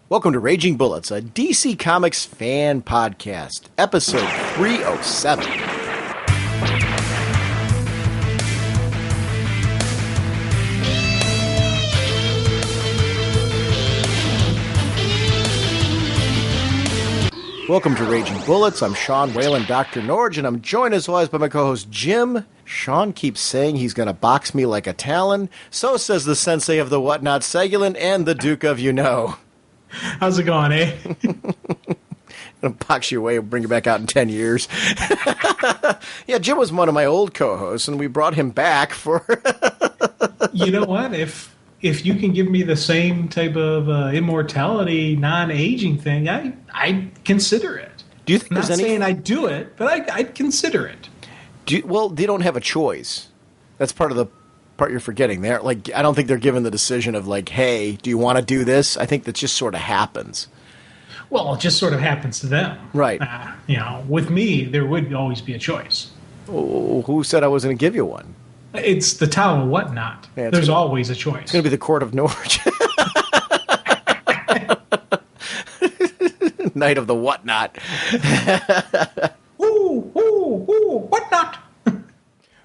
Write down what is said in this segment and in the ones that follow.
Welcome to Raging Bullets, a DC Comics fan podcast, episode 307. Welcome to Raging Bullets. I'm Sean Whalen, drnorge, and I'm joined as always by my co-host Jim. Sean keeps saying he's going to box me like a Talon. So says the sensei of the whatnot, Segulin, and the Duke of you-know. How's it going, eh? Gonna box you away and bring you back out in 10 years. Yeah, Jim was one of my old co-hosts, and we brought him back for... You know what? If you can give me the same type of immortality, non-aging thing, I'd consider it. Do you think I'm not there's any... saying I'd do it, but I'd consider it. Well, they don't have a choice. That's part of the part you're forgetting. They're like, I don't think they're given the decision of like, hey, do you want to do this? I think that just sort of happens. Well, it just sort of happens to them. Right. With me, there would always be a choice. Oh, who said I was going to give you one? It's the Tower of Whatnot. Yeah, There's always a choice. It's going to be the Court of Norge. Night of the Whatnot. Whatnot.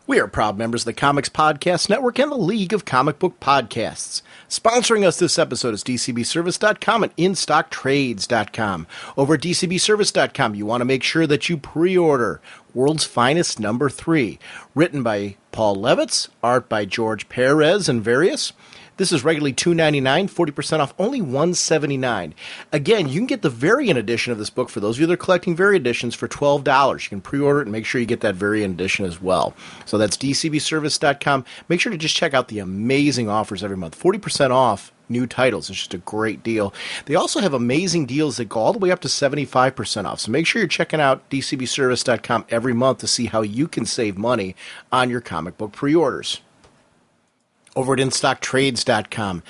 We are proud members of the Comics Podcast Network and the League of Comic Book Podcasts. Sponsoring us this episode is DCBService.com and InStockTrades.com. Over at DCBService.com, you want to make sure that you pre-order World's Finest number 3, written by Paul Levitz, art by George Perez and various. This is regularly $2.99, 40% off, only $1.79. Again, you can get the variant edition of this book for those of you that are collecting variant editions for $12. You can pre-order it and make sure you get that variant edition as well. So that's DCBService.com. Make sure to just check out the amazing offers every month. 40% off new titles. It's just a great deal. They also have amazing deals that go all the way up to 75% off. So make sure you're checking out DCBService.com every month to see how you can save money on your comic book pre-orders. Over at InStockTrades.com.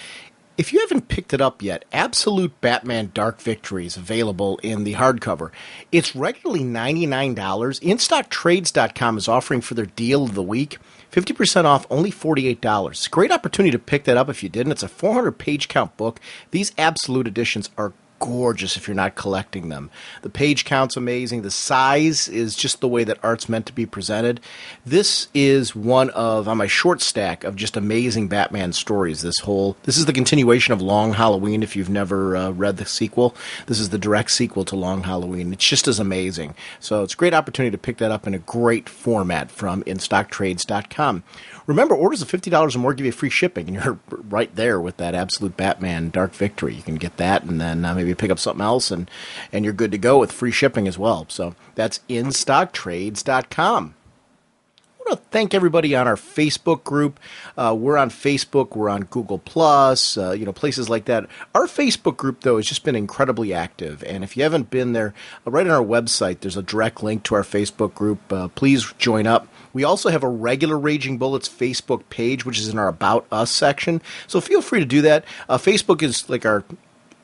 If you haven't picked it up yet, Absolute Batman Dark Victory is available in the hardcover. It's regularly $99. InStockTrades.com is offering for their deal of the week 50% off, only $48. It's a great opportunity to pick that up if you didn't. It's a 400-page count book. These Absolute editions are gorgeous if you're not collecting them. The page count's amazing. The size is just the way that art's meant to be presented. This is one of, on my short stack, of just amazing Batman stories. This is the continuation of Long Halloween, if you've never read the sequel. This is the direct sequel to Long Halloween. It's just as amazing. So it's a great opportunity to pick that up in a great format from InStockTrades.com. Remember, orders of $50 or more give you free shipping, and you're right there with that Absolute Batman Dark Victory. You can get that, and then maybe pick up something else, and you're good to go with free shipping as well. So that's InStockTrades.com. I want to thank everybody on our Facebook group. We're on Facebook. We're on Google+, places like that. Our Facebook group, though, has just been incredibly active. And if you haven't been there, right on our website, there's a direct link to our Facebook group. Please join up. We also have a regular Raging Bullets Facebook page, which is in our About Us section. So feel free to do that. Facebook is like our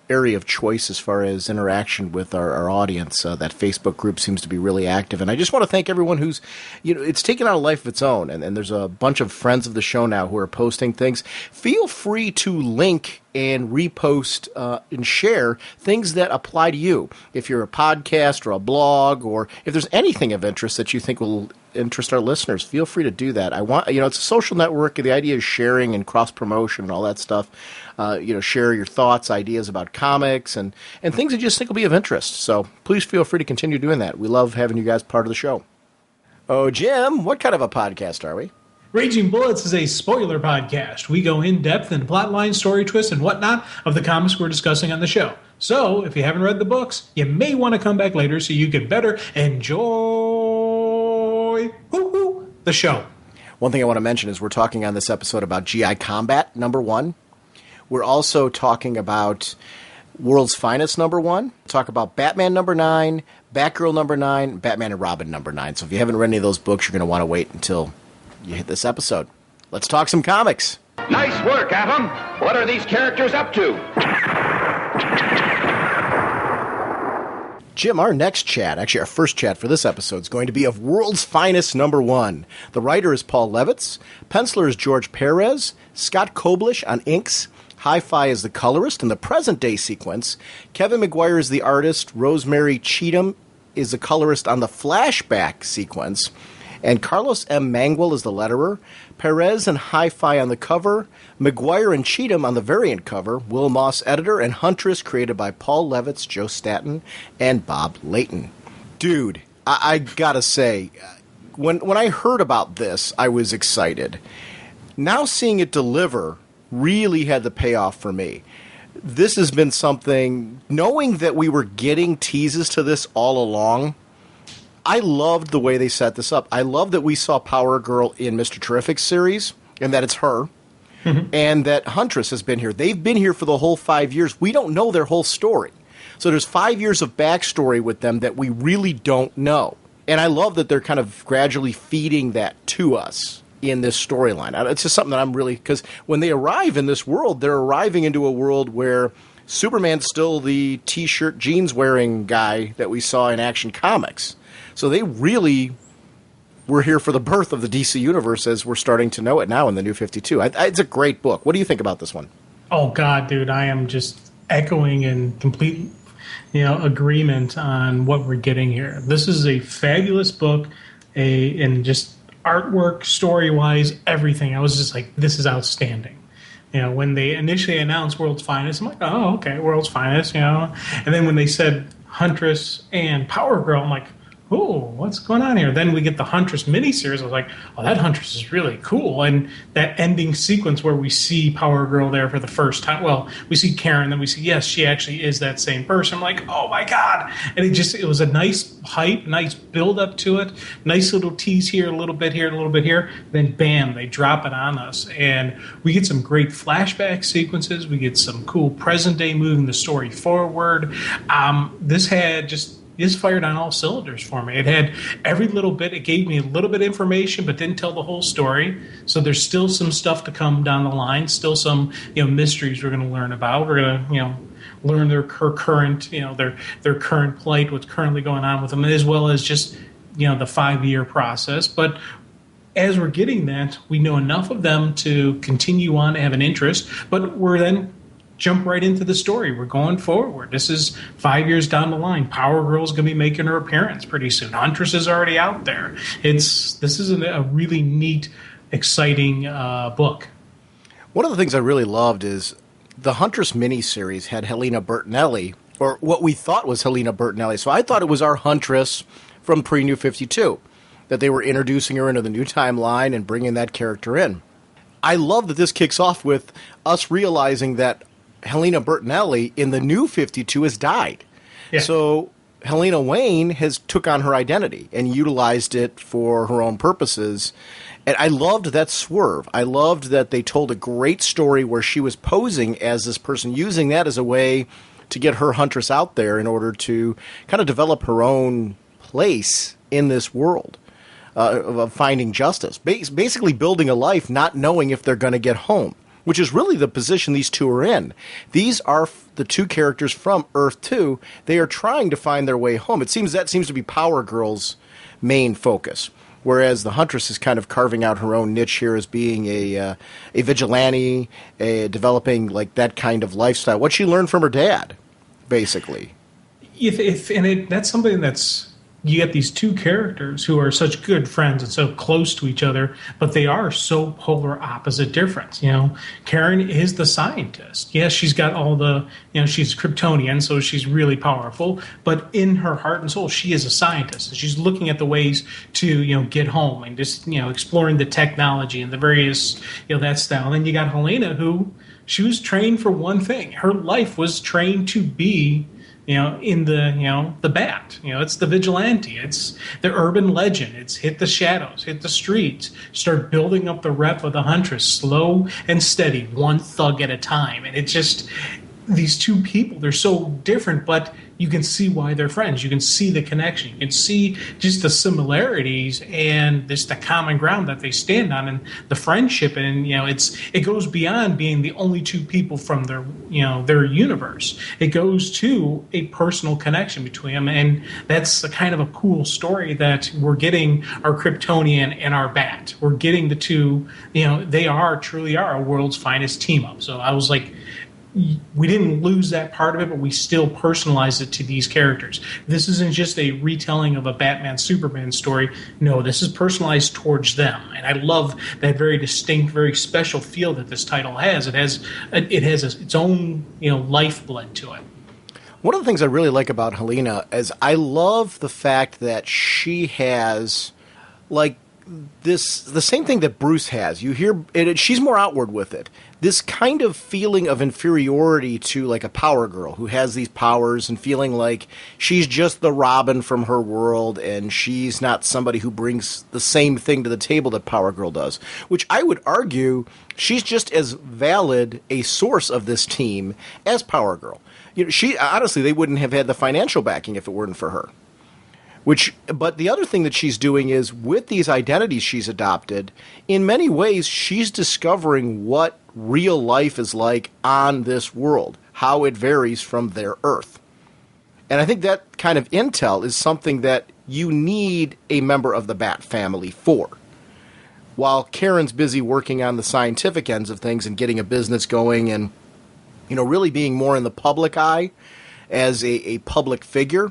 area of choice as far as interaction with our audience. That Facebook group seems to be really active. And I just want to thank everyone who's, it's taken on a life of its own. And there's a bunch of friends of the show now who are posting things. Feel free to link and repost and share things that apply to you. If you're a podcast or a blog, or if there's anything of interest that you think will interest our listeners, feel free to do that. It's a social network. The idea is sharing and cross-promotion and all that stuff. Share your thoughts, ideas about comics, and things that you just think will be of interest. So please feel free to continue doing that. We love having you guys part of the show. Oh, Jim, what kind of a podcast are we? Raging Bullets is a spoiler podcast. We go in-depth in plotline, story twists, and whatnot of the comics we're discussing on the show. So, if you haven't read the books, you may want to come back later so you can better enjoy the show. One thing I want to mention is we're talking on this episode about GI Combat #1. We're also talking about World's Finest #1. We'll talk about Batman #9, Batgirl #9, Batman and Robin #9. So if you haven't read any of those books, you're going to want to wait until you hit this episode. Let's talk some comics. Nice work, Atom. What are these characters up to? Jim, our next chat, actually our first chat for this episode, is going to be of World's Finest #1. The writer is Paul Levitz. Penciler is George Perez. Scott Koblish on inks. Hi-Fi is the colorist in the present-day sequence. Kevin McGuire is the artist. Rosemary Cheatham is the colorist on the flashback sequence. And Carlos M. Manguel is the letterer. Perez and Hi-Fi on the cover. McGuire and Cheatham on the variant cover. Will Moss editor, and Huntress created by Paul Levitz, Joe Staton, and Bob Layton. Dude, I gotta say, when I heard about this, I was excited. Now seeing it deliver really had the payoff for me. This has been something, knowing that we were getting teases to this all along, I loved the way they set this up. I love that we saw Power Girl in Mr. Terrific's series, and that it's her, and that Huntress has been here. They've been here for the whole 5 years. We don't know their whole story. So there's 5 years of backstory with them that we really don't know. And I love that they're kind of gradually feeding that to us in this storyline. It's just something that I'm really... Because when they arrive in this world, they're arriving into a world where Superman's still the T-shirt, jeans-wearing guy that we saw in Action Comics. So they really were here for the birth of the DC Universe as we're starting to know it now in the New 52. It's a great book. What do you think about this one? Oh, God, dude, I am just echoing in complete agreement on what we're getting here. This is a fabulous book, and just artwork, story-wise, everything. I was just like, this is outstanding. When they initially announced World's Finest, I'm like, oh, okay, World's Finest, And then when they said Huntress and Power Girl, I'm like, oh, what's going on here? Then we get the Huntress miniseries. I was like, oh, that Huntress is really cool. And that ending sequence where we see Power Girl there for the first time. Well, we see Karen, then we see, yes, she actually is that same person. I'm like, oh, my God. And it was a nice hype, nice build up to it. Nice little tease here, a little bit here, a little bit here. Then, bam, they drop it on us. And we get some great flashback sequences. We get some cool present day moving the story forward. This fired on all cylinders for me. It had every little bit. It gave me a little bit of information, but didn't tell the whole story. So there's still some stuff to come down the line. Still some mysteries we're going to learn about. We're going to learn their current their current plight, what's currently going on with them, as well as just the 5-year process. But as we're getting that, we know enough of them to continue on to have an interest. But we're then jump right into the story. We're going forward. This is 5 years down the line. Power Girl's going to be making her appearance pretty soon. Huntress is already out there. This is a really neat, exciting book. One of the things I really loved is the Huntress miniseries had Helena Bertinelli, or what we thought was Helena Bertinelli. So I thought it was our Huntress from pre-New 52, that they were introducing her into the new timeline and bringing that character in. I love that this kicks off with us realizing that Helena Bertinelli in the New 52 has died. Yeah. So Helena Wayne has took on her identity and utilized it for her own purposes. And I loved that swerve. I loved that they told a great story where she was posing as this person, using that as a way to get her Huntress out there in order to kind of develop her own place in this world of finding justice. Basically building a life not knowing if they're going to get home, which is really the position these two are in. These are the two characters from Earth 2. They are trying to find their way home. That seems to be Power Girl's main focus, whereas the Huntress is kind of carving out her own niche here as being a vigilante, developing like that kind of lifestyle. What she learned from her dad, basically. That's something that's... You get these two characters who are such good friends and so close to each other, but they are so polar opposite difference. Karen is the scientist. Yes, she's got all the, she's Kryptonian, so she's really powerful. But in her heart and soul, she is a scientist. She's looking at the ways to, get home and just, exploring the technology and the various, that style. And then you got Helena, who she was trained for one thing. Her life was trained to be in the bat. It's the vigilante. It's the urban legend. It's hit the shadows, hit the streets, start building up the rep of the Huntress, slow and steady, one thug at a time. And it's just, these two people, they're so different, but you can see why they're friends. You can see the connection. You can see just the similarities and just the common ground that they stand on and the friendship. And, it goes beyond being the only two people from their universe. It goes to a personal connection between them. And that's a kind of a cool story that we're getting our Kryptonian and our Bat. We're getting the two, they truly are a world's finest team up. So I was like, we didn't lose that part of it, but we still personalized it to these characters. This isn't just a retelling of a Batman Superman story. No, this is personalized towards them, and I love that very distinct, very special feel that this title has. It has its own lifeblood to it. One of the things I really like about Helena is I love the fact that she has like the same thing that Bruce has. You hear it, she's more outward with it. This kind of feeling of inferiority to like a Power Girl who has these powers and feeling like she's just the Robin from her world and she's not somebody who brings the same thing to the table that Power Girl does, which I would argue she's just as valid a source of this team as Power Girl. She honestly, they wouldn't have had the financial backing if it weren't for her. But the other thing that she's doing is with these identities she's adopted, in many ways she's discovering what real life is like on this world, how it varies from their Earth. And I think that kind of intel is something that you need a member of the Bat family for. While Karen's busy working on the scientific ends of things and getting a business going and really being more in the public eye as a public figure,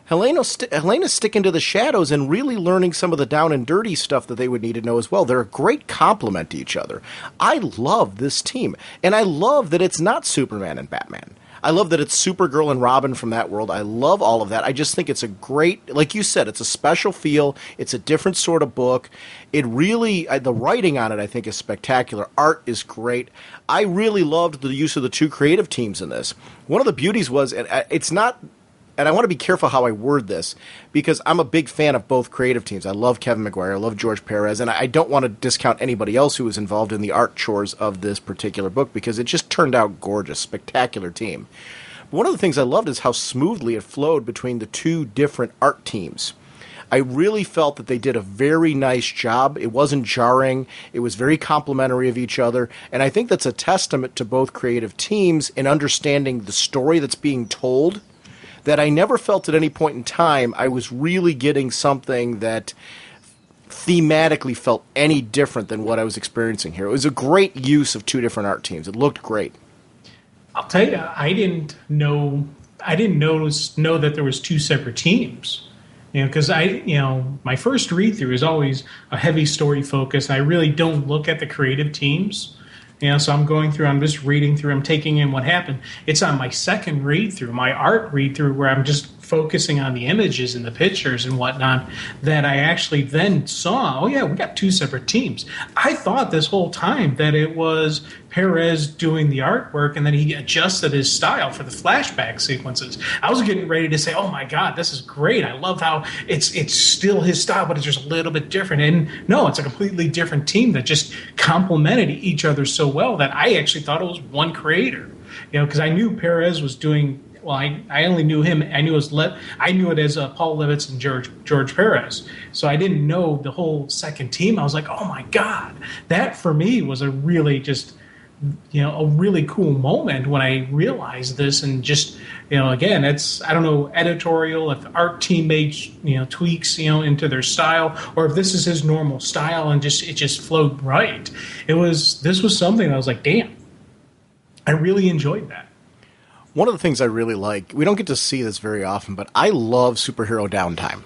Helena's sticking to the shadows and really learning some of the down and dirty stuff that they would need to know as well. They're a great complement to each other. I love this team, and I love that it's not Superman and Batman. I love that it's Supergirl and Robin from that world. I love all of that. I just think it's a great, like you said, it's a special feel. It's a different sort of book. It really, the writing on it, I think, is spectacular. Art is great. I really loved the use of the two creative teams in this. One of the beauties was, and it's not, and I want to be careful how I word this, because I'm a big fan of both creative teams. I love Kevin Maguire, I love George Perez, and I don't want to discount anybody else who was involved in the art chores of this particular book, because it just turned out gorgeous, spectacular team. But one of the things I loved is how smoothly it flowed between the two different art teams. I really felt that they did a very nice job. It wasn't jarring. It was very complimentary of each other. And I think that's a testament to both creative teams in understanding the story that's being told, that I never felt at any point in time I was really getting something that thematically felt any different than what I was experiencing here. It was a great use of two different art teams. It looked great. I'll tell you, I didn't know that there was two separate teams. Because my first read through is always a heavy story focus. I really don't look at the creative teams. So I'm just reading through, I'm taking in what happened. It's on my second read through, my art read through, where I'm just focusing on the images and the pictures and whatnot, that I actually then saw, oh yeah, we got two separate teams. I thought this whole time that it was Perez doing the artwork and then he adjusted his style for the flashback sequences. I was getting ready to say, oh my God, this is great. I love how it's still his style, but it's just a little bit different. And no, it's a completely different team that just complemented each other so well that I actually thought it was one creator. Because I knew Perez was doing, well, I only knew him. I knew it as Paul Levitz and George Perez. So I didn't know the whole second team. I was like, oh my God, that for me was a really a really cool moment when I realized this. And just, again, it's, I don't know, editorial, if the art team made, tweaks, into their style, or if this is his normal style and it just flowed right. This was something that I was like, damn, I really enjoyed that. One of the things I really like, we don't get to see this very often, but I love superhero downtime.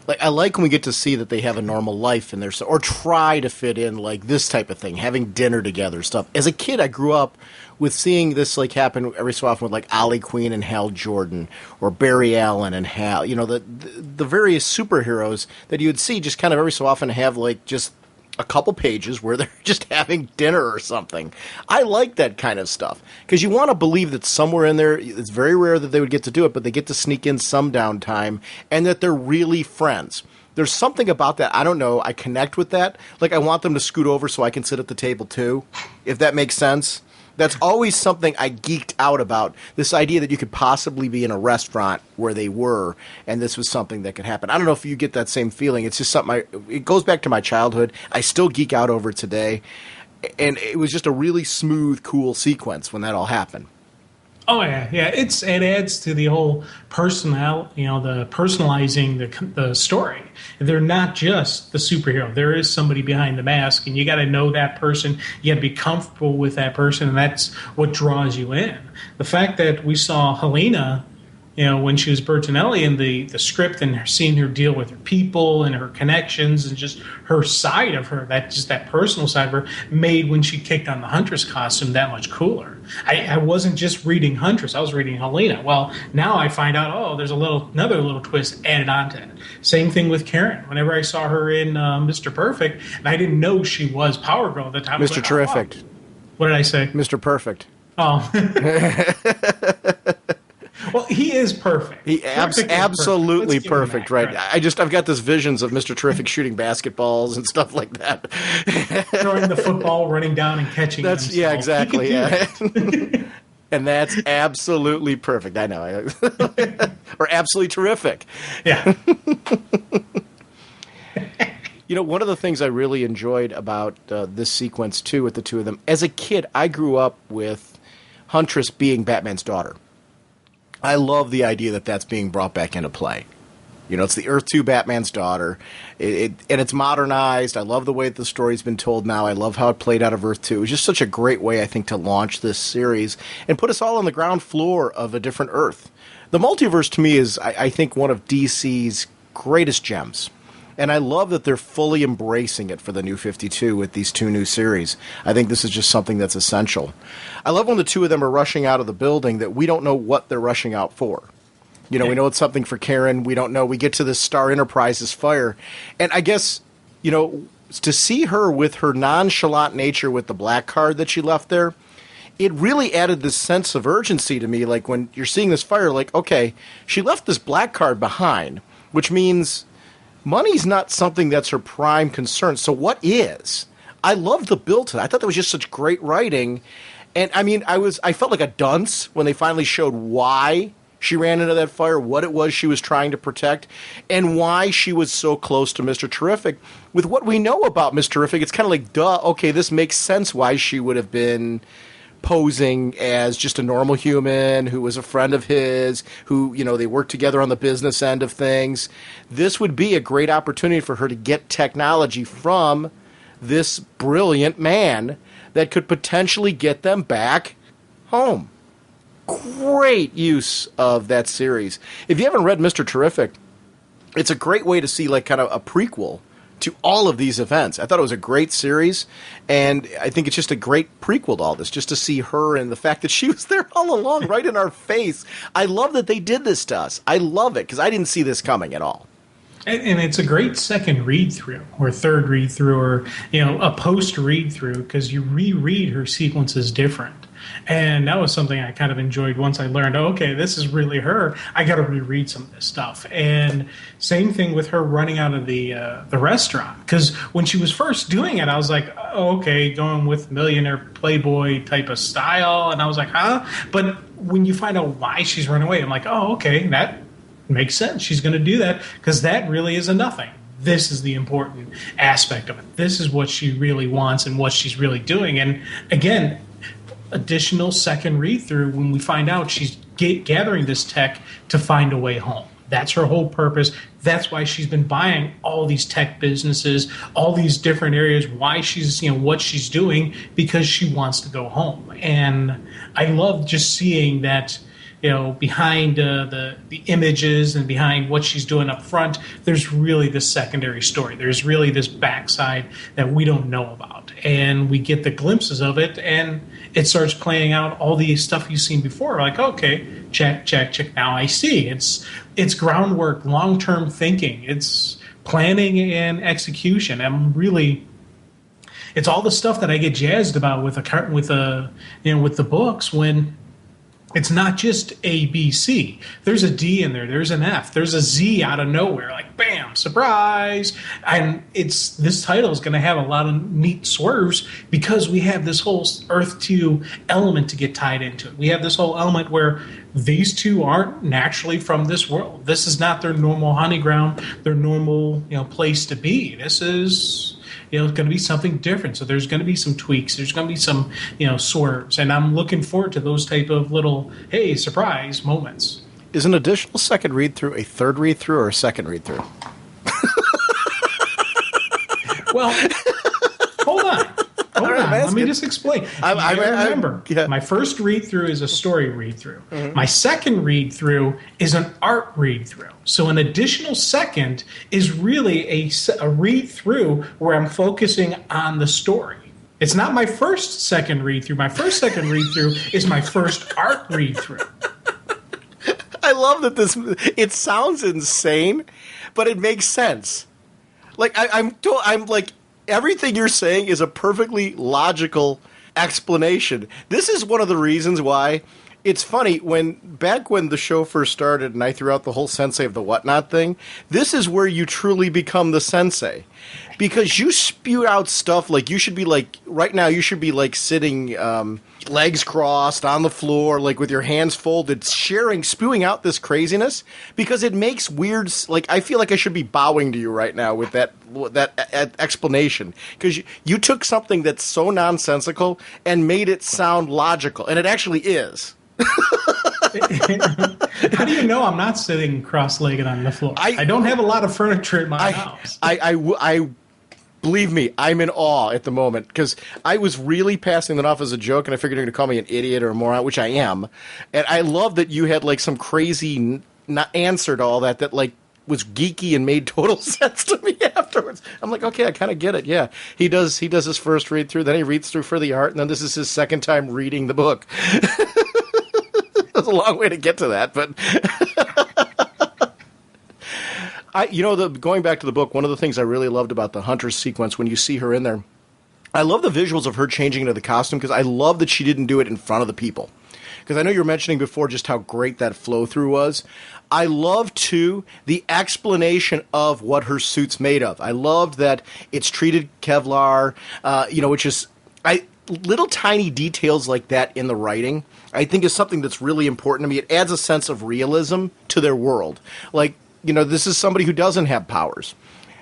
Like, I like when we get to see that they have a normal life in there, or try to fit in like this type of thing, having dinner together, stuff. As a kid, I grew up with seeing this like happen every so often with like Ollie Queen and Hal Jordan, or Barry Allen and Hal. The various superheroes that you would see just kind of every so often have like just a couple pages where they're just having dinner or something. I like that kind of stuff because you want to believe that somewhere in there, it's very rare that they would get to do it, but they get to sneak in some downtime and that they're really friends. There's something about that. I don't know. I connect with that. Like, I want them to scoot over so I can sit at the table too, if that makes sense. That's always something I geeked out about, this idea that you could possibly be in a restaurant where they were, and this was something that could happen. I don't know if you get that same feeling. It's just something it goes back to my childhood. I still geek out over it today, and it was just a really smooth, cool sequence when that all happened. Oh yeah. It adds to the whole the personalizing the story. They're not just the superhero. There is somebody behind the mask, and you got to know that person. You got to be comfortable with that person, and that's what draws you in. The fact that we saw Helena, when she was Bertinelli in the script, and seeing her deal with her people and her connections and just her side of her, that personal side of her, made when she kicked on the Huntress costume that much cooler. I wasn't just reading Huntress, I was reading Helena. Well, now I find out, there's another little twist added onto it. Same thing with Karen. Whenever I saw her in Mr. Perfect, and I didn't know she was Power Girl at the time. Mr. Terrific. What did I say? Mr. Perfect. Oh. Well, he is perfect. He absolutely perfect, right? I've got this visions of Mr. Terrific shooting basketballs and stuff like that. Throwing the football, running down and catching it. Yeah, exactly. Yeah. And that's absolutely perfect. I know. Or absolutely terrific. Yeah. One of the things I really enjoyed about this sequence, too, with the two of them, as a kid, I grew up with Huntress being Batman's daughter. I love the idea that that's being brought back into play. It's the Earth 2 Batman's daughter, and it's modernized. I love the way that the story's been told now. I love how it played out of Earth 2. It was just such a great way, I think, to launch this series and put us all on the ground floor of a different Earth. The multiverse, to me, is, I think, one of DC's greatest gems. And I love that they're fully embracing it for the New 52 with these two new series. I think this is just something that's essential. I love when the two of them are rushing out of the building that we don't know what they're rushing out for. We know it's something for Karen. We don't know. We get to this Star Enterprises fire. And I guess, to see her with her nonchalant nature with the black card that she left there, it really added this sense of urgency to me. Like when you're seeing this fire, like, okay, she left this black card behind, which means money's not something that's her prime concern. So what is? I love the build to that. I thought that was just such great writing. And I mean, I felt like a dunce when they finally showed why she ran into that fire, what it was she was trying to protect, and why she was so close to Mr. Terrific. With what we know about Mr. Terrific, it's kind of like, duh, okay, this makes sense why she would have been posing as just a normal human who was a friend of his, who, they worked together on the business end of things. This would be a great opportunity for her to get technology from this brilliant man that could potentially get them back home. Great use of that series. If you haven't read Mr. Terrific, it's a great way to see like kind of a prequel to all of these events. I thought it was a great series, and I think it's just a great prequel to all this, just to see her and the fact that she was there all along, right in our face. I love that they did this to us. I love it, because I didn't see this coming at all. And it's a great second read-through, or third read-through, or, a post-read-through, because you reread her sequences different. And that was something I kind of enjoyed once I learned, okay, this is really her. I got to reread some of this stuff. And same thing with her running out of the restaurant. Because when she was first doing it, I was like, oh, okay, going with millionaire playboy type of style. And I was like, huh? But when you find out why she's running away, I'm like, oh, okay, that makes sense. She's going to do that because that really is a nothing. This is the important aspect of it. This is what she really wants and what she's really doing. And again, additional second read-through when we find out she's gathering this tech to find a way home. That's her whole purpose. That's why she's been buying all these tech businesses, all these different areas, why she's, what she's doing, because she wants to go home. And I love just seeing that, behind the images and behind what she's doing up front, there's really this secondary story. There's really this backside that we don't know about. And we get the glimpses of it, and it starts playing out all the stuff you've seen before. Like, okay, check. Now I see. It's groundwork, long-term thinking. It's planning and execution. It's all the stuff that I get jazzed about with the books when it's not just A, B, C. There's a D in there. There's an F. There's a Z out of nowhere. Like, bam, surprise. And this title is going to have a lot of neat swerves because we have this whole Earth 2 element to get tied into it. We have this whole element where these two aren't naturally from this world. This is not their normal honey ground, their normal place to be. This is it's going to be something different. So there's going to be some tweaks. There's going to be some, swerves. And I'm looking forward to those type of little, hey, surprise moments. Is an additional second read-through a third read-through or a second read-through? Well, hold on. Let me just explain. I remember, my first read-through is a story read-through. Mm-hmm. My second read-through is an art read-through. So an additional second is really a read-through where I'm focusing on the story. It's not my second read-through. My second read-through is my first art read-through. I love that it sounds insane, but it makes sense. Like, I'm like, everything you're saying is a perfectly logical explanation. This is one of the reasons why it's funny. Back when the show first started and I threw out the whole sensei of the whatnot thing, this is where you truly become the sensei. Because you spew out stuff like you should be like, right now you should be like sitting legs crossed on the floor, like with your hands folded, spewing out this craziness because it makes weird, like I feel like I should be bowing to you right now with that explanation because you took something that's so nonsensical and made it sound logical, and it actually is. How do you know I'm not sitting cross-legged on the floor? I don't have a lot of furniture in my house. I believe me, I'm in awe at the moment because I was really passing that off as a joke, and I figured you're going to call me an idiot or a moron, which I am. And I love that you had like some crazy answer to all that like was geeky and made total sense to me afterwards. I'm like, okay, I kind of get it. Yeah, he does his first read through, then he reads through for the art, and then this is his second time reading the book. That's a long way to get to that, but going back to the book, one of the things I really loved about the Hunter sequence when you see her in there, I love the visuals of her changing into the costume because I love that she didn't do it in front of the people. Because I know you were mentioning before just how great that flow through was. I love, too, the explanation of what her suit's made of. I loved that it's treated Kevlar, which is little tiny details like that in the writing, I think is something that's really important to me. It adds a sense of realism to their world. Like, this is somebody who doesn't have powers.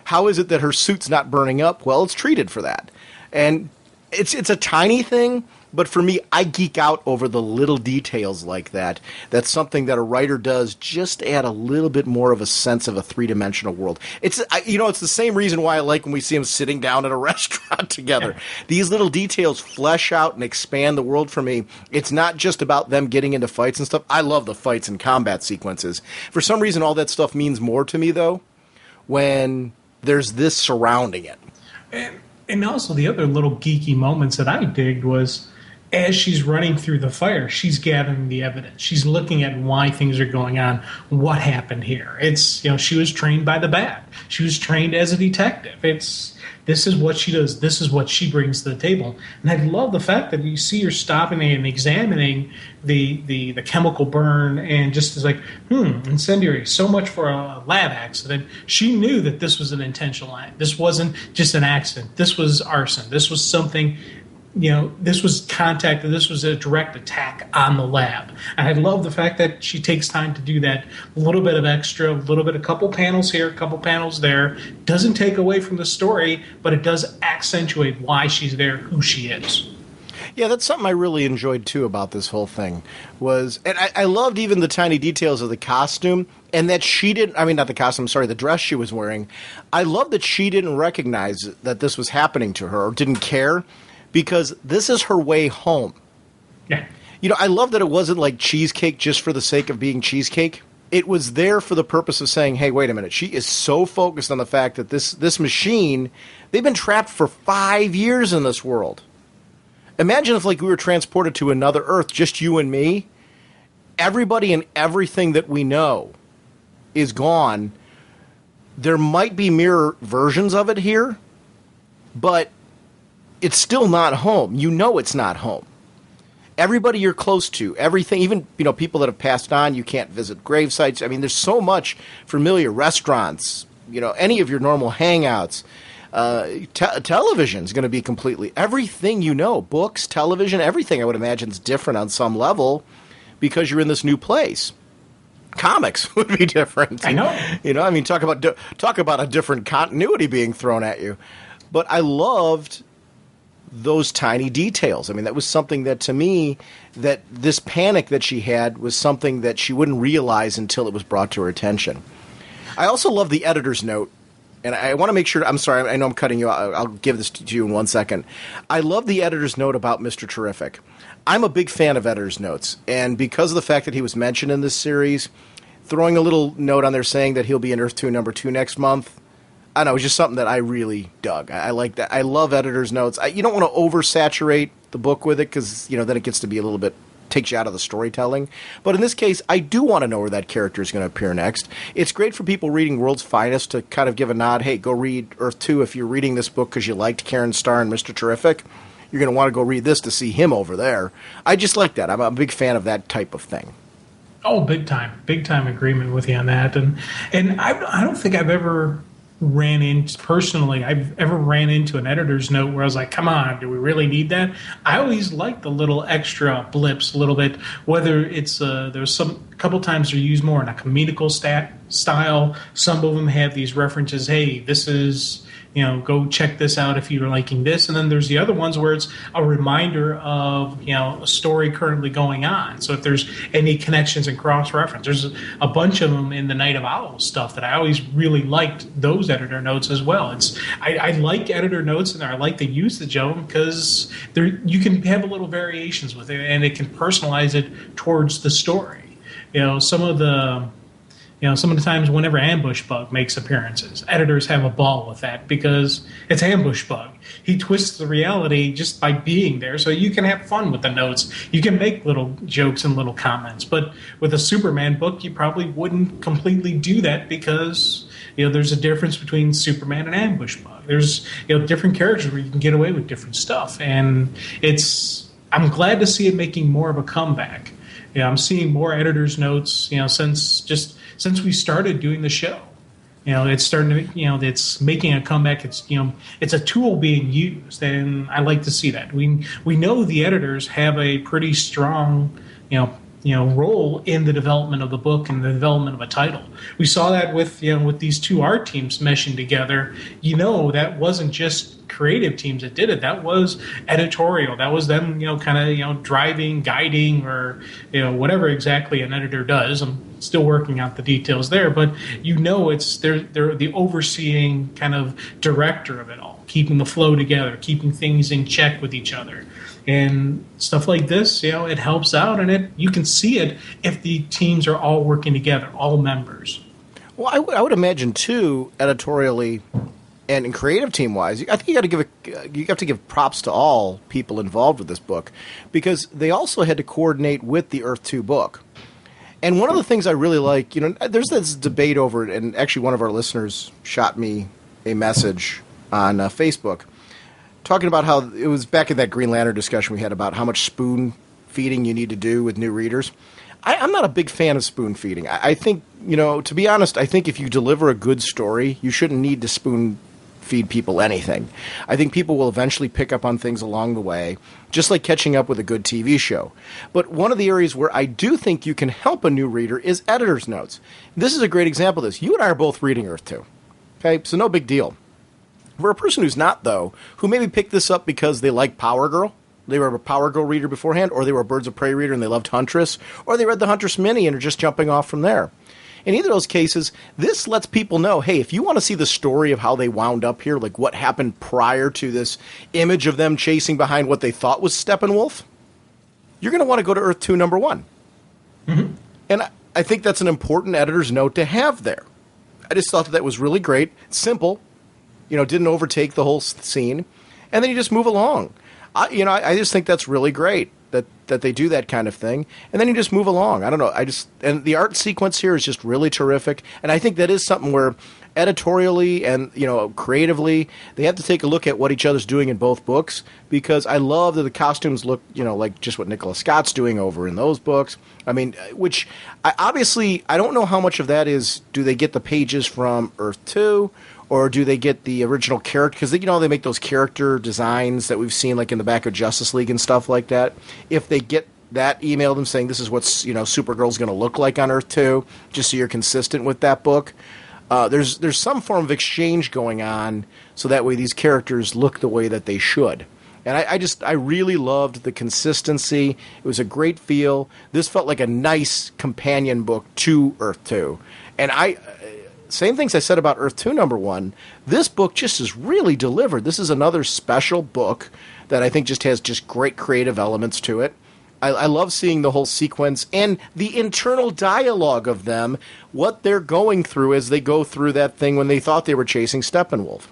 How is it that her suit's not burning up? Well, it's treated for that. And it's a tiny thing, but for me, I geek out over the little details like that. That's something that a writer does just to add a little bit more of a sense of a three-dimensional world. It's the same reason why I like when we see them sitting down at a restaurant together. Yeah. These little details flesh out and expand the world for me. It's not just about them getting into fights and stuff. I love the fights and combat sequences. For some reason, all that stuff means more to me, though, when there's this surrounding it. And also the other little geeky moments that I digged was as she's running through the fire, she's gathering the evidence. She's looking at why things are going on, what happened here. It's, she was trained by the Bat. She was trained as a detective. This is what she does. This is what she brings to the table. And I love the fact that you see her stopping and examining the chemical burn and just is like, incendiary. So much for a lab accident. She knew that this was an intentional act. This wasn't just an accident. This was arson. This was something, this was contact. This was a direct attack on the lab. And I love the fact that she takes time to do that. A little bit of extra, a couple panels here, a couple panels there. Doesn't take away from the story, but it does accentuate why she's there, who she is. Yeah, that's something I really enjoyed, too, about this whole thing. And I loved even the tiny details of the costume, and that she didn't, not the costume, sorry, the dress she was wearing. I love that she didn't recognize that this was happening to her, or didn't care, because this is her way home. Yeah. I love that it wasn't like cheesecake just for the sake of being cheesecake. It was there for the purpose of saying, hey, wait a minute, she is so focused on the fact that this machine, they've been trapped for 5 years in this world. Imagine if we were transported to another Earth, just you and me. Everybody and everything that we know is gone. There might be mirror versions of it here, but it's still not home. It's not home. Everybody you're close to, everything, even people that have passed on, you can't visit grave sites. There's so much familiar restaurants, any of your normal hangouts. Television is going to be completely everything books, television, everything I would imagine is different on some level because you're in this new place. Comics would be different. I know. Talk about a different continuity being thrown at you. But I loved those tiny details. I mean, that was something that, to me, that this panic that she had was something that she wouldn't realize until it was brought to her attention. I also love the editor's note, and I want to make sure, I'm sorry, I know I'm cutting you out. I'll give this to you in 1 second. I love the editor's note about Mr. Terrific. I'm a big fan of editor's notes, and because of the fact that he was mentioned in this series, throwing a little note on there saying that he'll be in Earth 2 number 2 next month, I don't know, it was just something that I really dug. I like that. I love editor's notes. You don't want to oversaturate the book with it because, then it gets to be a little bit, takes you out of the storytelling. But in this case, I do want to know where that character is going to appear next. It's great for people reading World's Finest to kind of give a nod. Hey, go read Earth 2 if you're reading this book because you liked Karen Starr and Mr. Terrific. You're going to want to go read this to see him over there. I just like that. I'm a big fan of that type of thing. Oh, big time agreement with you on that. And I don't think I've ever ran into an editor's note where I was like, come on, do we really need that? I always like the little extra blips a little bit, whether it's there's a couple times they're used more in a comedical style. Some of them have these references, hey, this is, go check this out if you're liking this. And then there's the other ones where it's a reminder of, a story currently going on. So if there's any connections and cross-reference, there's a bunch of them in the Night of Owls stuff that I always really liked those editor notes as well. I like editor notes, and I like the usage of them because you can have a little variations with it, and it can personalize it towards the story. Some of the times whenever Ambush Bug makes appearances, editors have a ball with that because it's Ambush Bug. He twists the reality just by being there, so you can have fun with the notes. You can make little jokes and little comments. But with a Superman book, you probably wouldn't completely do that because there's a difference between Superman and Ambush Bug. There's different characters where you can get away with different stuff, and I'm glad to see it making more of a comeback. I'm seeing more editors' notes, since we started doing the show. It's starting to, it's making a comeback. It's a tool being used, and I like to see that. We know the editors have a pretty strong, role in the development of the book and the development of a title. We saw that with these two art teams meshing together. That wasn't just creative teams that did it. That was editorial. That was them, driving, guiding, or whatever exactly an editor does. I'm still working out the details there, but it's they're the overseeing kind of director of it all, keeping the flow together, keeping things in check with each other. And stuff like this, it helps out, and you can see it if the teams are all working together, all members. Well, I would imagine too, editorially and creative team wise, I think you have to give props to all people involved with this book because they also had to coordinate with the Earth 2 book. And one of the things I really like, there's this debate over it, and actually one of our listeners shot me a message on Facebook talking about how it was back in that Green Lantern discussion we had about how much spoon feeding you need to do with new readers. I'm not a big fan of spoon feeding. I think, to be honest, I think if you deliver a good story, you shouldn't need to spoon feed people anything. I think people will eventually pick up on things along the way, just like catching up with a good TV show. But one of the areas where I do think you can help a new reader is editor's notes. This is a great example of this. You and I are both reading Earth 2. Okay, so no big deal. For a person who's not, though, who maybe picked this up because they like Power Girl, they were a Power Girl reader beforehand, or they were a Birds of Prey reader and they loved Huntress, or they read the Huntress mini and are just jumping off from there. In either of those cases, this lets people know, hey, if you want to see the story of how they wound up here, like what happened prior to this image of them chasing behind what they thought was Steppenwolf, you're going to want to go to Earth 2 number 1. Mm-hmm. And I think that's an important editor's note to have there. I just thought that was really great, simple, didn't overtake the whole scene, and then you just move along. I just think that's really great that they do that kind of thing, and then you just move along. I don't know. And the art sequence here is just really terrific, and I think that is something where editorially and creatively they have to take a look at what each other's doing in both books, because I love that the costumes look like just what Nicola Scott's doing over in those books. I mean, which obviously I don't know how much of that is, do they get the pages from Earth 2 or do they get the original character? Because they make those character designs that we've seen like in the back of Justice League and stuff like that. If they get that emailed them saying this is what Supergirl's going to look like on Earth 2, just so you're consistent with that book. there's some form of exchange going on, so that way these characters look the way that they should. And I really loved the consistency. It was a great feel. This felt like a nice companion book to Earth 2. And same things I said about Earth 2 #1. This book just is really delivered. This is another special book that I think just has just great creative elements to it. I love seeing the whole sequence and the internal dialogue of them, what they're going through as they go through that thing when they thought they were chasing Steppenwolf.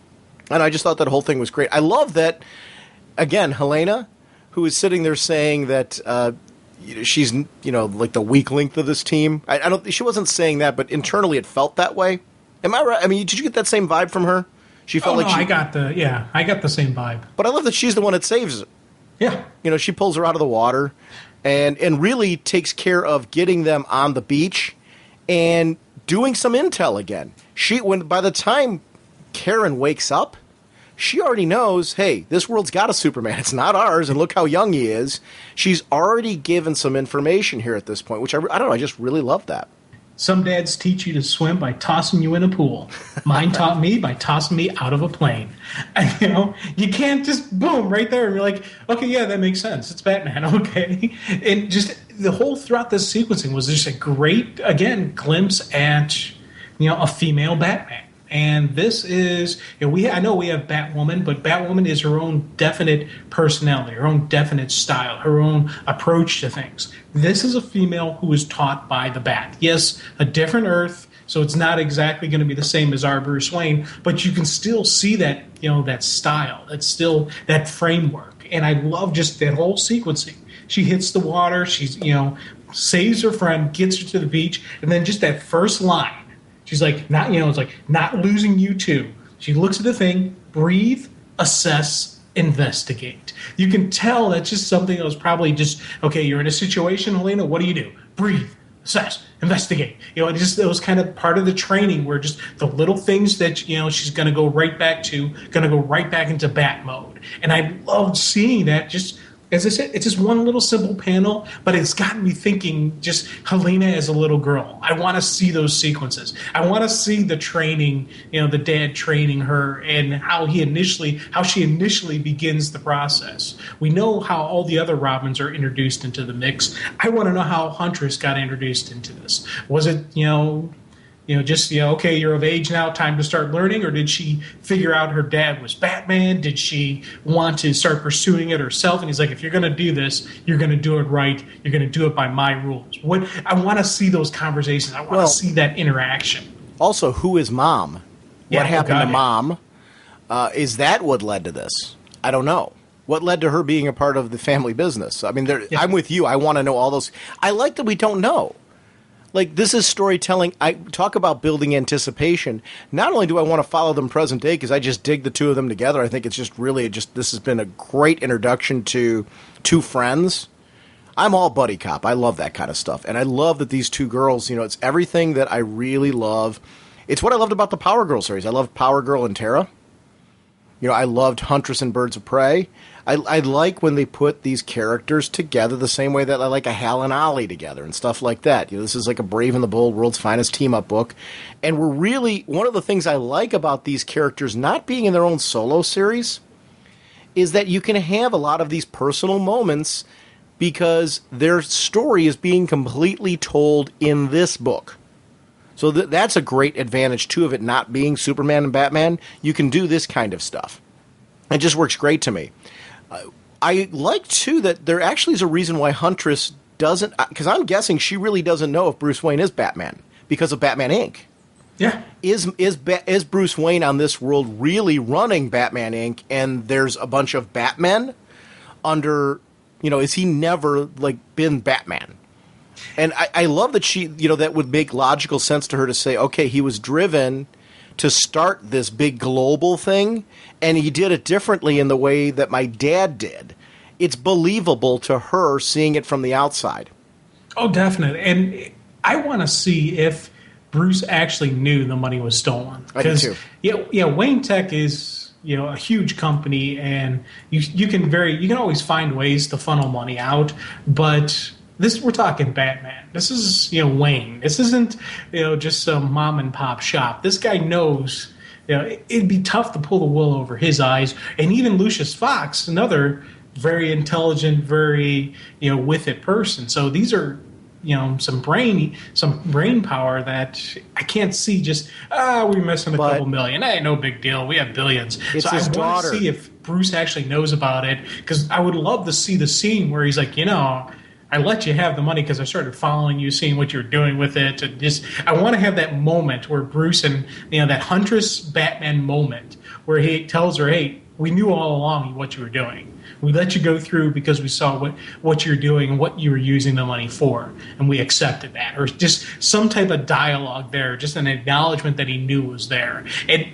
And I just thought that whole thing was great. I love that, again, Helena, who is sitting there saying that she's, like the weak link of this team. She wasn't saying that, but internally it felt that way. Am I right? I mean, did you get that same vibe from her? She felt I got the same vibe. But I love that she's the one that saves it. Yeah. She pulls her out of the water and really takes care of getting them on the beach and doing some intel again. By the time Karen wakes up, she already knows, hey, this world's got a Superman. It's not ours, and look how young he is. She's already given some information here at this point, which I don't know, I just really love that. Some dads teach you to swim by tossing you in a pool. Mine taught me by tossing me out of a plane. And, you can't just, boom, right there, and you're like, okay, yeah, that makes sense. It's Batman, okay? And just the whole throughout this sequencing was just a great, again, glimpse at, a female Batman. And this is, I know we have Batwoman, but Batwoman is her own definite personality, her own definite style, her own approach to things. This is a female who is taught by the Bat. Yes, a different Earth, so it's not exactly going to be the same as our Bruce Wayne, but you can still see that, that style. That's still that framework. And I love just that whole sequencing. She hits the water, she's, saves her friend, gets her to the beach, and then just that first line. She's like, it's like, not losing you too. She looks at the thing, breathe, assess, investigate. You can tell that's just something that was probably just, okay, you're in a situation, Helena, what do? Breathe, assess, investigate. It was kind of part of the training where just the little things that, she's going to go right back into Bat mode. And I loved seeing that just, as I said, it's just one little simple panel, but it's gotten me thinking just Helena as a little girl. I want to see those sequences. I want to see the training, the dad training her and how she initially begins the process. We know how all the other Robins are introduced into the mix. I want to know how Huntress got introduced into this. Was it, okay, you're of age now, time to start learning, or did she figure out her dad was Batman? Did she want to start pursuing it herself? And he's like, if you're going to do this, you're going to do it right. You're going to do it by my rules. I want to see those conversations. I want to see that interaction. Also, who is Mom? What happened to Mom? Is that what led to this? I don't know. What led to her being a part of the family business? I mean, I'm with you. I want to know all those. I like that we don't know. Like, this is storytelling. I talk about building anticipation. Not only do I want to follow them present day, because I just dig the two of them together. I think it's just really this has been a great introduction to two friends. I'm all buddy cop. I love that kind of stuff. And I love that these two girls, it's everything that I really love. It's what I loved about the Power Girl series. I loved Power Girl and Terra. I loved Huntress and Birds of Prey. I like when they put these characters together the same way that I like a Hal and Ollie together and stuff like that. This is like a Brave and the Bold, World's Finest Team-Up book. And we're really, one of the things I like about these characters not being in their own solo series is that you can have a lot of these personal moments because their story is being completely told in this book. So that's a great advantage, too, of it not being Superman and Batman. You can do this kind of stuff. It just works great to me. I like, too, that there actually is a reason why Huntress doesn't... Because I'm guessing she really doesn't know if Bruce Wayne is Batman because of Batman Inc. Yeah. Is Bruce Wayne on this world really running Batman Inc. and there's a bunch of Batmen under... is he never, been Batman? And I love that she... that would make logical sense to her to say, okay, he was driven to start this big global thing, and he did it differently in the way that my dad did. It's believable to her seeing it from the outside. Oh, definitely. And I want to see if Bruce actually knew the money was stolen. I do too. Yeah, Wayne Tech is a huge company, and you can always find ways to funnel money out, but we're talking Batman. This is, Wayne. This isn't, just some mom and pop shop. This guy knows, it'd be tough to pull the wool over his eyes. And even Lucius Fox, another very intelligent, very, with it person. So these are, some brain power that I can't see just, we're missing a couple million. Hey, no big deal. We have billions. It's so his I want daughter. to see if Bruce actually knows about it, because I would love to see the scene where he's like, I let you have the money because I started following you, seeing what you're doing with it. And I want to have that moment where Bruce and, that Huntress Batman moment where he tells her, hey, we knew all along what you were doing. We let you go through because we saw what you're doing and what you were using the money for, and we accepted that. Or just some type of dialogue there, just an acknowledgement that he knew was there. And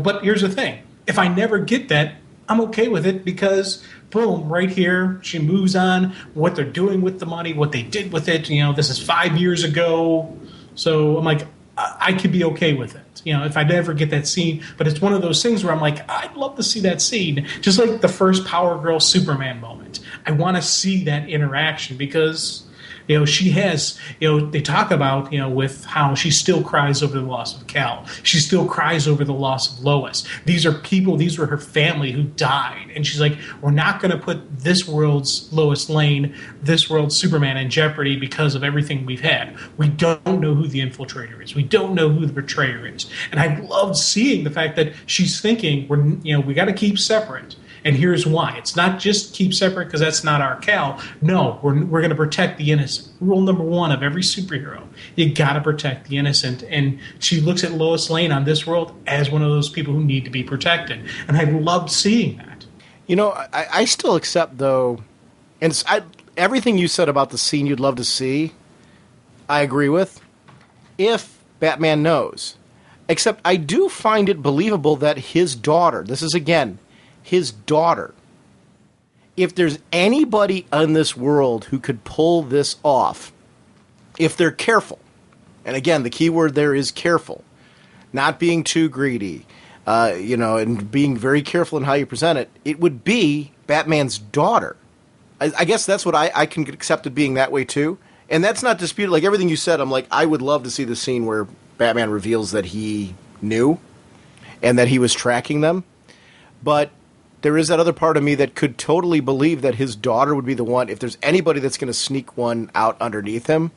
but here's the thing. If I never get that, I'm okay with it because, boom, right here, she moves on, what they're doing with the money, what they did with it. This is 5 years ago. So I'm like, I could be okay with it. If I never get that scene. But it's one of those things where I'm like, I'd love to see that scene. Just like the first Power Girl Superman moment. I want to see that interaction because, she has, they talk about, with how she still cries over the loss of Cal. She still cries over the loss of Lois. These were her family who died. And she's like, we're not going to put this world's Lois Lane, this world's Superman in jeopardy because of everything we've had. We don't know who the infiltrator is. We don't know who the betrayer is. And I loved seeing the fact that she's thinking, we got to keep separate. And here's why. It's not just keep separate because that's not our Cal. No, we're going to protect the innocent. Rule number one of every superhero. You got to protect the innocent. And she looks at Lois Lane on this world as one of those people who need to be protected. And I loved seeing that. I still accept, though, and everything you said about the scene you'd love to see, I agree with, if Batman knows. Except I do find it believable that his daughter, this is, again, his daughter. If there's anybody in this world who could pull this off, if they're careful, and again, the key word there is careful, not being too greedy, and being very careful in how you present it, it would be Batman's daughter. I guess that's what I can accept it being that way too. And that's not disputed. Like everything you said, I'm like, I would love to see the scene where Batman reveals that he knew and that he was tracking them. But there is that other part of me that could totally believe that his daughter would be the one. If there's anybody that's going to sneak one out underneath him,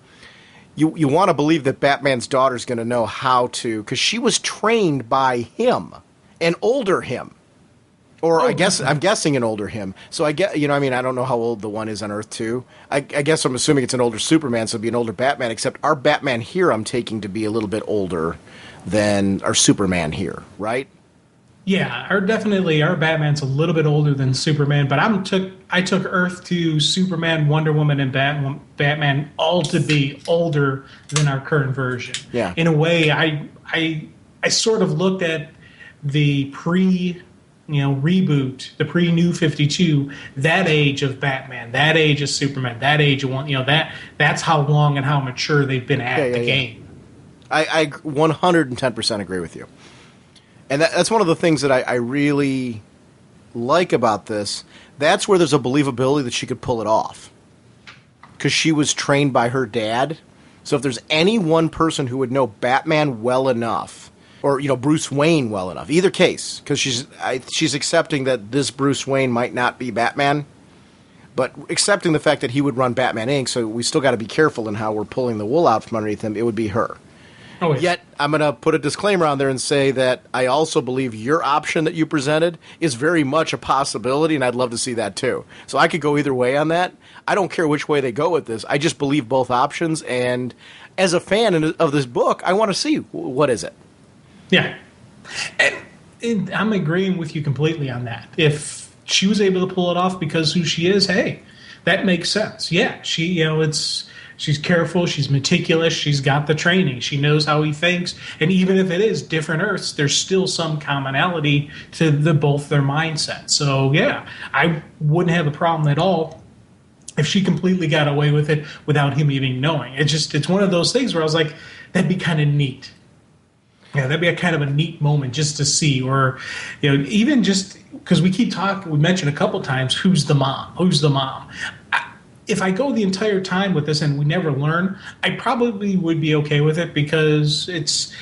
you want to believe that Batman's daughter's going to know how to, because she was trained by him, an older him. Or I'm guessing an older him. So I get, I don't know how old the one is on Earth 2. I guess I'm assuming it's an older Superman, so it'd be an older Batman, except our Batman here I'm taking to be a little bit older than our Superman here, right? Yeah, our Batman's a little bit older than Superman, but I took Earth 2, Superman, Wonder Woman, and Batman all to be older than our current version. Yeah. In a way, I sort of looked at the reboot, the pre-New 52, that age of Batman, that age of Superman, that age of that's how long and how mature they've been at the game. I 110% agree with you. And that's one of the things that I really like about this. That's where there's a believability that she could pull it off. Because she was trained by her dad. So if there's any one person who would know Batman well enough, or Bruce Wayne well enough, either case, because she's accepting that this Bruce Wayne might not be Batman, but accepting the fact that he would run Batman Inc., so we still got to be careful in how we're pulling the wool out from underneath him, it would be her. Oh, yeah. Yet, I'm going to put a disclaimer on there and say that I also believe your option that you presented is very much a possibility, and I'd love to see that too. So I could go either way on that. I don't care which way they go with this. I just believe both options, and as a fan of this book, I want to see what is it. Yeah. And I'm agreeing with you completely on that. If she was able to pull it off because who she is, hey, that makes sense. Yeah, she's careful, she's meticulous, she's got the training, she knows how he thinks, and even if it is different Earths, there's still some commonality to both their mindsets. So yeah, I wouldn't have a problem at all if she completely got away with it without him even knowing. It's one of those things where I was like, that'd be kind of neat. Yeah, that'd be a kind of a neat moment just to see, or even just because we keep talking, we mentioned a couple times, who's the mom? if I go the entire time with this and we never learn, I probably would be okay with it because it's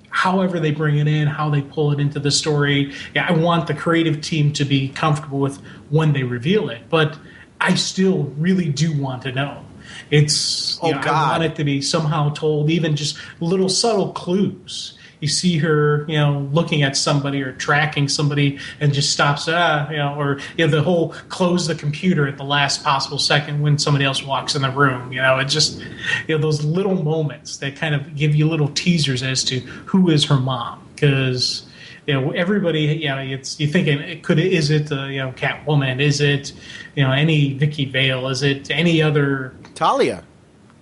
however they bring it in, how they pull it into the story. Yeah, I want the creative team to be comfortable with when they reveal it, but I still really do want to know. It's I want it to be somehow told, even just little subtle clues. You see her, looking at somebody or tracking somebody and just stops, or the whole close the computer at the last possible second when somebody else walks in the room. It just, those little moments that kind of give you little teasers as to who is her mom. Because, everybody, you think is it Catwoman? Is it, any Vicky Vale? Is it any other Talia?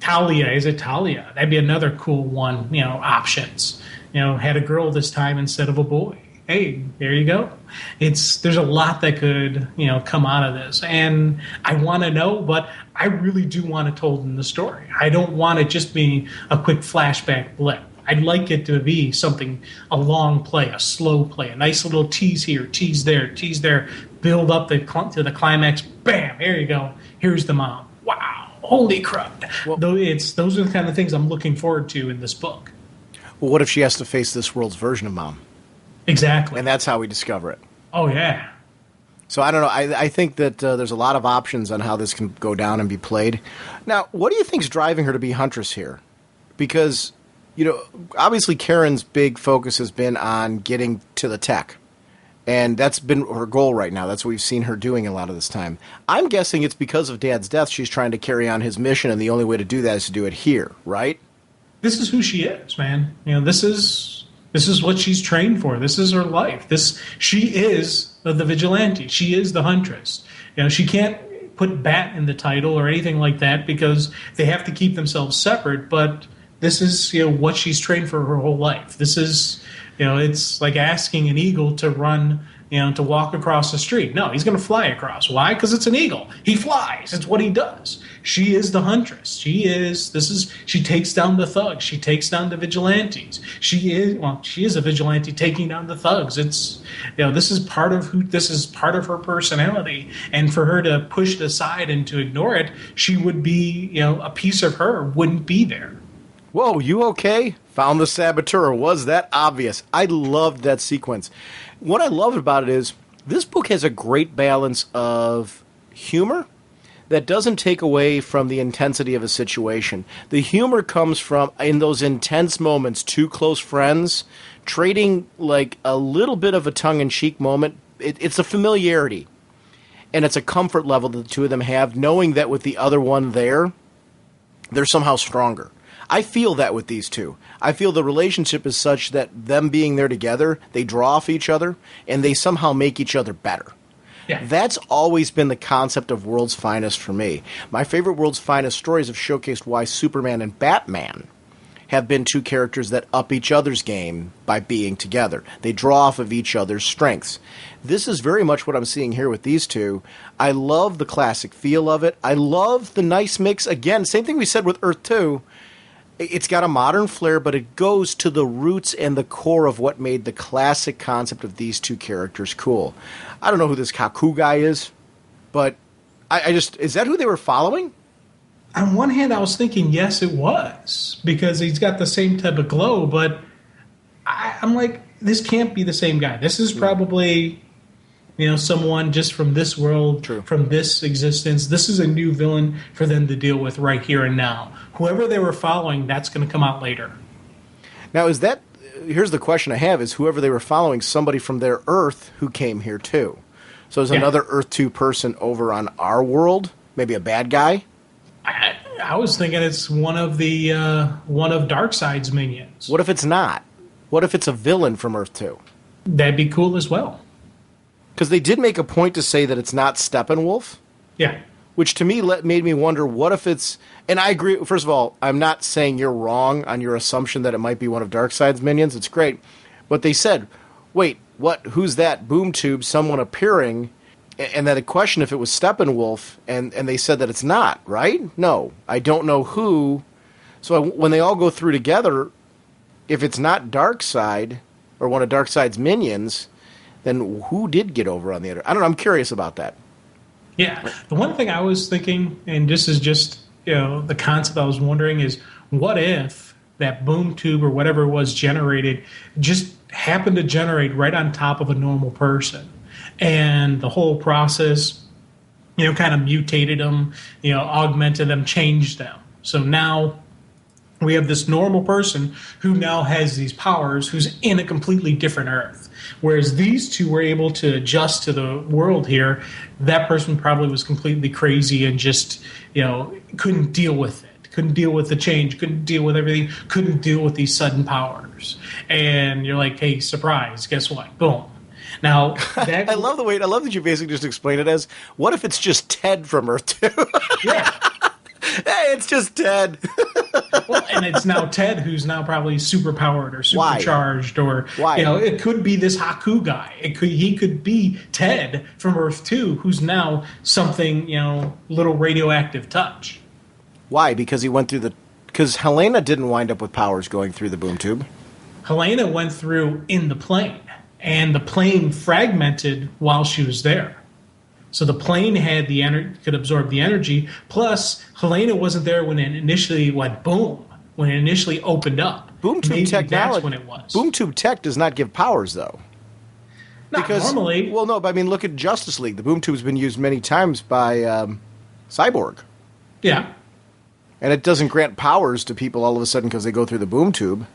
Is it Talia? That'd be another cool one. Options. Had a girl this time instead of a boy. Hey, there you go. There's a lot that could, come out of this. And I want to know, but I really do want it told in the story. I don't want it just being a quick flashback blip. I'd like it to be a long play, a slow play, a nice little tease here, tease there, build up to the climax. Bam, here you go. Here's the mom. Wow, holy crap. Well, those are the kind of things I'm looking forward to in this book. Well, what if she has to face this world's version of Mom? Exactly. And that's how we discover it. Oh, yeah. So I don't know. I think that there's a lot of options on how this can go down and be played. Now, what do you think's driving her to be Huntress here? Because, obviously Karen's big focus has been on getting to the tech. And that's been her goal right now. That's what we've seen her doing a lot of this time. I'm guessing it's because of Dad's death she's trying to carry on his mission, and the only way to do that is to do it here, right? This is who she is, man. This is what she's trained for. This is her life. She is the vigilante. She is the huntress. She can't put Bat in the title or anything like that because they have to keep themselves separate. But this is what she's trained for her whole life. This is it's like asking an eagle to run. To walk across the street. No, he's going to fly across. Why? Because it's an eagle. He flies. It's what he does. She is the huntress. She takes down the thugs. She takes down the vigilantes. She is a vigilante taking down the thugs. This is part of her personality. And for her to push it aside and to ignore it, she would be, a piece of her wouldn't be there. Whoa, you okay? Found the saboteur. Was that obvious? I loved that sequence. What I love about it is this book has a great balance of humor that doesn't take away from the intensity of a situation. The humor comes from, in those intense moments, two close friends trading like a little bit of a tongue-in-cheek moment. It's a familiarity, and it's a comfort level that the two of them have, knowing that with the other one there, they're somehow stronger. I feel that with these two. I feel the relationship is such that them being there together, they draw off each other, and they somehow make each other better. Yeah. That's always been the concept of World's Finest for me. My favorite World's Finest stories have showcased why Superman and Batman have been two characters that up each other's game by being together. They draw off of each other's strengths. This is very much what I'm seeing here with these two. I love the classic feel of it. I love the nice mix. Again, same thing we said with Earth 2. It's got a modern flair, but it goes to the roots and the core of what made the classic concept of these two characters cool. I don't know who this Kaku guy is, but is that who they were following? On one hand, I was thinking, yes, it was, because he's got the same type of glow, but I'm like, this can't be the same guy. This is probably, someone just from this world, True. From this existence. This is a new villain for them to deal with right here and now. Whoever they were following, that's going to come out later. Now, here's the question I have, is whoever they were following somebody from their Earth who came here too? So there's another Earth 2 person over on our world, maybe a bad guy? I was thinking it's one of Darkseid's minions. What if it's not? What if it's a villain from Earth 2? That'd be cool as well. Because they did make a point to say that it's not Steppenwolf. Yeah. Which to me made me wonder, what if it's... And I agree, first of all, I'm not saying you're wrong on your assumption that it might be one of Darkseid's minions. It's great. But they said, wait, what? Who's that? Boom tube, someone appearing... And then a question if it was Steppenwolf, and they said that it's not, right? No, I don't know who. So when they all go through together, if it's not Darkseid or one of Darkseid's minions, then who did get over on the other? I don't know. I'm curious about that. Yeah. The one thing I was thinking, and this is just, the concept I was wondering is, what if that boom tube or whatever it was generated just happened to generate right on top of a normal person? And the whole process, kind of mutated them, augmented them, changed them. So now we have this normal person who now has these powers, who's in a completely different Earth. Whereas these two were able to adjust to the world here, that person probably was completely crazy and just, couldn't deal with it. Couldn't deal with the change, couldn't deal with everything, couldn't deal with these sudden powers. And you're like, hey, surprise, guess what? Boom. Now, I love that you basically just explained it as, what if it's just Ted from Earth 2? Yeah. Hey, it's just Ted. Well, and it's now Ted who's now probably super powered or supercharged. Or Why? It could be this Haku guy. He could be Ted from Earth 2 who's now something, little radioactive touch. Why? Because he went through because Helena didn't wind up with powers going through the boom tube. Helena went through in the plane, and the plane fragmented while she was there. So the plane had could absorb the energy. Plus, Helena wasn't there when it initially went boom, when it initially opened up. Boom tube technology. That's when it was. Boom tube tech does not give powers, though. Not normally. Well, no, but I mean, look at Justice League. The boom tube's been used many times by Cyborg. Yeah. And it doesn't grant powers to people all of a sudden because they go through the boom tube.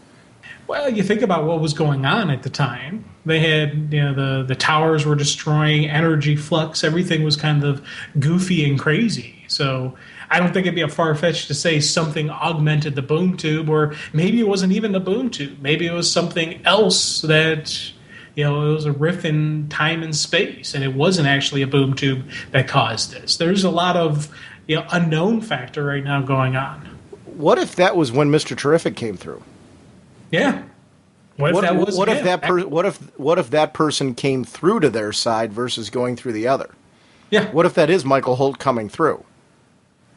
Well, you think about what was going on at the time. They had, the towers were destroying, energy flux, everything was kind of goofy and crazy. So I don't think it'd be a far-fetched to say something augmented the boom tube, or maybe it wasn't even the boom tube. Maybe it was something else that, it was a riff in time and space, and it wasn't actually a boom tube that caused this. There's a lot of, unknown factor right now going on. What if that was when Mr. Terrific came through? Yeah. What if that person came through to their side versus going through the other? Yeah. What if that is Michael Holt coming through?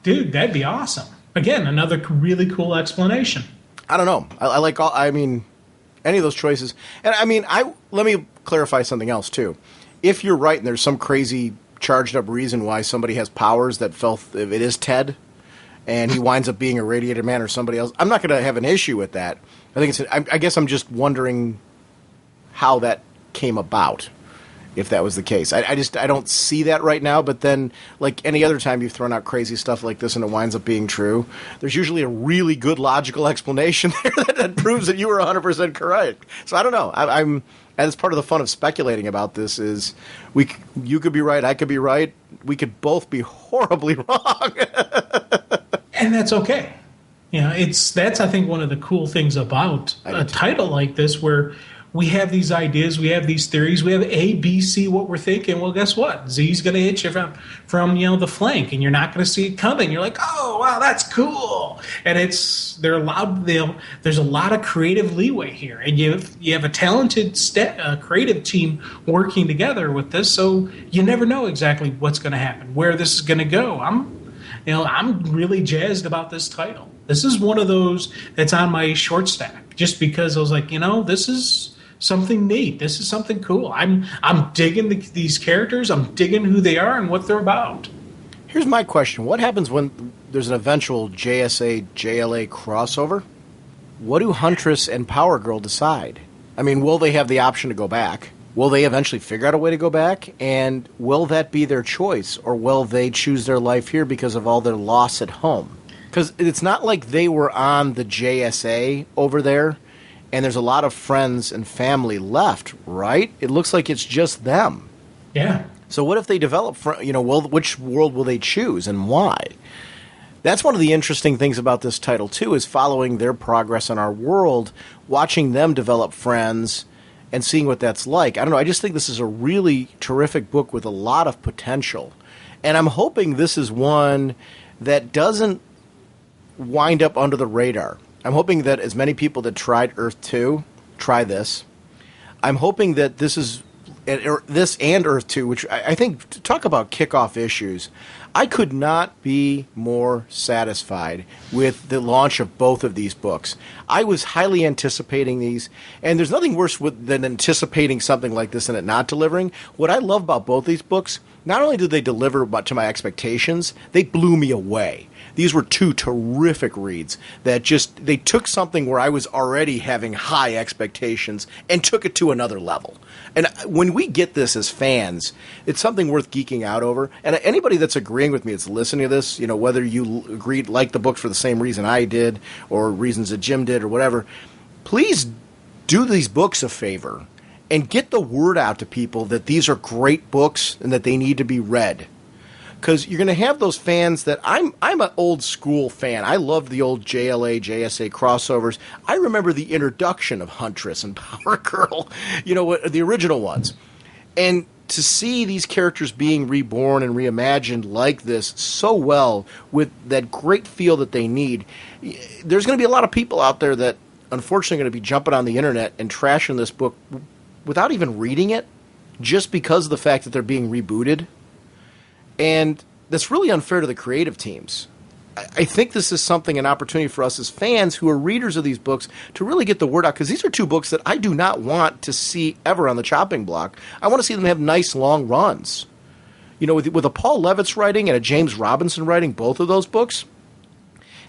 Dude, that'd be awesome. Again, another really cool explanation. I don't know. I like all. I mean, any of those choices. And I mean, let me clarify something else too. If you're right, and there's some crazy charged up reason why somebody has powers that if it is Ted, and he winds up being a Radiator Man or somebody else, I'm not going to have an issue with that. I guess I'm just wondering how that came about, if that was the case. I don't see that right now, but then, like any other time you've thrown out crazy stuff like this and it winds up being true, there's usually a really good logical explanation there that proves that you were 100% correct. So I don't know. And it's part of the fun of speculating about this is you could be right, I could be right, we could both be horribly wrong. And that's okay. That's I think one of the cool things about a title like this, where we have these ideas, we have these theories, we have A, B, C, what we're thinking. Well, guess what? Z's going to hit you from the flank, and you're not going to see it coming. You're like, oh, wow, that's cool. And there's a lot of creative leeway here, and you have a talented creative team working together with this, so you never know exactly what's going to happen, where this is going to go. I'm really jazzed about this title. This is one of those that's on my short stack, just because I was like, this is something neat. This is something cool. I'm digging these characters. I'm digging who they are and what they're about. Here's my question. What happens when there's an eventual JSA, JLA crossover? What do Huntress and Power Girl decide? I mean, will they have the option to go back? Will they eventually figure out a way to go back? And will that be their choice? Or will they choose their life here because of all their loss at home? Because it's not like they were on the JSA over there, and there's a lot of friends and family left, right? It looks like it's just them. Yeah. So what if they develop, which world will they choose and why? That's one of the interesting things about this title, too, is following their progress in our world, watching them develop friends, and seeing what that's like. I don't know, I just think this is a really terrific book with a lot of potential. And I'm hoping this is one that doesn't wind up under the radar. I'm hoping that as many people that tried Earth 2 try this. I'm hoping that this and Earth 2, which I think, talk about kickoff issues. I could not be more satisfied with the launch of both of these books. I was highly anticipating these, and there's nothing worse than anticipating something like this and it not delivering. What I love about both these books, not only did they deliver to my expectations, they blew me away. These were two terrific reads that they took something where I was already having high expectations and took it to another level. And when we get this as fans, it's something worth geeking out over. And anybody that's agreeing with me that's listening to this, whether you like the books for the same reason I did or reasons that Jim did or whatever, please do these books a favor and get the word out to people that these are great books and that they need to be read. Because you're going to have those fans that I'm an old school fan. I loved the old JLA, JSA crossovers. I remember the introduction of Huntress and Power Girl, the original ones. And to see these characters being reborn and reimagined like this so well with that great feel that they need, there's going to be a lot of people out there that unfortunately are going to be jumping on the internet and trashing this book without even reading it just because of the fact that they're being rebooted. And that's really unfair to the creative teams. I think this is an opportunity for us as fans who are readers of these books to really get the word out, because these are two books that I do not want to see ever on the chopping block. I want to see them have nice, long runs. With a Paul Levitz writing and a James Robinson writing both of those books,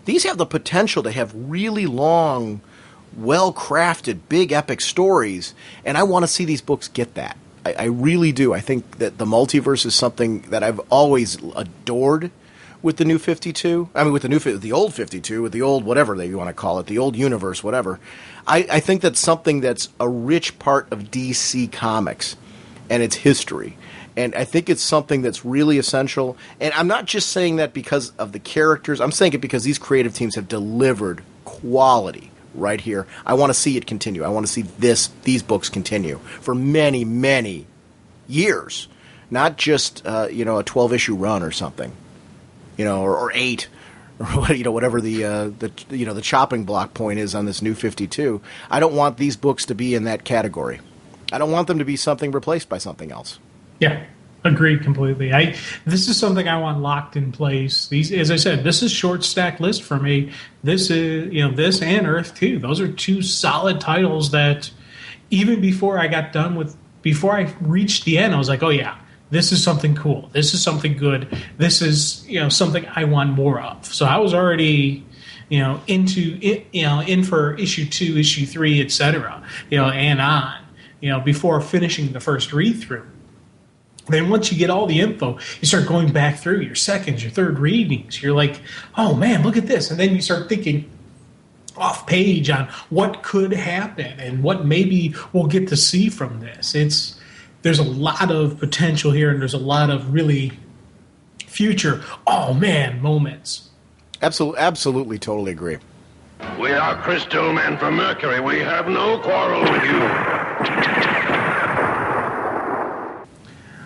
these have the potential to have really long, well-crafted, big, epic stories, and I want to see these books get that. I really do. I think that the multiverse is something that I've always adored with the New 52. I mean, with the old 52, with the old whatever you want to call it, the old universe, whatever. I think that's something that's a rich part of DC Comics and its history. And I think it's something that's really essential. And I'm not just saying that because of the characters. I'm saying it because these creative teams have delivered quality right here. I want to see it continue. I want to see these books continue for many, many years, not just a 12-issue run or something, or 8, or whatever the chopping block point is on this New 52. I don't want these books to be in that category. I don't want them to be something replaced by something else. Yeah. Agreed completely. This is something I want locked in place. These, as I said, this is short stack list for me. This is this and Earth 2. Those are two solid titles that even before I reached the end, I was like, oh yeah, this is something cool. This is something good. This is something I want more of. So I was already in for issue 2, issue 3, etc. And on before finishing the first read through. Then once you get all the info, you start going back through your second, your third readings. You're like, oh, man, look at this. And then you start thinking off page on what could happen and what maybe we'll get to see from this. There's a lot of potential here, and there's a lot of really future, oh, man, moments. Absolutely, totally agree. We are Crystal Men from Mercury. We have no quarrel with you.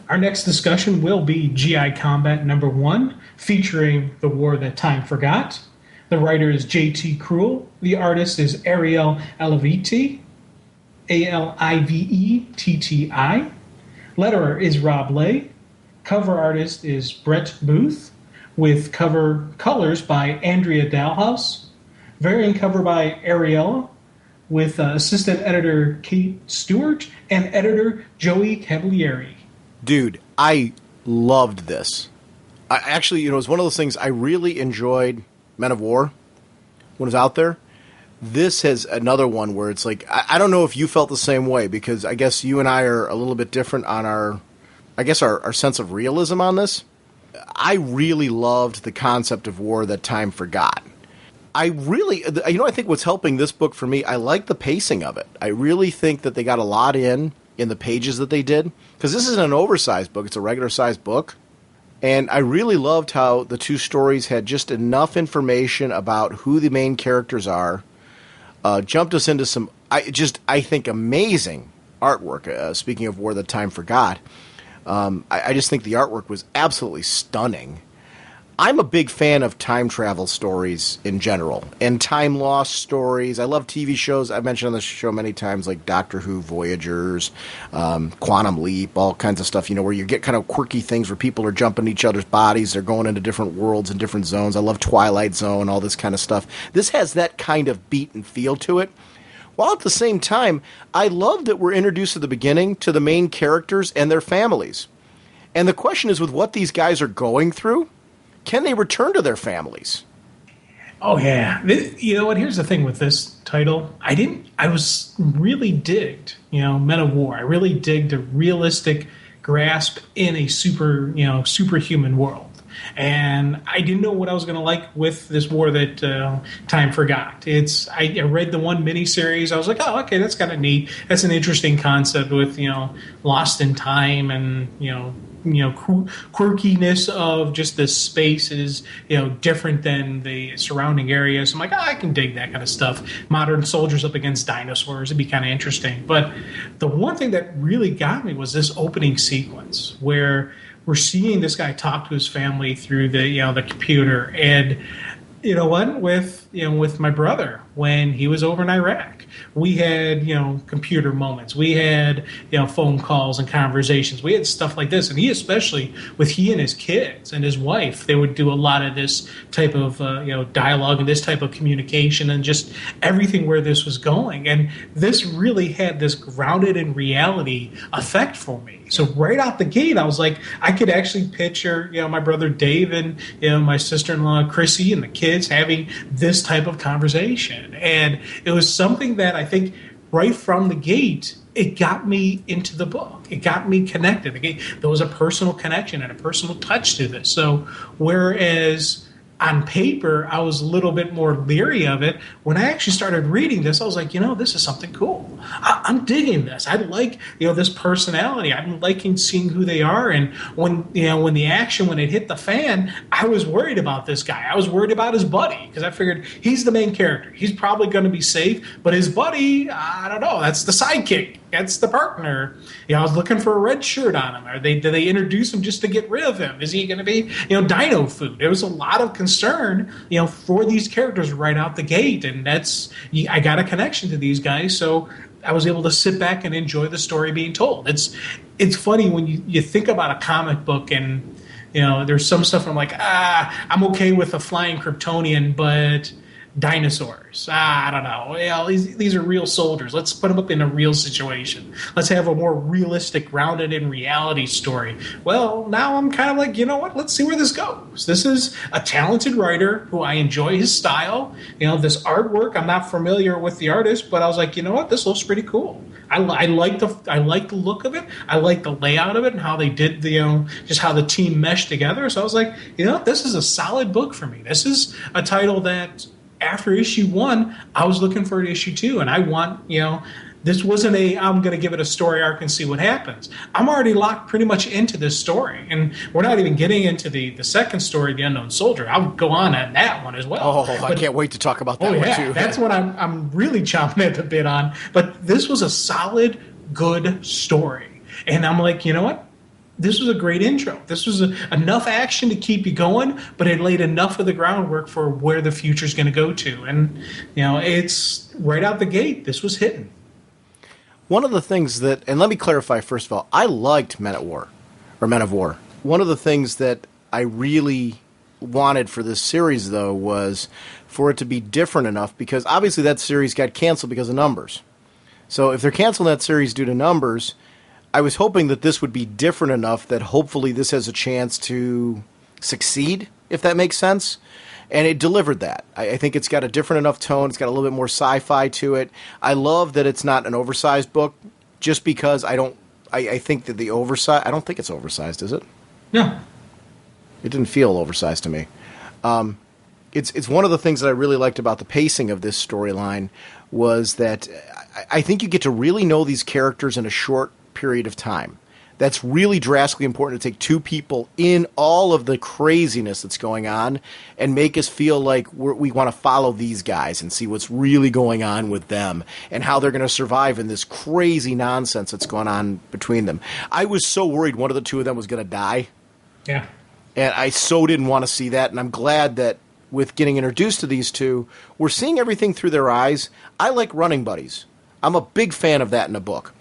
Our next discussion will be GI Combat number 1, featuring The War That Time Forgot. The writer is J.T. Cruel. The artist is Ariel Aliviti, Alivetti. Letterer is Rob Lay. Cover artist is Brett Booth, with cover colors by Andrea Dalhouse. Variant cover by Ariella, with assistant editor Kate Stewart and editor Joey Cavalieri. Dude, I loved this. It was one of those things I really enjoyed Men of War when it was out there. This has another one where it's like, I don't know if you felt the same way, because I guess you and I are a little bit different on our sense of realism on this. I really loved the concept of War That Time Forgot. I think what's helping this book for me, I like the pacing of it. I really think that they got a lot in the pages that they did, because this isn't an oversized book, it's a regular sized book. And I really loved how the two stories had just enough information about who the main characters are, jumped us into some, I think, amazing artwork. Speaking of War That Time Forgot, I just think the artwork was absolutely stunning. I'm a big fan of time travel stories in general and time lost stories. I love TV shows. I've mentioned on this show many times, like Doctor Who, Voyagers, Quantum Leap, all kinds of stuff, where you get kind of quirky things where people are jumping each other's bodies. They're going into different worlds and different zones. I love Twilight Zone, all this kind of stuff. This has that kind of beat and feel to it. While at the same time, I love that we're introduced at the beginning to the main characters and their families. And the question is, with what these guys are going through, can they return to their families? Oh, yeah. You know what? Here's the thing with this title. I was really digged, Men of War. I really digged a realistic grasp in a superhuman world. And I didn't know what I was going to like with this war that time forgot. I read the one miniseries. I was like, oh, okay, that's kind of neat. That's an interesting concept with, lost in time and, quirkiness of just the space is, different than the surrounding areas. I'm like, I can dig that kind of stuff. Modern soldiers up against dinosaurs. It'd be kind of interesting. But the one thing that really got me was this opening sequence where we're seeing this guy talk to his family through the computer, and with my brother when he was over in Iraq, we had computer moments, we had phone calls and conversations, we had stuff like this, and he especially with he and his kids and his wife, they would do a lot of this type of dialogue and this type of communication and just everything where this was going, and this really had this grounded in reality effect for me. So right out the gate, I was like, I could actually picture, my brother Dave and, my sister-in-law Chrissy and the kids having this type of conversation. And it was something that I think right from the gate, it got me into the book. It got me connected. There was a personal connection and a personal touch to this. So whereas on paper, I was a little bit more leery of it. When I actually started reading this, I was like, this is something cool. I'm digging this. I like, this personality. I'm liking seeing who they are. And when the action, when it hit the fan, I was worried about this guy. I was worried about his buddy because I figured he's the main character. He's probably going to be safe, but his buddy, I don't know. That's the sidekick. That's the partner. I was looking for a red shirt on him. Did they introduce him just to get rid of him? Is he going to be, dino food? There was a lot of concern, for these characters right out the gate. And I got a connection to these guys. So I was able to sit back and enjoy the story being told. It's funny when you think about a comic book and, there's some stuff I'm like, I'm okay with a flying Kryptonian, but dinosaurs, I don't know. These are real soldiers. Let's put them up in a real situation. Let's have a more realistic, grounded in reality story. Well, now I'm kind of like, let's see where this goes. This is a talented writer who I enjoy his style. This artwork, I'm not familiar with the artist, but I was like, this looks pretty cool. I like the look of it. I like the layout of it and how they did just how the team meshed together. So I was like, this is a solid book for me. This is a title that after issue 1, I was looking for an issue 2, and I want, this wasn't I'm going to give it a story arc and see what happens. I'm already locked pretty much into this story, and we're not even getting into the second story, The Unknown Soldier. I'll go on that one as well. Oh, I can't wait to talk about that one too. That's what I'm really chomping at the bit on. But this was a solid, good story, and I'm like, you know what? This was a great intro. This was enough action to keep you going, but it laid enough of the groundwork for where the future is going to go to. And, it's right out the gate. This was hitting. One of the things and let me clarify first of all, I liked Men of War. One of the things that I really wanted for this series, though, was for it to be different enough, because obviously that series got canceled because of numbers. So if they're canceling that series due to numbers, I was hoping that this would be different enough that hopefully this has a chance to succeed, if that makes sense. And it delivered that. I think it's got a different enough tone. It's got a little bit more sci-fi to it. I love that it's not an oversized book, just because I think that the oversized, I don't think it's oversized, is it? No. It didn't feel oversized to me. It's one of the things that I really liked about the pacing of this storyline was that I think you get to really know these characters in a short period of time. That's really drastically important, to take two people in all of the craziness that's going on and make us feel like we want to follow these guys and see what's really going on with them and how they're going to survive in this crazy nonsense that's going on between them. I was so worried one of the two of them was going to die. Yeah. And I so didn't want to see that, and I'm glad that with getting introduced to these two, we're seeing everything through their eyes. I like running buddies. I'm a big fan of that in a book.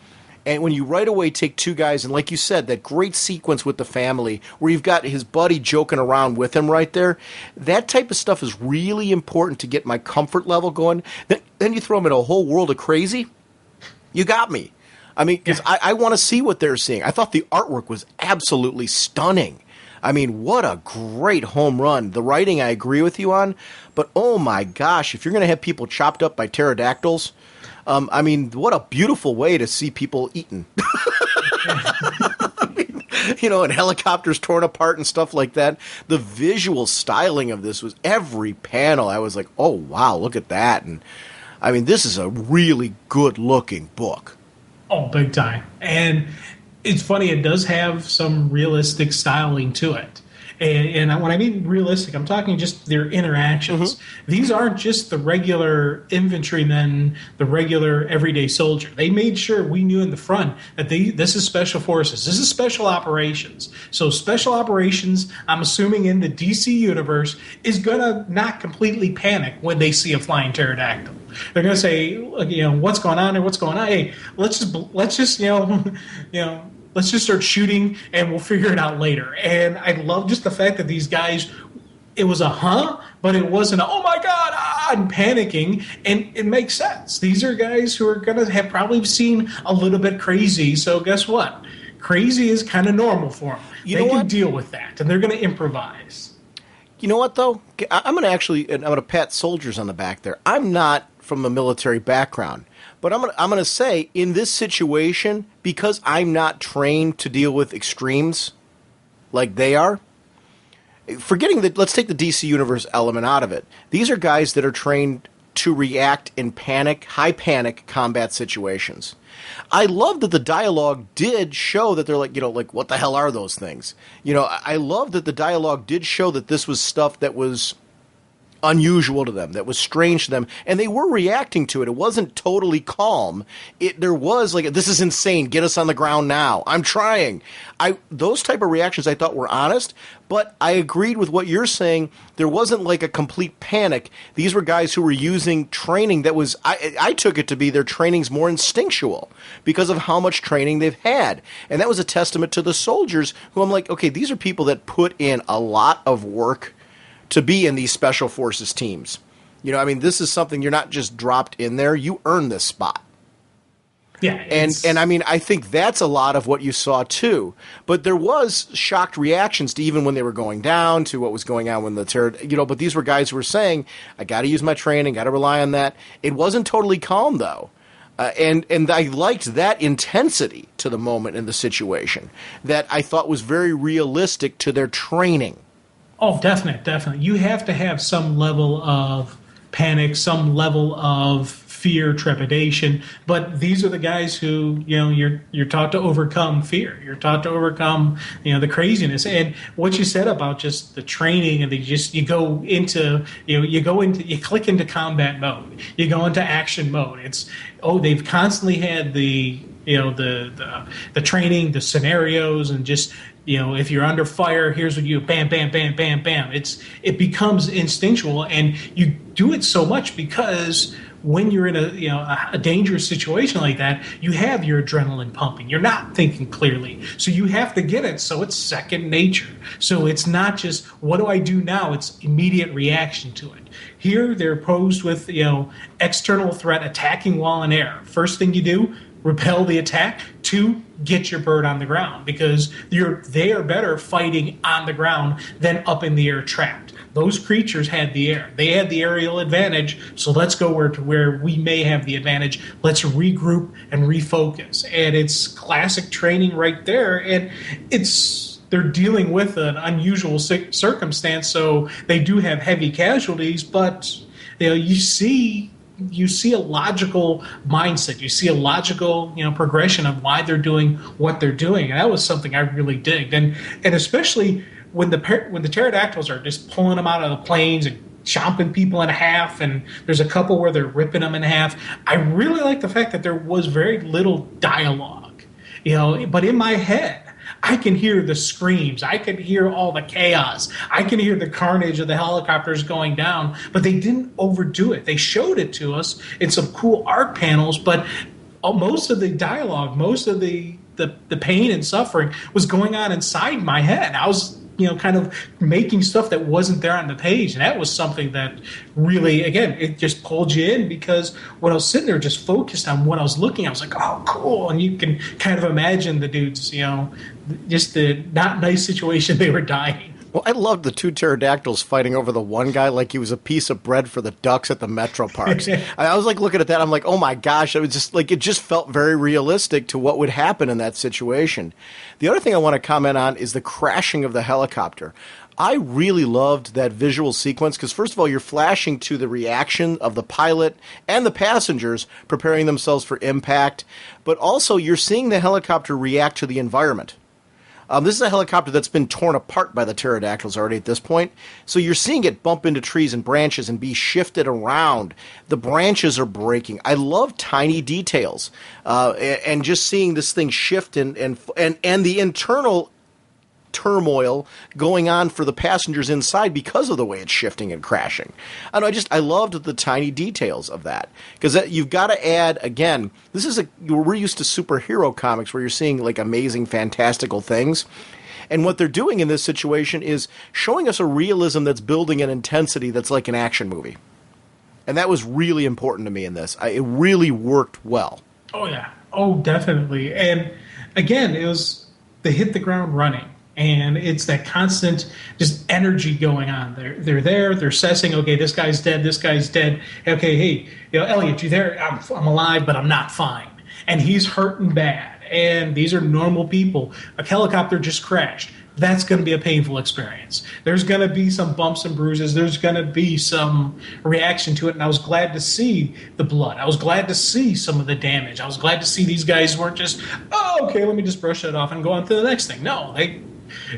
And when you right away take two guys, and like you said, that great sequence with the family where you've got his buddy joking around with him right there, that type of stuff is really important to get my comfort level going. Then you throw them in a whole world of crazy, you got me. I mean, because I want to see what they're seeing. I thought the artwork was absolutely stunning. I mean, what a great home run. The writing I agree with you on, but oh my gosh, if you're going to have people chopped up by pterodactyls, I mean, what a beautiful way to see people eaten. I mean, you know, and helicopters torn apart and stuff like that. The visual styling of this was every panel. I was like, oh, wow, look at that. And I mean, this is a really good looking book. Oh, big time. And it's funny, it does have some realistic styling to it. And when I mean realistic, I'm talking just their interactions. Mm-hmm. These aren't just the regular infantrymen, the regular everyday soldier. They made sure we knew in the front that this is special forces. This is special operations. So special operations, I'm assuming in the DC universe, is going to not completely panic when they see a flying pterodactyl. They're going to say, you know, what's going on there? What's going on? Hey, let's just let's just start shooting and we'll figure it out later. And I love just the fact that these guys, it was a but it wasn't a, oh my God, I'm panicking. And it makes sense. These are guys who are going to have probably seen a little bit crazy. So guess what? Crazy is kind of normal for them. They can deal with that and they're going to improvise. You know what, though? I'm going to pat soldiers on the back there. I'm not from a military background. But I'm going to say, in this situation, because I'm not trained to deal with extremes like they are, forgetting that, let's take the DC Universe element out of it. These are guys that are trained to react in high panic combat situations. I love that the dialogue did show that they're like, what the hell are those things? You know, I love that the dialogue did show that this was stuff that was unusual to them, that was strange to them, and they were reacting to it. It wasn't totally calm. There was like, this is insane, get us on the ground now, I'm trying. Those type of reactions I thought were honest, but I agreed with what you're saying. There wasn't like a complete panic. These were guys who were using training that was, I took it to be their training's more instinctual because of how much training they've had. And that was a testament to the soldiers who I'm like, okay, these are people that put in a lot of work to be in these special forces teams. You know, I mean, this is something you're not just dropped in there. You earn this spot. Yeah. And I mean, I think that's a lot of what you saw too. But there was shocked reactions to even when they were going down, to what was going on when but these were guys who were saying, I got to use my training, got to rely on that. It wasn't totally calm though. And I liked that intensity to the moment in the situation that I thought was very realistic to their training. Oh, definitely. You have to have some level of panic, some level of fear, trepidation. But these are the guys who, you know, you're taught to overcome fear. You're taught to overcome, you know, the craziness. And what you said about just the training, and you click into combat mode. You go into action mode. They've constantly had the training, the scenarios, and just, you know, if you're under fire, here's what you bam, bam, bam, bam, bam. It becomes instinctual, and you do it so much because when you're in a dangerous situation like that, you have your adrenaline pumping. You're not thinking clearly, so you have to get it. So it's second nature. So it's not just what do I do now? It's immediate reaction to it. Here they're posed with external threat attacking while in air. First thing you do, repel the attack. 2, get your bird on the ground, because they are better fighting on the ground than up in the air trapped. Those creatures had the air. They had the aerial advantage, so let's go where we may have the advantage. Let's regroup and refocus. And it's classic training right there, and they're dealing with an unusual circumstance, so they do have heavy casualties, but you see a logical mindset. You see a logical, progression of why they're doing what they're doing, and that was something I really digged. And especially when the pterodactyls are just pulling them out of the planes and chomping people in half, and there's a couple where they're ripping them in half. I really like the fact that there was very little dialogue, but in my head, I can hear the screams. I can hear all the chaos. I can hear the carnage of the helicopters going down, but they didn't overdo it. They showed it to us in some cool art panels, but most of the dialogue, most of the pain and suffering was going on inside my head. I was, kind of making stuff that wasn't there on the page. And that was something that really, again, it just pulled you in, because when I was sitting there just focused on what I was looking at, I was like, oh, cool. And you can kind of imagine the dudes, just the not nice situation they were dying. Well, I loved the two pterodactyls fighting over the one guy like he was a piece of bread for the ducks at the Metro Parks. I was like looking at that, I'm like, oh my gosh, it was just like, it just felt very realistic to what would happen in that situation. The other thing I want to comment on is the crashing of the helicopter. I really loved that visual sequence because, first of all, you're flashing to the reaction of the pilot and the passengers preparing themselves for impact, but also you're seeing the helicopter react to the environment. This is a helicopter that's been torn apart by the pterodactyls already at this point. So you're seeing it bump into trees and branches and be shifted around. The branches are breaking. I love tiny details. And just seeing this thing shift and the internal turmoil going on for the passengers inside because of the way it's shifting and crashing. I loved the tiny details of that, because you've got to add, again, we're used to superhero comics where you're seeing like amazing, fantastical things. And what they're doing in this situation is showing us a realism that's building an intensity that's like an action movie. And that was really important to me in this. It really worked well. Oh, yeah. Oh, definitely. And again, they hit the ground running. And it's that constant just energy going on. They're there. They're assessing. Okay, this guy's dead. This guy's dead. Okay, hey, Elliot, you there? I'm alive, but I'm not fine. And he's hurting bad. And these are normal people. A helicopter just crashed. That's going to be a painful experience. There's going to be some bumps and bruises. There's going to be some reaction to it. And I was glad to see the blood. I was glad to see some of the damage. I was glad to see these guys weren't just, oh, okay, let me just brush it off and go on to the next thing. No,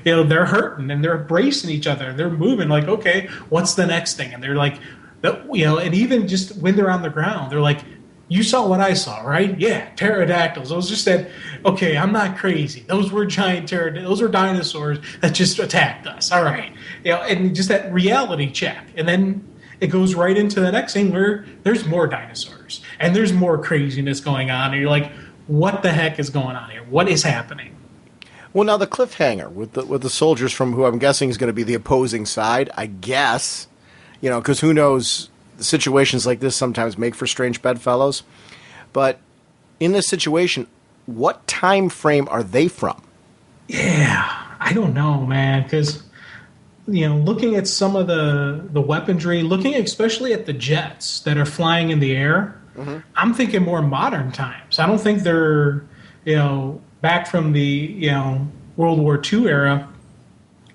they're hurting and they're bracing each other. They're moving like, okay, what's the next thing? And they're like, and even just when they're on the ground, they're like, you saw what I saw, right? Yeah, pterodactyls. It was just that, okay, I'm not crazy. Those were giant those were dinosaurs that just attacked us. All right. And just that reality check. And then it goes right into the next thing where there's more dinosaurs and there's more craziness going on. And you're like, what the heck is going on here? What is happening? Well, now the cliffhanger with the soldiers from who I'm guessing is going to be the opposing side, I guess, because who knows, situations like this sometimes make for strange bedfellows. But in this situation, what time frame are they from? Yeah, I don't know, man, because, looking at some of the weaponry, looking especially at the jets that are flying in the air, mm-hmm. I'm thinking more modern times. I don't think they're, back from the World War II era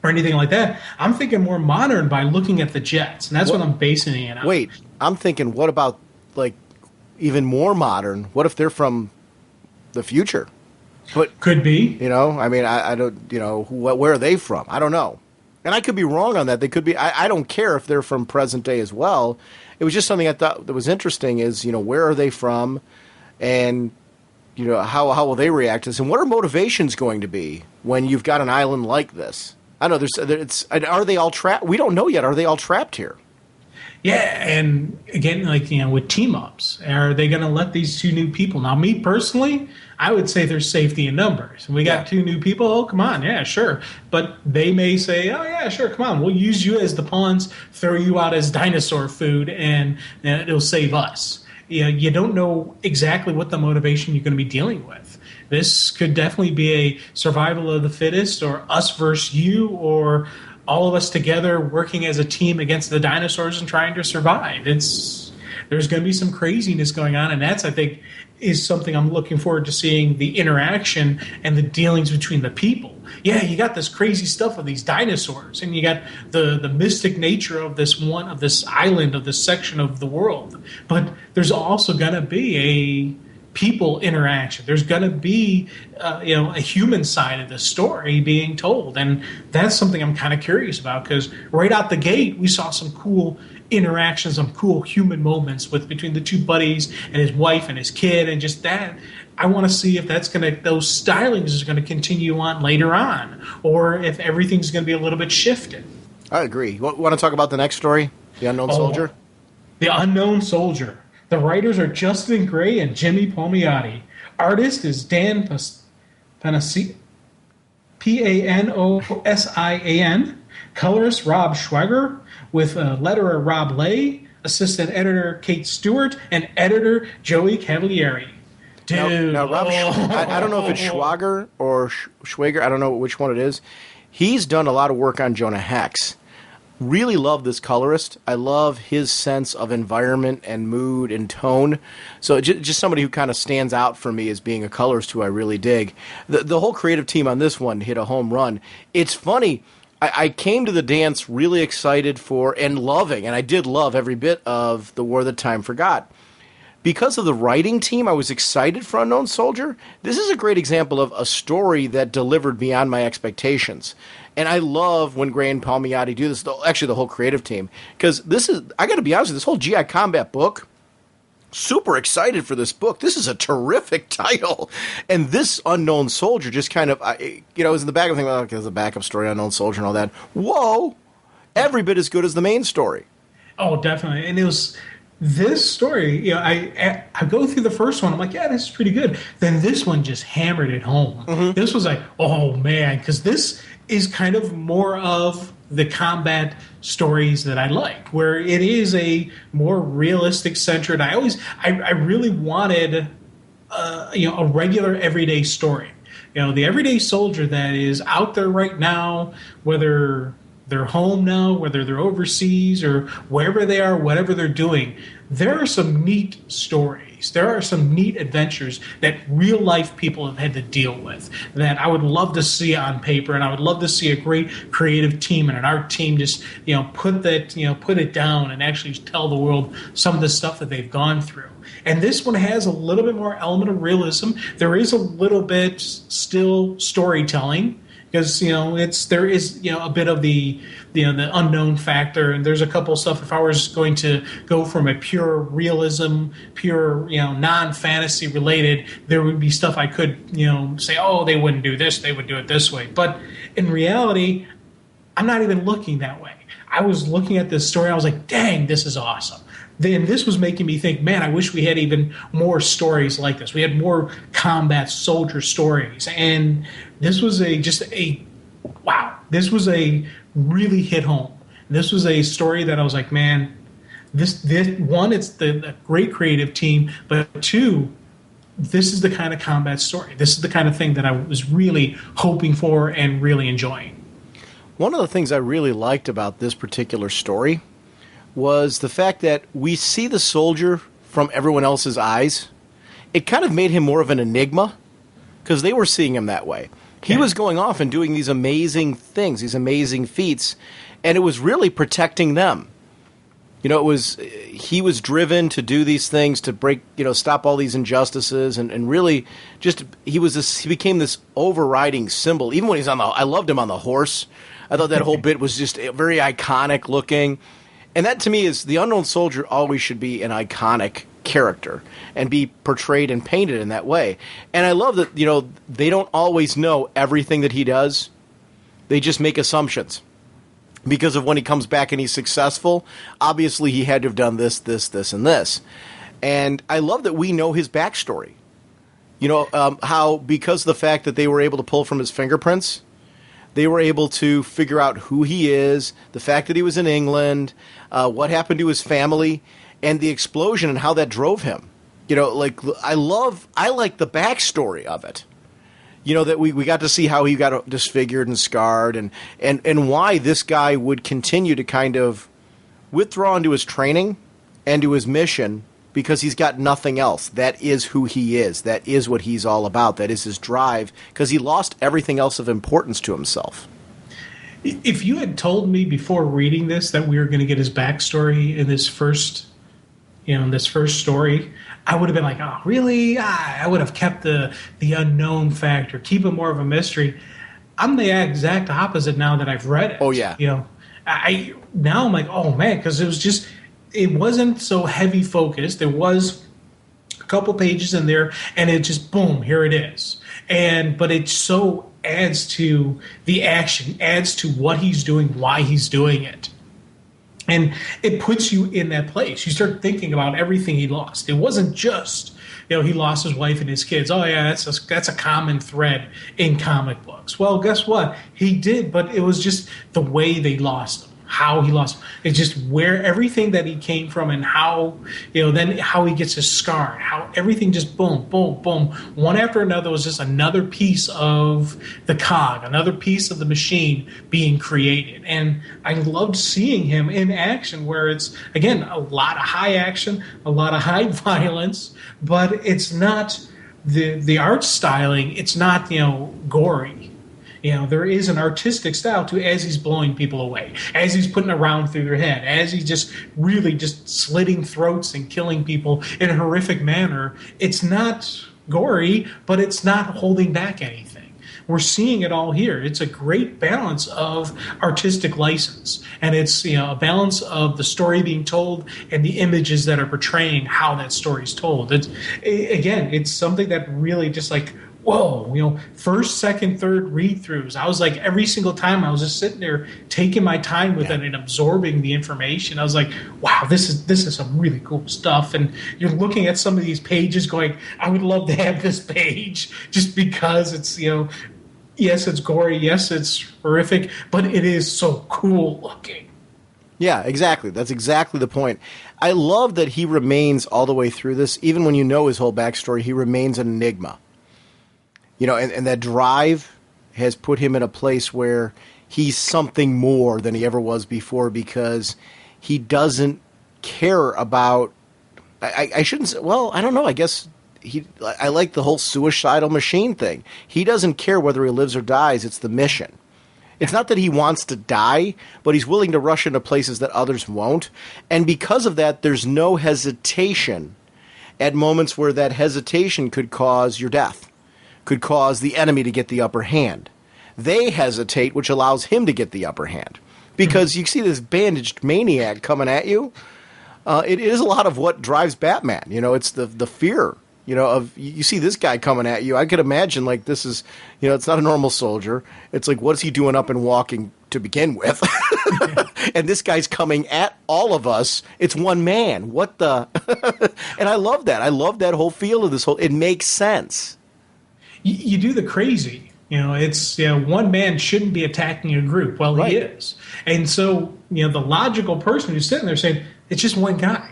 or anything like that. I'm thinking more modern by looking at the jets, and that's what I'm basing it on. Wait, I'm thinking, what about like even more modern? What if they're from the future? But could be. I don't. Where are they from? I don't know, and I could be wrong on that. They could be. I don't care if they're from present day as well. It was just something I thought that was interesting. Is where are they from, and how will they react to this? And what are motivations going to be when you've got an island like this? I know are they all trapped? We don't know yet. Are they all trapped here? Yeah, and again, with team-ups, are they going to let these two new people? Now, me personally, I would say there's safety in numbers. We got two new people. Oh, come on. Yeah, sure. But they may say, oh, yeah, sure, come on. We'll use you as the pawns, throw you out as dinosaur food, and it'll save us. You don't know exactly what the motivation you're going to be dealing with. This could definitely be a survival of the fittest, or us versus you, or all of us together working as a team against the dinosaurs and trying to survive. There's going to be some craziness going on, and that's, I think, is something I'm looking forward to seeing, the interaction and the dealings between the people. Yeah, you got this crazy stuff of these dinosaurs, and you got the mystic nature of this island, of this section of the world. But there's also going to be a people interaction. There's going to be, a human side of the story being told, and that's something I'm kind of curious about, because right out the gate we saw some cool interactions, some cool human moments between the two buddies and his wife and his kid, and just that I want to see if those stylings is going to continue on later on, or if everything's going to be a little bit shifted. I agree. You want to talk about the next story, The Unknown Soldier? The Unknown Soldier. The writers are Justin Gray and Jimmy Palmiotti. Artist is Dan Panosian. Colorist Rob Schweiger, with letterer Rob Lay, assistant editor Kate Stewart, and editor Joey Cavalieri. Dude. Now Rob, I don't know if it's Schwager or Schwager. I don't know which one it is. He's done a lot of work on Jonah Hex. Really love this colorist. I love his sense of environment and mood and tone. So just somebody who kind of stands out for me as being a colorist who I really dig. The whole creative team on this one hit a home run. It's funny. I came to the dance really excited for and loving, and I did love every bit of The War That Time Forgot. Because of the writing team, I was excited for Unknown Soldier. This is a great example of a story that delivered beyond my expectations. And I love when Gray and Palmiotti do this, actually the whole creative team. Because this is, I got to be honest with you, this whole GI Combat book, super excited for this book. This is a terrific title. And this Unknown Soldier just kind of, I was in the back of thinking, well, okay, there's a backup story, Unknown Soldier and all that. Whoa! Every bit as good as the main story. Oh, definitely. And it was... This story, I go through the first one. I'm like, yeah, this is pretty good. Then this one just hammered it home. Mm-hmm. This was like, oh, man, because this is kind of more of the combat stories that I like, where it is a more realistic centered. I really wanted, a regular everyday story. The everyday soldier that is out there right now, whether they're home now, whether they're overseas or wherever they are, whatever they're doing, there are some neat stories. There are some neat adventures that real life people have had to deal with that I would love to see on paper, and I would love to see a great creative team and an art team just put it down and actually tell the world some of the stuff that they've gone through. And this one has a little bit more element of realism. There is a little bit still storytelling, because there is a bit of the unknown factor, and there's a couple stuff. If I was going to go from a pure realism, pure non-fantasy related, there would be stuff I could say, oh, they wouldn't do this, they would do it this way. But in reality, I'm not even looking that way. I was looking at this story, I was like, dang, this is awesome. Then this was making me think, man, I wish we had even more stories like this. We had more combat soldier stories. And this was wow. This was a really hit home. This was a story that I was like, man, this one, it's the great creative team, but two, this is the kind of combat story. This is the kind of thing that I was really hoping for and really enjoying. One of the things I really liked about this particular story was the fact that we see the soldier from everyone else's eyes. It kind of made him more of an enigma because they were seeing him that way. He was going off and doing these amazing things, these amazing feats, and it was really protecting them. He was driven to do these things to break, stop all these injustices, and really just he became this overriding symbol. Even when he's I loved him on the horse. I thought that whole bit was just very iconic looking. And that, to me, is the Unknown Soldier always should be an iconic character and be portrayed and painted in that way. And I love that, they don't always know everything that he does. They just make assumptions. Because of when he comes back and he's successful, obviously he had to have done this, and this. And I love that we know his backstory. How, because of the fact that they were able to pull from his fingerprints, they were able to figure out who he is, the fact that he was in England, what happened to his family, and the explosion and how that drove him. I like the backstory of it. That we got to see how he got disfigured and scarred, and why this guy would continue to kind of withdraw into his training and to his mission, because he's got nothing else. That is who he is. That is what he's all about. That is his drive, because he lost everything else of importance to himself. If you had told me before reading this that we were going to get his backstory in this first story, I would have been like, oh, really? I would have kept the unknown factor, keep it more of a mystery. I'm the exact opposite now that I've read it. Oh, yeah. Now I'm like, oh, man, because it wasn't so heavy focused. There was a couple pages in there, and it just boom, here it is. But it so adds to the action, adds to what he's doing, why he's doing it. And it puts you in that place. You start thinking about everything he lost. It wasn't just, he lost his wife and his kids. Oh, yeah, that's a common thread in comic books. Well, guess what? He did, but it was just the way they lost him, how he lost him. It's just where everything that he came from and how, then how he gets his scar, how everything just boom, boom, boom. One after another was just another piece of the cog, another piece of the machine being created. And I loved seeing him in action where it's, again, a lot of high action, a lot of high violence, but it's not the art styling. It's not, gory. There is an artistic style to as he's blowing people away, as he's putting a round through their head, as he's just really just slitting throats and killing people in a horrific manner. It's not gory, but it's not holding back anything. We're seeing it all here. It's a great balance of artistic license, and it's a balance of the story being told and the images that are portraying how that story is told. It's something that really just like, whoa, first, second, third read-throughs. I was like, every single time I was just sitting there taking my time with it and absorbing the information. I was like, wow, this is some really cool stuff. And you're looking at some of these pages going, I would love to have this page just because it's, yes, it's gory, yes, it's horrific, but it is so cool looking. Yeah, exactly. That's exactly the point. I love that he remains all the way through this, even when you know his whole backstory, he remains an enigma. And that drive has put him in a place where he's something more than he ever was before because he doesn't care about I shouldn't say, well, I don't know. I guess I like the whole suicidal machine thing. He doesn't care whether he lives or dies. It's the mission. It's not that he wants to die, but he's willing to rush into places that others won't. And because of that, there's no hesitation at moments where that hesitation could cause your death. Could cause the enemy to get the upper hand. They hesitate, which allows him to get the upper hand. Because you see this bandaged maniac coming at you. It is a lot of what drives Batman. It's the fear, of you see this guy coming at you. I could imagine like this is, it's not a normal soldier. It's like, what is he doing up and walking to begin with? And this guy's coming at all of us. It's one man. What the? And I love that. I love that whole feel of this whole, it makes sense. You do the crazy. It's one man shouldn't be attacking a group. Well, right. He is. And so, the logical person who's sitting there saying, it's just one guy.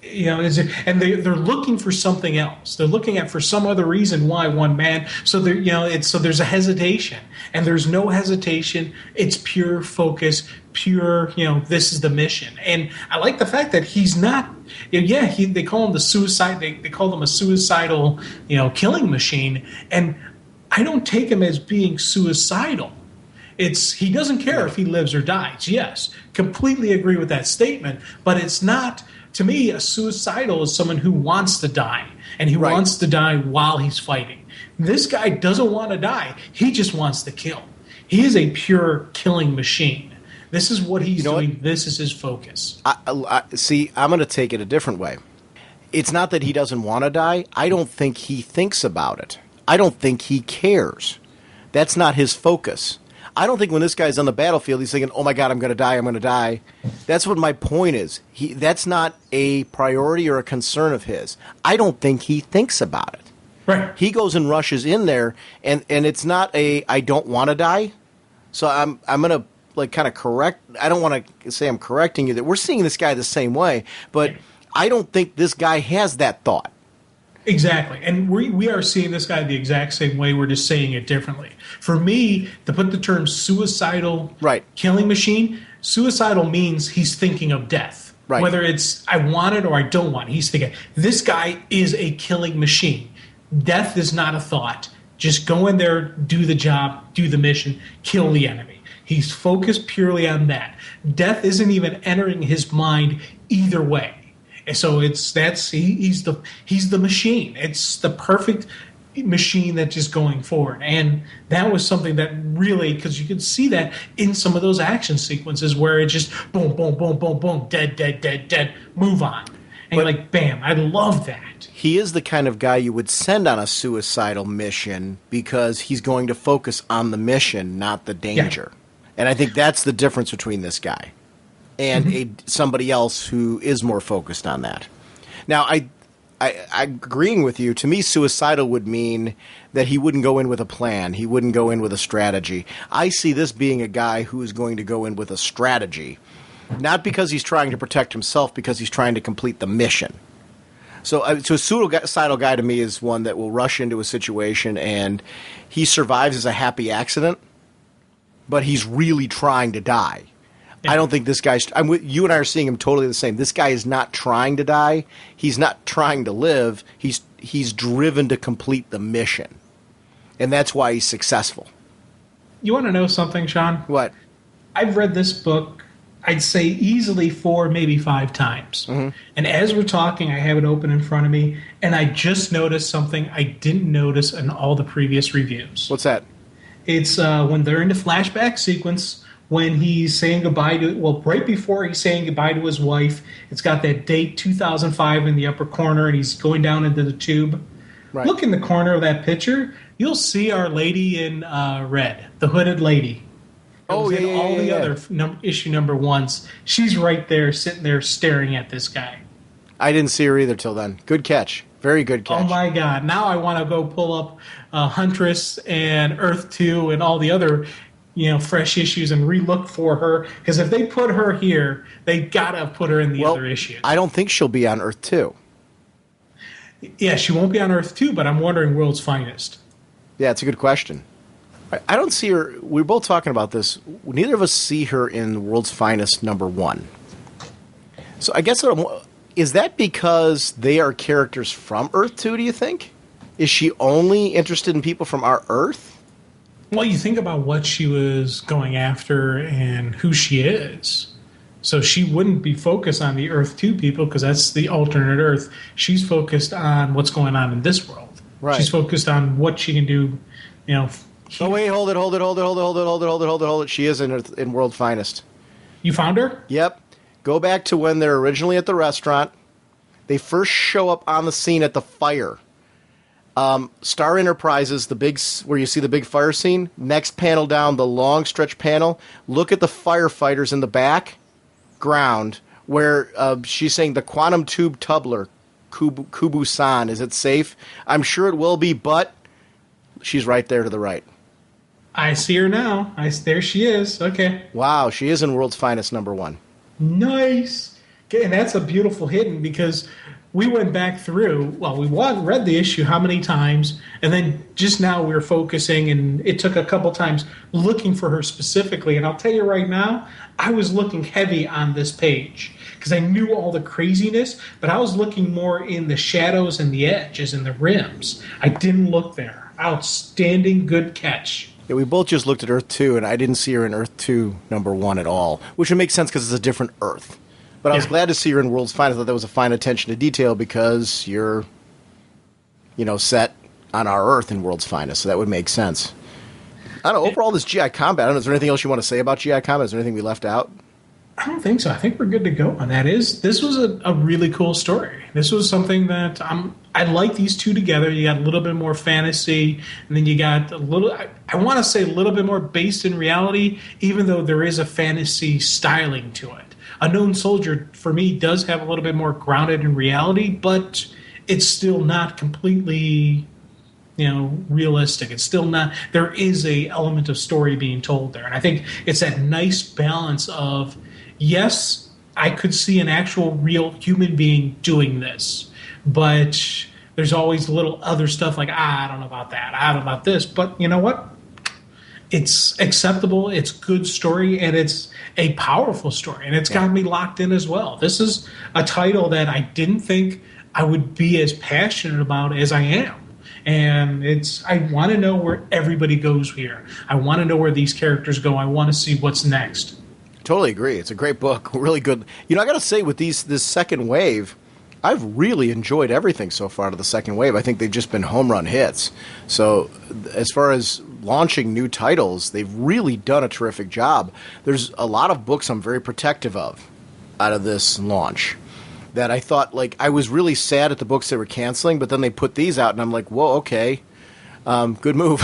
And they're looking for something else. They're looking for some other reason why one man. So there's a hesitation, and there's no hesitation. It's pure focus, pure. This is the mission, and I like the fact that he's not. They call him the suicide. They call him a suicidal, killing machine, and I don't take him as being suicidal. He doesn't care if he lives or dies. Yes, completely agree with that statement, but it's not. To me, a suicidal is someone who wants to die, and he wants to die while he's fighting. This guy doesn't want to die. He just wants to kill. He is a pure killing machine. This is what he's doing. What? This is his focus. See, I'm going to take it a different way. It's not that he doesn't want to die. I don't think he thinks about it. I don't think he cares. That's not his focus. I don't think when this guy's on the battlefield, he's thinking, oh, my God, I'm going to die, I'm going to die. That's what my point is. That's not a priority or a concern of his. I don't think he thinks about it. Right. He goes and rushes in there, and it's not I don't want to die. So I'm going to kind of correct. I don't want to say I'm correcting you. That we're seeing this guy the same way, but I don't think this guy has that thought. Exactly. And we are seeing this guy the exact same way. We're just saying it differently. For me, to put the term suicidal killing machine, suicidal means he's thinking of death. Right. Whether it's I want it or I don't want it. He's thinking, this guy is a killing machine. Death is not a thought. Just go in there, do the job, do the mission, kill the enemy. He's focused purely on that. Death isn't even entering his mind either way. And so he's the machine. It's the perfect machine that's just going forward. And that was something that really, because you could see that in some of those action sequences where it just boom, boom, boom, boom, boom, dead, dead, dead, dead, move on. And you're like, bam, I love that. He is the kind of guy you would send on a suicidal mission because he's going to focus on the mission, not the danger. Yeah. And I think that's the difference between this guy and somebody else who is more focused on that. Now, I agreeing with you. To me, suicidal would mean that he wouldn't go in with a plan. He wouldn't go in with a strategy. I see this being a guy who is going to go in with a strategy, not because he's trying to protect himself, because he's trying to complete the mission. So a suicidal guy to me is one that will rush into a situation and he survives as a happy accident, but he's really trying to die. I don't think this guy's... you and I are seeing him totally the same. This guy is not trying to die. He's not trying to live. He's driven to complete the mission. And that's why he's successful. You want to know something, Sean? What? I've read this book, I'd say easily 4, maybe 5 times. Mm-hmm. And as we're talking, I have it open in front of me, and I just noticed something I didn't notice in all the previous reviews. What's that? It's when they're in the flashback sequence... when he's saying goodbye to, well, right before he's saying goodbye to his wife, it's got that date 2005 in the upper corner, and he's going down into the tube. Right. Look in the corner of that picture. You'll see Our Lady in red, the hooded lady. All the other issue number 1s. She's right there, sitting there, staring at this guy. I didn't see her either till then. Good catch. Very good catch. Oh, my God. Now I want to go pull up Huntress and Earth 2 and all the other... fresh issues and relook for her. Because if they put her here, they gotta put her in the other issues. I don't think she'll be on Earth 2. Yeah, she won't be on Earth 2, but I'm wondering World's Finest. Yeah, it's a good question. I don't see her... We're both talking about this. Neither of us see her in World's Finest number 1. So I guess... Is that because they are characters from Earth 2, do you think? Is she only interested in people from our Earth? Well, you think about what she was going after and who she is. So she wouldn't be focused on the Earth 2 people because that's the alternate Earth. She's focused on what's going on in this world. Right. She's focused on what she can do, Oh, wait, hold it. She is in World Finest. You found her? Yep. Go back to when they're originally at the restaurant. They first show up on the scene at the fire. Star Enterprises, where you see the big fire scene. Next panel down, the long stretch panel. Look at the firefighters in the background where she's saying the quantum tube tumbler, Kubu-san, is it safe? I'm sure it will be, but she's right there to the right. I see her now. There she is. Okay. Wow, she is in World's Finest number 1. Nice. Okay, and that's a beautiful hidden because... we went back through, we read the issue how many times, and then just now we were focusing, and it took a couple times looking for her specifically. And I'll tell you right now, I was looking heavy on this page because I knew all the craziness, but I was looking more in the shadows and the edges and the rims. I didn't look there. Outstanding good catch. Yeah, we both just looked at Earth 2, and I didn't see her in Earth 2 number 1 at all, which would make sense because it's a different Earth. But I was glad to see her in World's Finest. I thought that was a fine attention to detail because you're, set on our Earth in World's Finest, so that would make sense. I don't know. Overall, this GI Combat, I don't know, is there anything else you want to say about GI Combat? Is there anything we left out? I don't think so. I think we're good to go on that. This was a really cool story. This was something that I like these two together. You got a little bit more fantasy, and then you got a little, I want to say a little bit more based in reality, even though there is a fantasy styling to it. Unknown Soldier, for me, does have a little bit more grounded in reality, but it's still not completely, realistic. It's still not, there is a element of story being told there. And I think it's that nice balance of, yes, I could see an actual real human being doing this, but there's always little other stuff like, I don't know about that, I don't know about this, but you know what? It's acceptable, it's good story, and it's a powerful story, and it's got me locked in as well. This is a title that I didn't think I would be as passionate about as I am. And I want to know where everybody goes here. I want to know where these characters go. I want to see what's next. Totally agree. It's a great book. Really good. I got to say, with this second wave, I've really enjoyed everything so far to the second wave. I think they've just been home run hits. So as far as launching new titles, they've really done a terrific job. There's a lot of books I'm very protective of out of this launch. that I thought, like, I was really sad at the books they were canceling, but then they put these out, and I'm like, whoa, okay, good move.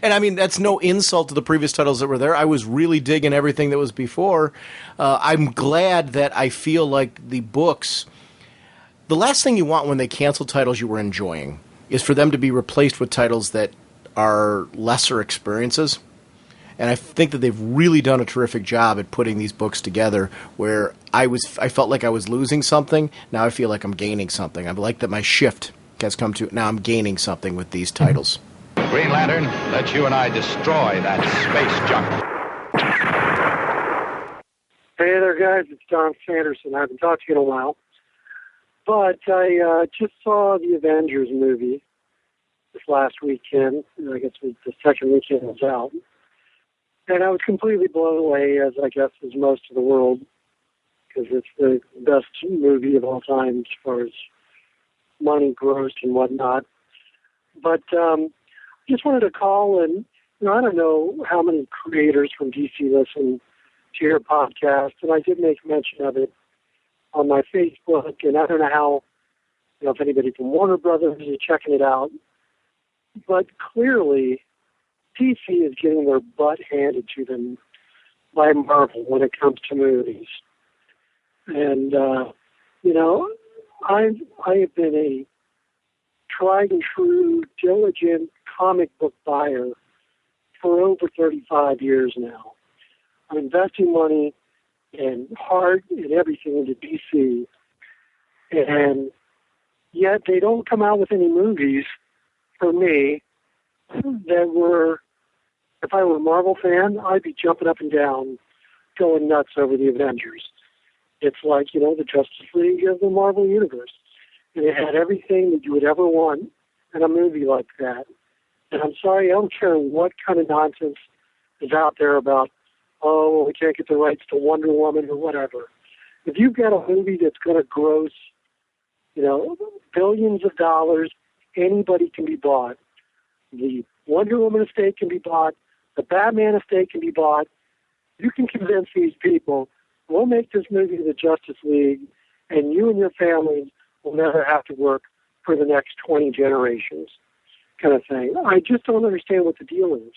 And I mean, that's no insult to the previous titles that were there. I was really digging everything that was before. I'm glad that I feel like the books, the last thing you want when they cancel titles you were enjoying is for them to be replaced with titles that are lesser experiences. And I think that they've really done a terrific job at putting these books together where I felt like I was losing something. Now I feel like I'm gaining something. I like that my shift has come to, now I'm gaining something with these titles. Green Lantern, let you and I destroy that space junk. Hey there, guys. It's Don Sanderson. I haven't talked to you in a while. But I just saw the Avengers movie this last weekend. I guess it was the second weekend it was out. And I was completely blown away, as I guess is most of the world, because it's the best movie of all time as far as money grossed and whatnot. But just wanted to call and, I don't know how many creators from DC listen to your podcast, and I did make mention of it on my Facebook, and I don't know how, if anybody from Warner Brothers is checking it out, but clearly DC is getting their butt handed to them by Marvel when it comes to movies. And, I have been a tried and true, diligent comic book buyer for over 35 years now. I'm investing money and heart and everything into DC. And yet they don't come out with any movies for me that were, if I were a Marvel fan, I'd be jumping up and down, going nuts over the Avengers. It's like, the Justice League of the Marvel Universe. And it had everything that you would ever want in a movie like that. And I'm sorry, I don't care what kind of nonsense is out there about, we can't get the rights to Wonder Woman or whatever. If you've got a movie that's going to gross, billions of dollars, anybody can be bought. The Wonder Woman estate can be bought. The Batman estate can be bought. You can convince these people, we'll make this movie the Justice League, and you and your families will never have to work for the next 20 generations, kind of thing. I just don't understand what the deal is.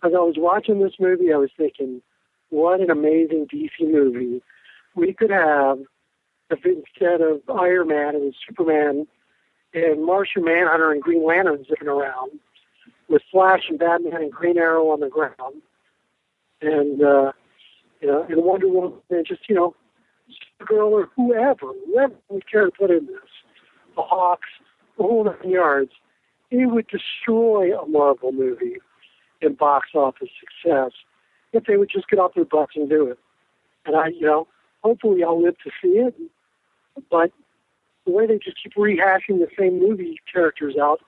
As I was watching this movie, I was thinking, what an amazing DC movie we could have if instead of Iron Man, it was Superman and Martian Manhunter and Green Lantern zipping around with Flash and Batman and Green Arrow on the ground. And, and Wonder Woman, and just, Supergirl or whoever we care to put in this, the Hawks, the whole 9 yards, it would destroy a Marvel movie in box office success if they would just get off their butts and do it. And hopefully I'll live to see it. But the way they just keep rehashing the same movie characters out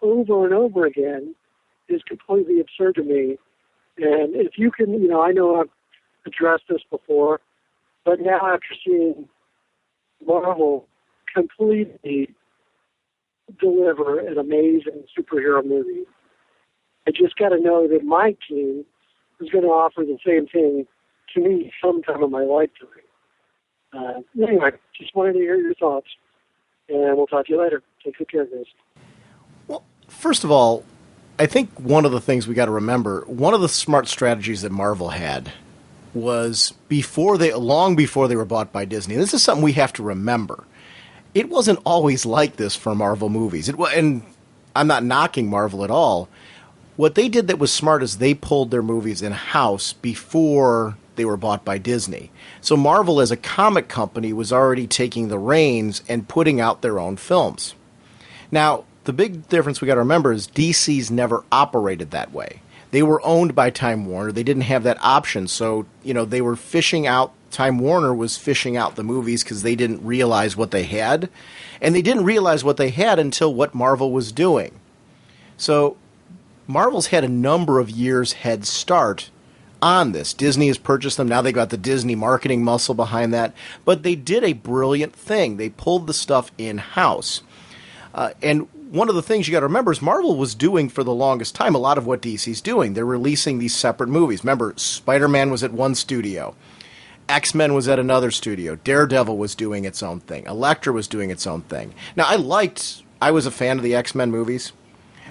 over and over again is completely absurd to me. And if you can, I know I've addressed this before, but now after seeing Marvel completely deliver an amazing superhero movie, I just got to know that my team is going to offer the same thing to me sometime in my lifetime. Anyway, just wanted to hear your thoughts, and we'll talk to you later. Take good care, guys. Well, first of all, I think one of the things we got to remember, one of the smart strategies that Marvel had was long before they were bought by Disney. This is something we have to remember. It wasn't always like this for Marvel movies. And I'm not knocking Marvel at all. What they did that was smart is they pulled their movies in-house before they were bought by Disney. So Marvel as a comic company was already taking the reins and putting out their own films. Now, the big difference we got to remember is DC's never operated that way. They were owned by Time Warner. They didn't have that option. So, they were fishing out, Time Warner was fishing out the movies because they didn't realize what they had. And they didn't realize what they had until what Marvel was doing. So Marvel's had a number of years head start on this. Disney has purchased them. Now they got the Disney marketing muscle behind that. But they did a brilliant thing. They pulled the stuff in-house. And one of the things you got to remember is Marvel was doing for the longest time a lot of what DC's doing. They're releasing these separate movies. Remember, Spider-Man was at one studio. X-Men was at another studio. Daredevil was doing its own thing. Elektra was doing its own thing. Now, I was a fan of the X-Men movies.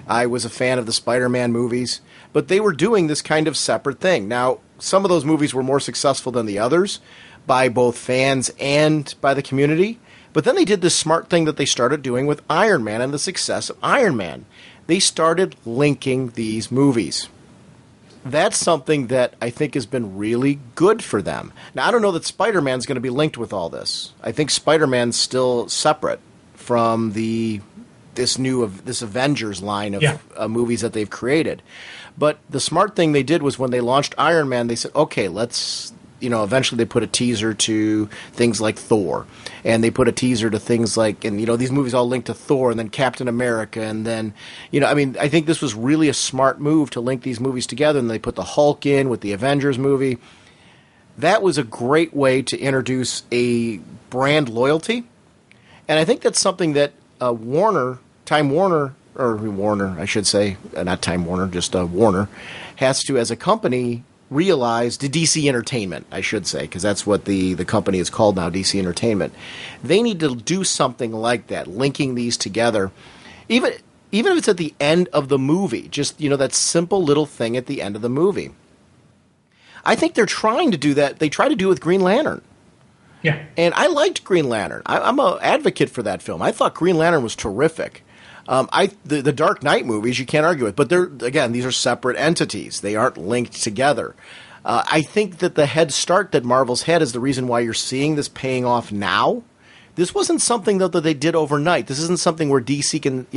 I was a fan of the Spider-Man movies. But they were doing this kind of separate thing. Now, some of those movies were more successful than the others by both fans and by the community. But then they did this smart thing that they started doing with Iron Man and the success of Iron Man. They started linking these movies. That's something that I think has been really good for them. Now, I don't know that Spider-Man's going to be linked with all this. I think Spider-Man's still separate from this Avengers line of movies that they've created. But the smart thing they did was when they launched Iron Man, they said, okay, let's, eventually they put a teaser to things like Thor. And they put a teaser to things like, and, these movies all linked to Thor and then Captain America. And then, I think this was really a smart move to link these movies together. And they put the Hulk in with the Avengers movie. That was a great way to introduce a brand loyalty. And I think that's something that Time Warner, I should say, not Time Warner, just Warner, has to, as a company, realize, the DC Entertainment, I should say, because that's what the company is called now, DC Entertainment. They need to do something like that, linking these together, even if it's at the end of the movie, just, that simple little thing at the end of the movie. I think they're trying to do that. They try to do it with Green Lantern. Yeah. And I liked Green Lantern. I'm an advocate for that film. I thought Green Lantern was terrific. The Dark Knight movies, you can't argue with, but these are separate entities. They aren't linked together. I think that the head start that Marvel's had is the reason why you're seeing this paying off now. This wasn't something, though, that they did overnight. This isn't something where DC can,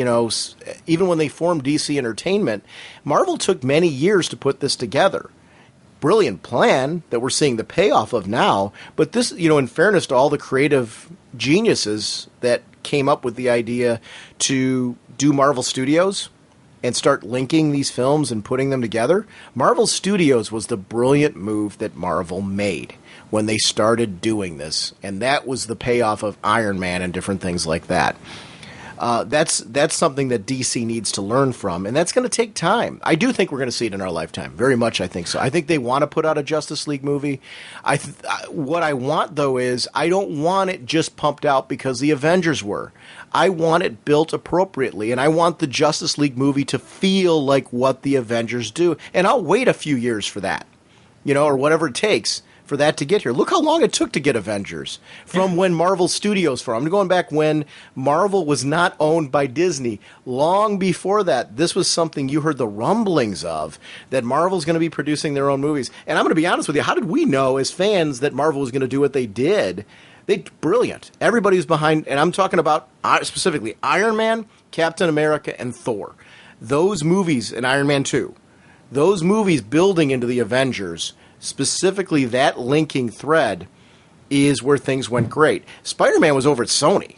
even when they formed DC Entertainment, Marvel took many years to put this together. Brilliant plan that we're seeing the payoff of now, but this, in fairness to all the creative geniuses that came up with the idea to do Marvel Studios and start linking these films and putting them together, Marvel Studios was the brilliant move that Marvel made when they started doing this, and that was the payoff of Iron Man and different things like that. That's something that DC needs to learn from, and that's going to take time. I do think we're going to see it in our lifetime. Very much, I think so. I think they want to put out a Justice League movie. What I want, though, is I don't want it just pumped out because the Avengers were. I want it built appropriately, and I want the Justice League movie to feel like what the Avengers do. And I'll wait a few years for that, or whatever it takes for that to get here. Look how long it took to get Avengers from when Marvel Studios formed. I'm going back when Marvel was not owned by Disney. Long before that, this was something you heard the rumblings of, that Marvel's going to be producing their own movies. And I'm going to be honest with you, how did we know as fans that Marvel was going to do what they did? Brilliant. Everybody was behind, and I'm talking about specifically Iron Man, Captain America, and Thor. Those movies, and Iron Man 2, those movies building into the Avengers, specifically that linking thread, is where things went great. Spider-Man was over at Sony,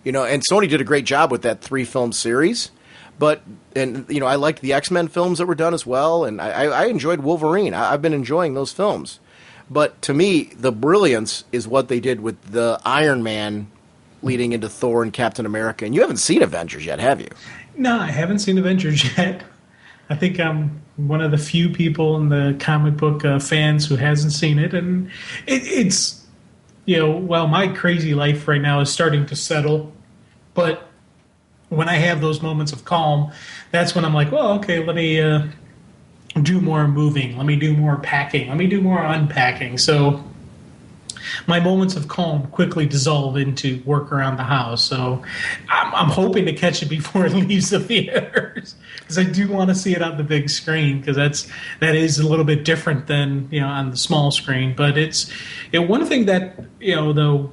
and Sony did a great job with that 3-film series. But I liked the X-Men films that were done as well, and I enjoyed Wolverine. I've been enjoying those films. But to me, the brilliance is what they did with the Iron Man leading into Thor and Captain America. And you haven't seen Avengers yet, have you? No, I haven't seen Avengers yet. I think I'm one of the few people in the comic book fans who hasn't seen it. And it's, my crazy life right now is starting to settle. But when I have those moments of calm, that's when I'm like, well, okay, let me do more moving. Let me do more packing. Let me do more unpacking. So my moments of calm quickly dissolve into work around the house. So I'm hoping to catch it before it leaves the theaters, because I do want to see it on the big screen, because that is a little bit different than on the small screen. But it's one thing that though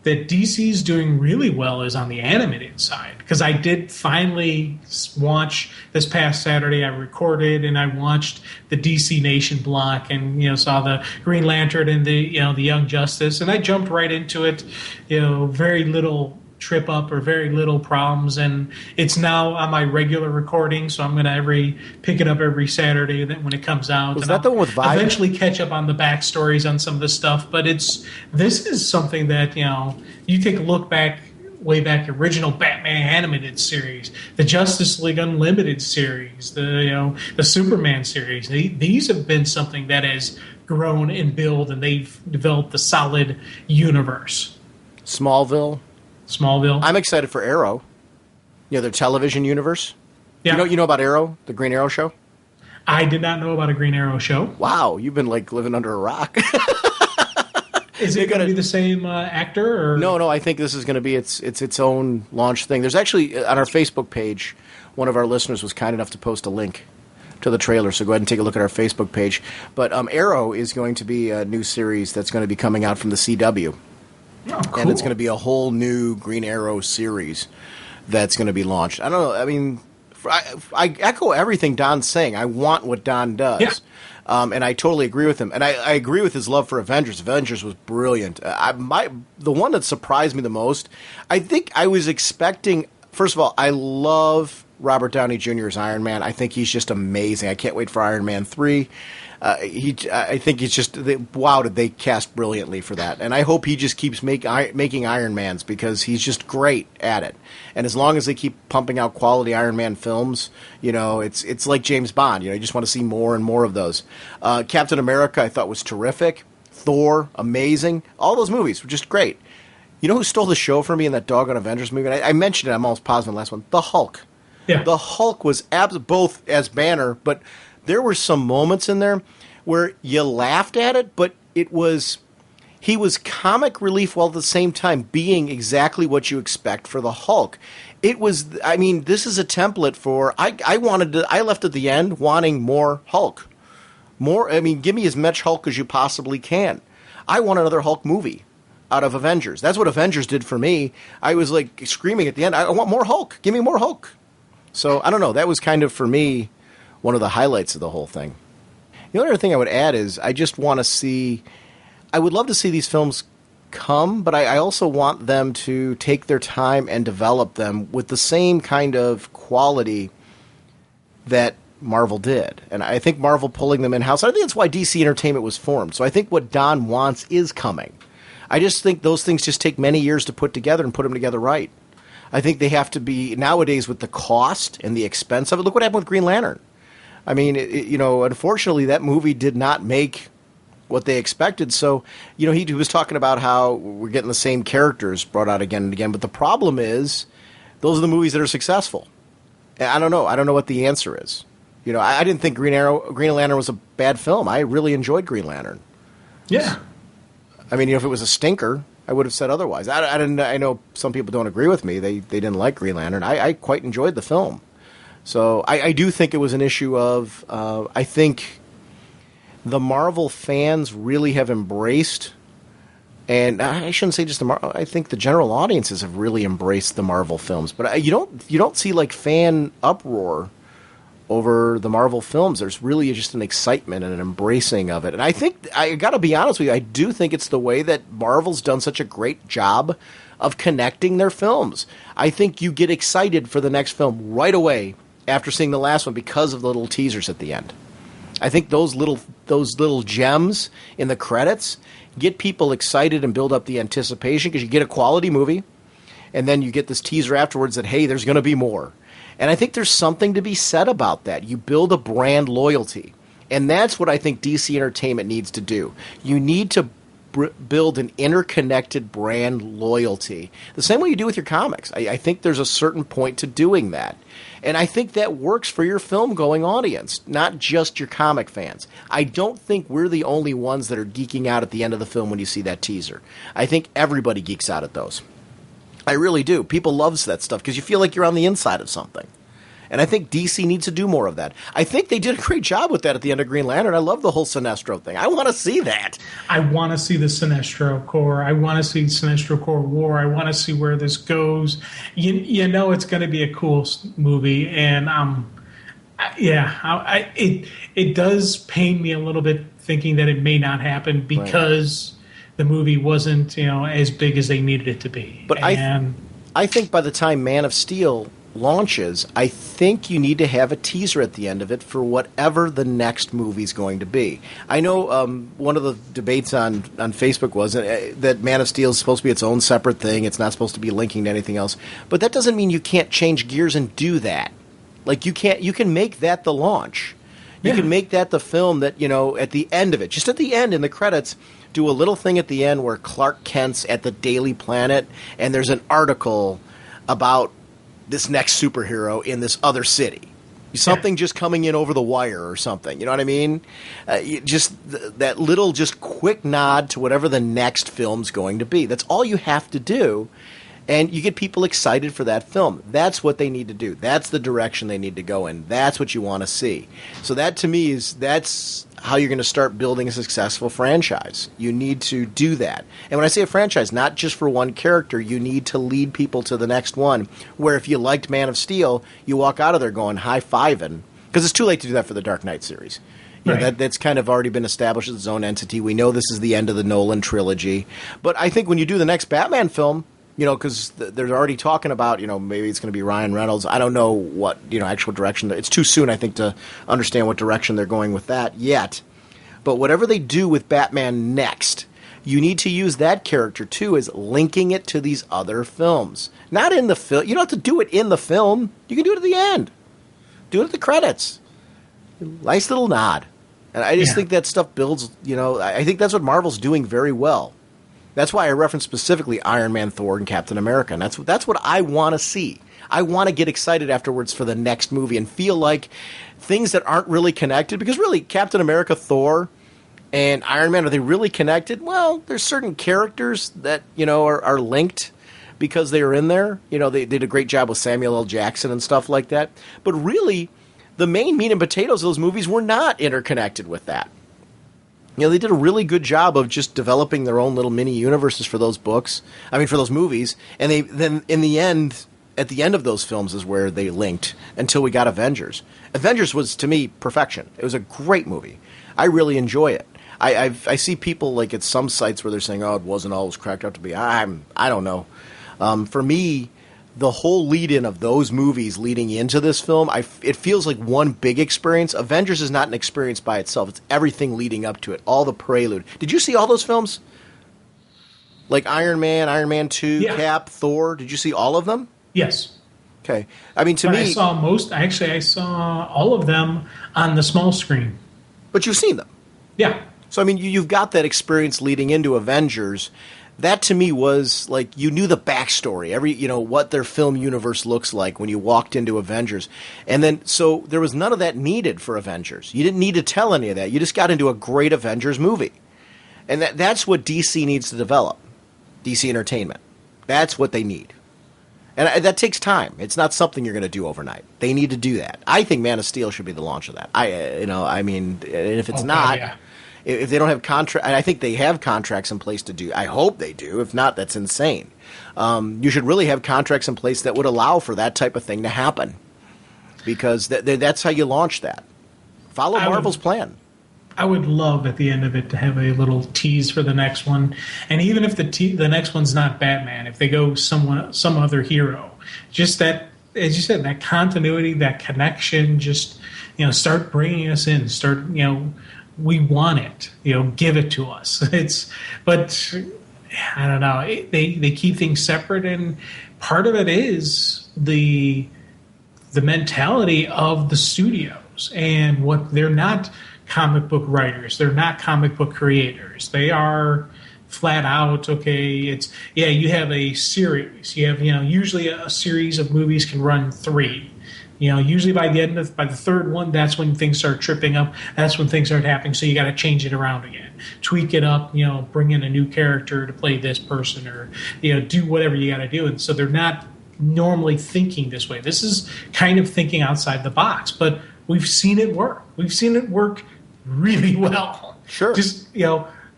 that DC's doing really well is on the animated side, because I did finally watch this past Saturday. I recorded and I watched the DC Nation block, and saw the Green Lantern and the the Young Justice, and I jumped right into it. Very little trip up or very little problems, and it's now on my regular recording, so I'm going to pick it up every Saturday when it comes out. Was that the one with Vibe? Eventually catch up on the backstories on some of the stuff, but this is something that you take a look back, way back, original Batman animated series, the Justice League Unlimited series, the Superman series. These have been something that has grown and build, and they've developed a solid universe. Smallville. I'm excited for Arrow. You know, their television universe. Yeah. You know about Arrow, the Green Arrow show? I did not know about a Green Arrow show. Wow, you've been like living under a rock. Is it going to be the same actor? Or? No. I think this is going to be its own launch thing. There's actually on our Facebook page, one of our listeners was kind enough to post a link to the trailer. So go ahead and take a look at our Facebook page. But Arrow is going to be a new series that's going to be coming out from the CW, oh, cool. and it's going to be a whole new Green Arrow series that's going to be launched. I don't know. I mean, I echo everything Don's saying. I want what Don does. Yeah. And I totally agree with him. And I agree with his love for Avengers. Avengers was brilliant. The one that surprised me the most, I think I was expecting, first of all, I love Robert Downey Jr. as Iron Man. I think he's just amazing. I can't wait for Iron Man 3. I think it's just, wow, did they cast brilliantly for that. And I hope he just keeps making Iron Mans because he's just great at it. And as long as they keep pumping out quality Iron Man films, you know, it's like James Bond. You know, you just want to see more and more of those. Captain America, I thought was terrific. Thor, amazing. All those movies were just great. You know who stole the show for me in that doggone Avengers movie? And I mentioned it, I'm almost positive in the last one. The Hulk. Yeah. The Hulk was both as Banner, but there were some moments in there where you laughed at it, but he was comic relief while at the same time being exactly what you expect for the Hulk. It was, I mean, this is a template for, I left at the end wanting more Hulk. Give me as much Hulk as you possibly can. I want another Hulk movie out of Avengers. That's what Avengers did for me. I was like screaming at the end, I want more Hulk. Give me more Hulk. So, I don't know, that was kind of, for me, one of the highlights of the whole thing. The other thing I would add is I just want to see, I would love to see these films come, but I also want them to take their time and develop them with the same kind of quality that Marvel did. And I think Marvel pulling them in-house, I think that's why DC Entertainment was formed. So I think what Don wants is coming. I just think those things just take many years to put together and put them together right. I think they have to be, nowadays with the cost and the expense of it, look what happened with Green Lantern. I mean, unfortunately, that movie did not make what they expected. So, he was talking about how we're getting the same characters brought out again and again. But the problem is, those are the movies that are successful. And I don't know. I don't know what the answer is. I didn't think Green Lantern was a bad film. I really enjoyed Green Lantern. Yeah. I mean, if it was a stinker, I would have said otherwise. I know some people don't agree with me. They didn't like Green Lantern. I quite enjoyed the film. So I do think it was an issue of, I think the Marvel fans really have embraced, and I shouldn't say just the Marvel, I think the general audiences have really embraced the Marvel films. But you don't see like fan uproar over the Marvel films. There's really just an excitement and an embracing of it. And I think, I got to be honest with you, I do think it's the way that Marvel's done such a great job of connecting their films. I think you get excited for the next film right away after seeing the last one because of the little teasers at the end. I think those little gems in the credits get people excited and build up the anticipation because you get a quality movie, and then you get this teaser afterwards that, hey, there's going to be more. And I think there's something to be said about that. You build a brand loyalty, and that's what I think DC Entertainment needs to do. You need to build an interconnected brand loyalty, the same way you do with your comics. I think there's a certain point to doing that. And I think that works for your film-going audience, not just your comic fans. I don't think we're the only ones that are geeking out at the end of the film when you see that teaser. I think everybody geeks out at those. I really do. People love that stuff because you feel like you're on the inside of something. And I think DC needs to do more of that. I think they did a great job with that at the end of Green Lantern. I love the whole Sinestro thing. I want to see that. I want to see the Sinestro Corps. I want to see Sinestro Corps War. I want to see where this goes. You know it's going to be a cool movie. And, it does pain me a little bit thinking that it may not happen because the movie wasn't, as big as they needed it to be. But I think by the time Man of Steel launches, I think you need to have a teaser at the end of it for whatever the next movie's going to be. I know one of the debates on Facebook was that Man of Steel is supposed to be its own separate thing. It's not supposed to be linking to anything else. But that doesn't mean you can't change gears and do that. Like you can make that the launch. You can make that the film that, at the end of it, just at the end in the credits, do a little thing at the end where Clark Kent's at the Daily Planet and there's an article about this next superhero in this other city. Something just coming in over the wire or something. You know what I mean? That little just quick nod to whatever the next film's going to be. That's all you have to do. And you get people excited for that film. That's what they need to do. That's the direction they need to go in. That's what you want to see. So that, to me, that's how you're going to start building a successful franchise. You need to do that. And when I say a franchise, not just for one character, you need to lead people to the next one. Where if you liked Man of Steel, you walk out of there going high-fiving. Because it's too late to do that for the Dark Knight series. That's kind of already been established as its own entity. We know this is the end of the Nolan trilogy. But I think when you do the next Batman film, because they're already talking about, maybe it's going to be Ryan Reynolds. I don't know what, actual direction. It's too soon, I think, to understand what direction they're going with that yet. But whatever they do with Batman next, you need to use that character, too, as linking it to these other films. Not in the film. You don't have to do it in the film. You can do it at the end. Do it at the credits. Nice little nod. And I just think that stuff builds, I think that's what Marvel's doing very well. That's why I referenced specifically Iron Man, Thor, and Captain America. And that's what I want to see. I want to get excited afterwards for the next movie and feel like things that aren't really connected, because really Captain America, Thor, and Iron Man, are they really connected? Well, there's certain characters that, are linked because they are in there. They did a great job with Samuel L. Jackson and stuff like that. But really, the main meat and potatoes of those movies were not interconnected with that. They did a really good job of just developing their own little mini universes for those books. I mean, for those movies. And then in the end, at the end of those films is where they linked until we got Avengers. Avengers was, to me, perfection. It was a great movie. I really enjoy it. I see people like at some sites where they're saying, "Oh, it wasn't always cracked out to be." I don't know. For me, the whole lead-in of those movies leading into this film, it feels like one big experience. Avengers is not an experience by itself. It's everything leading up to it, all the prelude. Did you see all those films? Like Iron Man, Iron Man 2, Cap, Thor? Did you see all of them? Yes. Okay. I mean, to me... I saw I saw all of them on the small screen. But you've seen them? Yeah. So, I mean, you've got that experience leading into Avengers. That, to me, was like you knew the backstory, what their film universe looks like when you walked into Avengers. And then, so there was none of that needed for Avengers. You didn't need to tell any of that. You just got into a great Avengers movie. And that's what DC needs to develop. DC Entertainment. That's what they need. And that takes time. It's not something you're going to do overnight. They need to do that. I think Man of Steel should be the launch of that. And if it's not... Yeah. If they don't have contract, and I think they have contracts in place to do. I hope they do. If not, that's insane. You should really have contracts in place that would allow for that type of thing to happen, because that's how you launch that. Follow Marvel's plan. I would love at the end of it to have a little tease for the next one, and even if the next one's not Batman, if they go some other hero, just that, as you said, that continuity, that connection, just start bringing us in, we want it, give it to us. But I don't know. They keep things separate, and part of it is the mentality of the studios and what they're not comic book writers, they're not comic book creators. They are flat out, okay, you have a series. You have, usually a series of movies can run 3. Usually by the third one, that's when things start tripping up. That's when things start happening. So you got to change it around again, tweak it up. Bring in a new character to play this person, or do whatever you got to do. And so they're not normally thinking this way. This is kind of thinking outside the box. But we've seen it work. We've seen it work really well. Sure. Just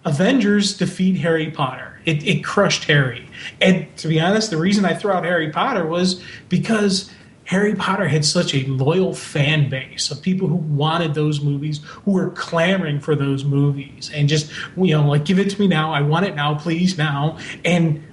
Avengers defeat Harry Potter. It crushed Harry. And to be honest, the reason I threw out Harry Potter was because Harry Potter had such a loyal fan base of people who wanted those movies, who were clamoring for those movies, and just, give it to me now. I want it now, please now. And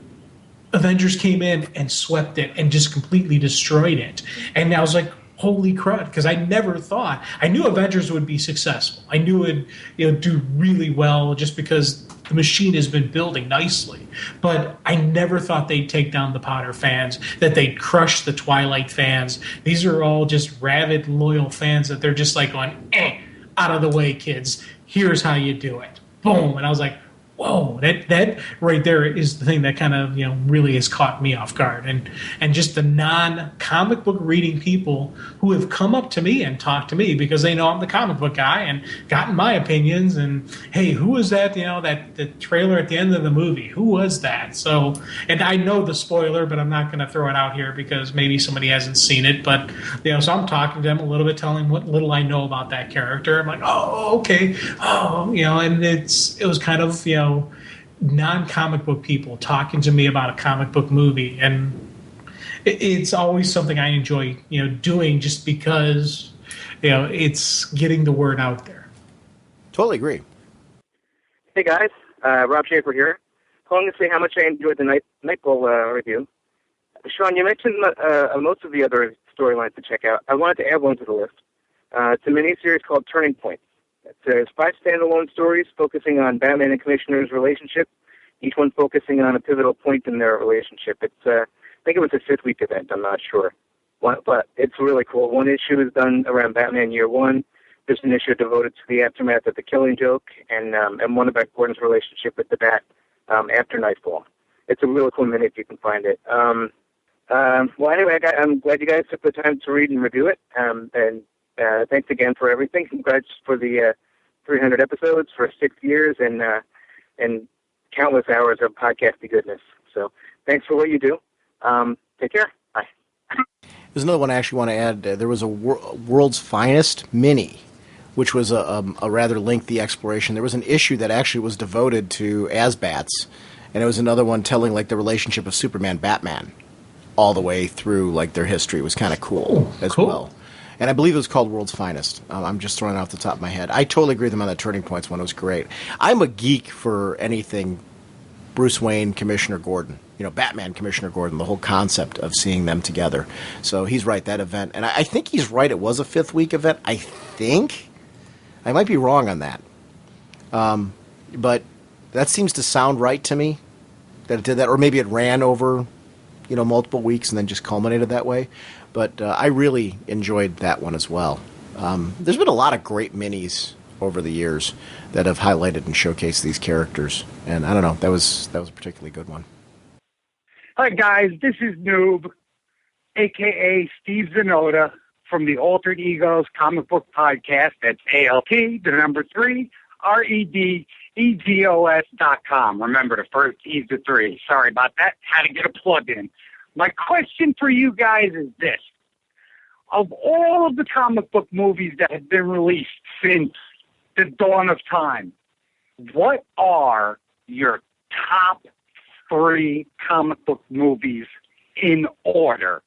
Avengers came in and swept it and just completely destroyed it. And I was like, holy crud, because I never thought. I knew Avengers would be successful. I knew it would do really well just because the machine has been building nicely. But I never thought they'd take down the Potter fans, that they'd crush the Twilight fans. These are all just rabid, loyal fans that they're just like going, out of the way, kids. Here's how you do it. Boom. And I was like, whoa, that right there is the thing that kind of, really has caught me off guard. And just the non-comic book reading people who have come up to me and talked to me because they know I'm the comic book guy and gotten my opinions. And, hey, who was that, the trailer at the end of the movie? Who was that? So, and I know the spoiler, but I'm not going to throw it out here because maybe somebody hasn't seen it. But, so I'm talking to them a little bit, telling them what little I know about that character. I'm like, oh, okay. Oh, and it was kind of, non-comic book people talking to me about a comic book movie, and it's always something I enjoy, doing just because, it's getting the word out there. Totally agree. Hey guys, Rob Schaefer here, calling to say how much I enjoyed the Nightfall review. Sean, you mentioned most of the other storylines to check out. I wanted to add one to the list. It's a miniseries called Turning Point. There's 5 standalone stories focusing on Batman and Commissioner's relationship, each one focusing on a pivotal point in their relationship. I think it was a 5th-week event, I'm not sure. But it's really cool. One issue is done around Batman Year 1. There's an issue devoted to the aftermath of the Killing Joke, and one about Gordon's relationship with the Bat after Nightfall. It's a really cool minute if you can find it. Well, anyway, I'm glad you guys took the time to read and review it, and thanks again for everything. Congrats for the 300 episodes, for 6 years, and countless hours of podcasty goodness. So thanks for what you do. Take care. Bye. There's another one I actually want to add. There was a World's Finest mini, which was a rather lengthy exploration. There was an issue that actually was devoted to Asbats, and it was another one telling the relationship of Superman, Batman, all the way through their history. It was kind of cool as well. And I believe it was called World's Finest. I'm just throwing it off the top of my head. I totally agree with them on that Turning Points one. It was great. I'm a geek for anything Bruce Wayne, Commissioner Gordon. Batman, Commissioner Gordon, the whole concept of seeing them together. So he's right, that event. And I think he's right. It was a 5th-week event, I think. I might be wrong on that. But that seems to sound right to me, that it did that. Or maybe it ran over, multiple weeks and then just culminated that way. But I really enjoyed that one as well. There's been a lot of great minis over the years that have highlighted and showcased these characters. And I don't know, that was a particularly good one. Hi, guys. This is Noob, a.k.a. Steve Zanoda from the Alt3red Egos comic book podcast. That's ALT, the number 3, REDEGOS.com. Remember, the first E's the 3. Sorry about that. Had to get a plug in. My question for you guys is this. Of all of the comic book movies that have been released since the dawn of time, what are your top 3 comic book movies in order?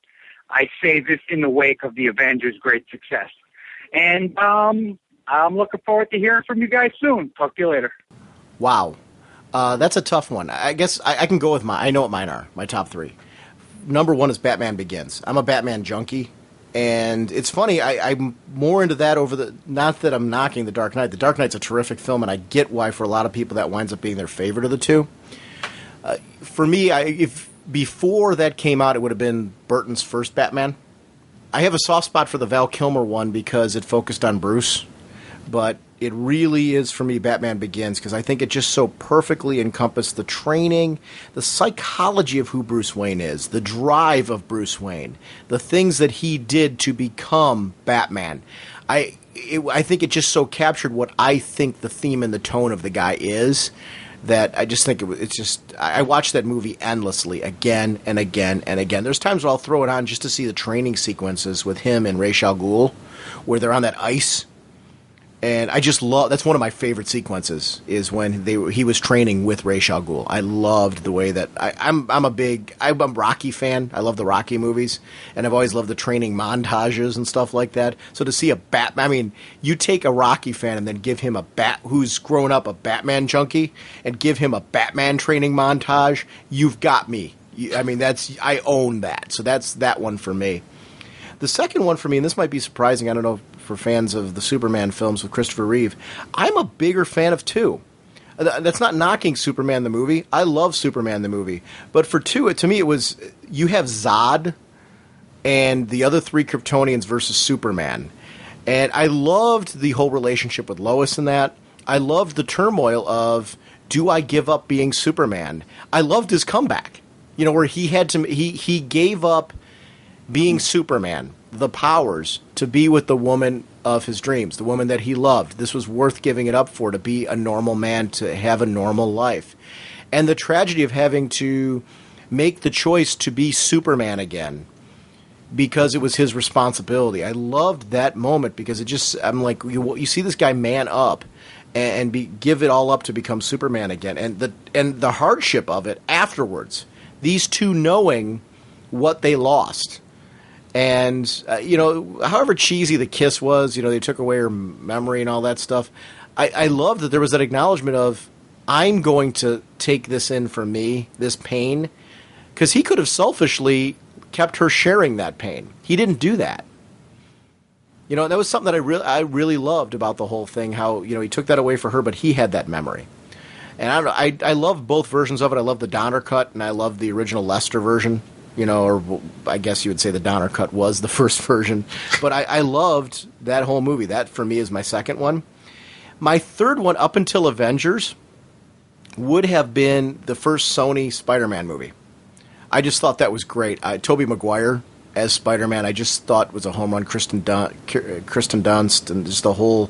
I say this in the wake of the Avengers' great success. And I'm looking forward to hearing from you guys soon. Talk to you later. Wow. That's a tough one. I guess I can go with I know what mine are, my top 3. Number 1 is Batman Begins. I'm a Batman junkie, and it's funny, I'm more into that not that I'm knocking The Dark Knight. The Dark Knight's a terrific film, and I get why for a lot of people that winds up being their favorite of the two. For me, if before that came out, it would have been Burton's first Batman. I have a soft spot for the Val Kilmer one because it focused on Bruce, but it really is, for me, Batman Begins, because I think it just so perfectly encompassed the training, the psychology of who Bruce Wayne is, the drive of Bruce Wayne, the things that he did to become Batman. I think it just so captured what I think the theme and the tone of the guy is, that I just think it's just, I watched that movie endlessly, again and again and again. There's times where I'll throw it on just to see the training sequences with him and Ra's al Ghul, where they're on that ice. And I just love, that's one of my favorite sequences, is when he was training with Ra's al Ghul. I loved the way that, I'm a Rocky fan. I love the Rocky movies, and I've always loved the training montages and stuff like that. So to see you take a Rocky fan and then give him who's grown up a Batman junkie, and give him a Batman training montage, you've got me. I own that. So that's that one for me. The second one for me, and this might be surprising, I don't know, for fans of the Superman films with Christopher Reeve, I'm a bigger fan of 2. That's not knocking Superman the movie. I love Superman the movie. But for 2, to me, it was, you have Zod and the other 3 Kryptonians versus Superman. And I loved the whole relationship with Lois in that. I loved the turmoil of, do I give up being Superman? I loved his comeback. You know, where he gave up being Superman, the powers, to be with the woman of his dreams, the woman that he loved. This was worth giving it up for, to be a normal man, to have a normal life. And the tragedy of having to make the choice to be Superman again because it was his responsibility. I loved that moment because I'm like, you see this guy man up and give it all up to become Superman again. And the hardship of it afterwards, these two knowing what they lost. And, however cheesy the kiss was, they took away her memory and all that stuff. I love that there was that acknowledgement of, I'm going to take this in for me, this pain, because he could have selfishly kept her sharing that pain. He didn't do that. That was something that I really loved about the whole thing, how, he took that away for her, but he had that memory. And I don't know, I love both versions of it. I love the Donner cut, and I love the original Lester version. Or I guess you would say the Donner cut was the first version. But I loved that whole movie. That, for me, is my second one. My third one, up until Avengers, would have been the first Sony Spider-Man movie. I just thought that was great. Tobey Maguire as Spider-Man, I just thought was a home run. Kristen Dunst and just the whole...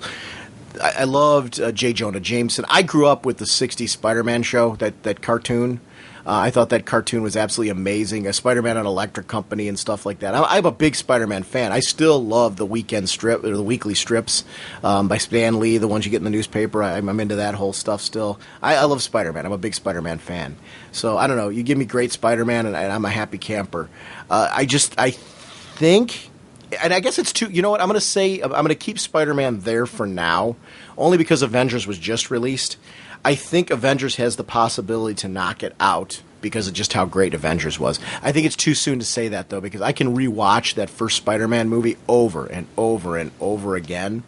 I loved J. Jonah Jameson. I grew up with the 60s Spider-Man show, that cartoon. I thought that cartoon was absolutely amazing. Spider-Man on Electric Company and stuff like that. I'm a big Spider-Man fan. I still love the weekend strip or the weekly strips by Stan Lee, the ones you get in the newspaper. I'm into that whole stuff still. I love Spider-Man. I'm a big Spider-Man fan. So I don't know. You give me great Spider-Man, and I'm a happy camper. I think. And I guess it's too. You know what? I'm going to keep Spider-Man there for now, only because Avengers was just released. I think Avengers has the possibility to knock it out because of just how great Avengers was. I think it's too soon to say that, though, because I can rewatch that first Spider-Man movie over and over and over again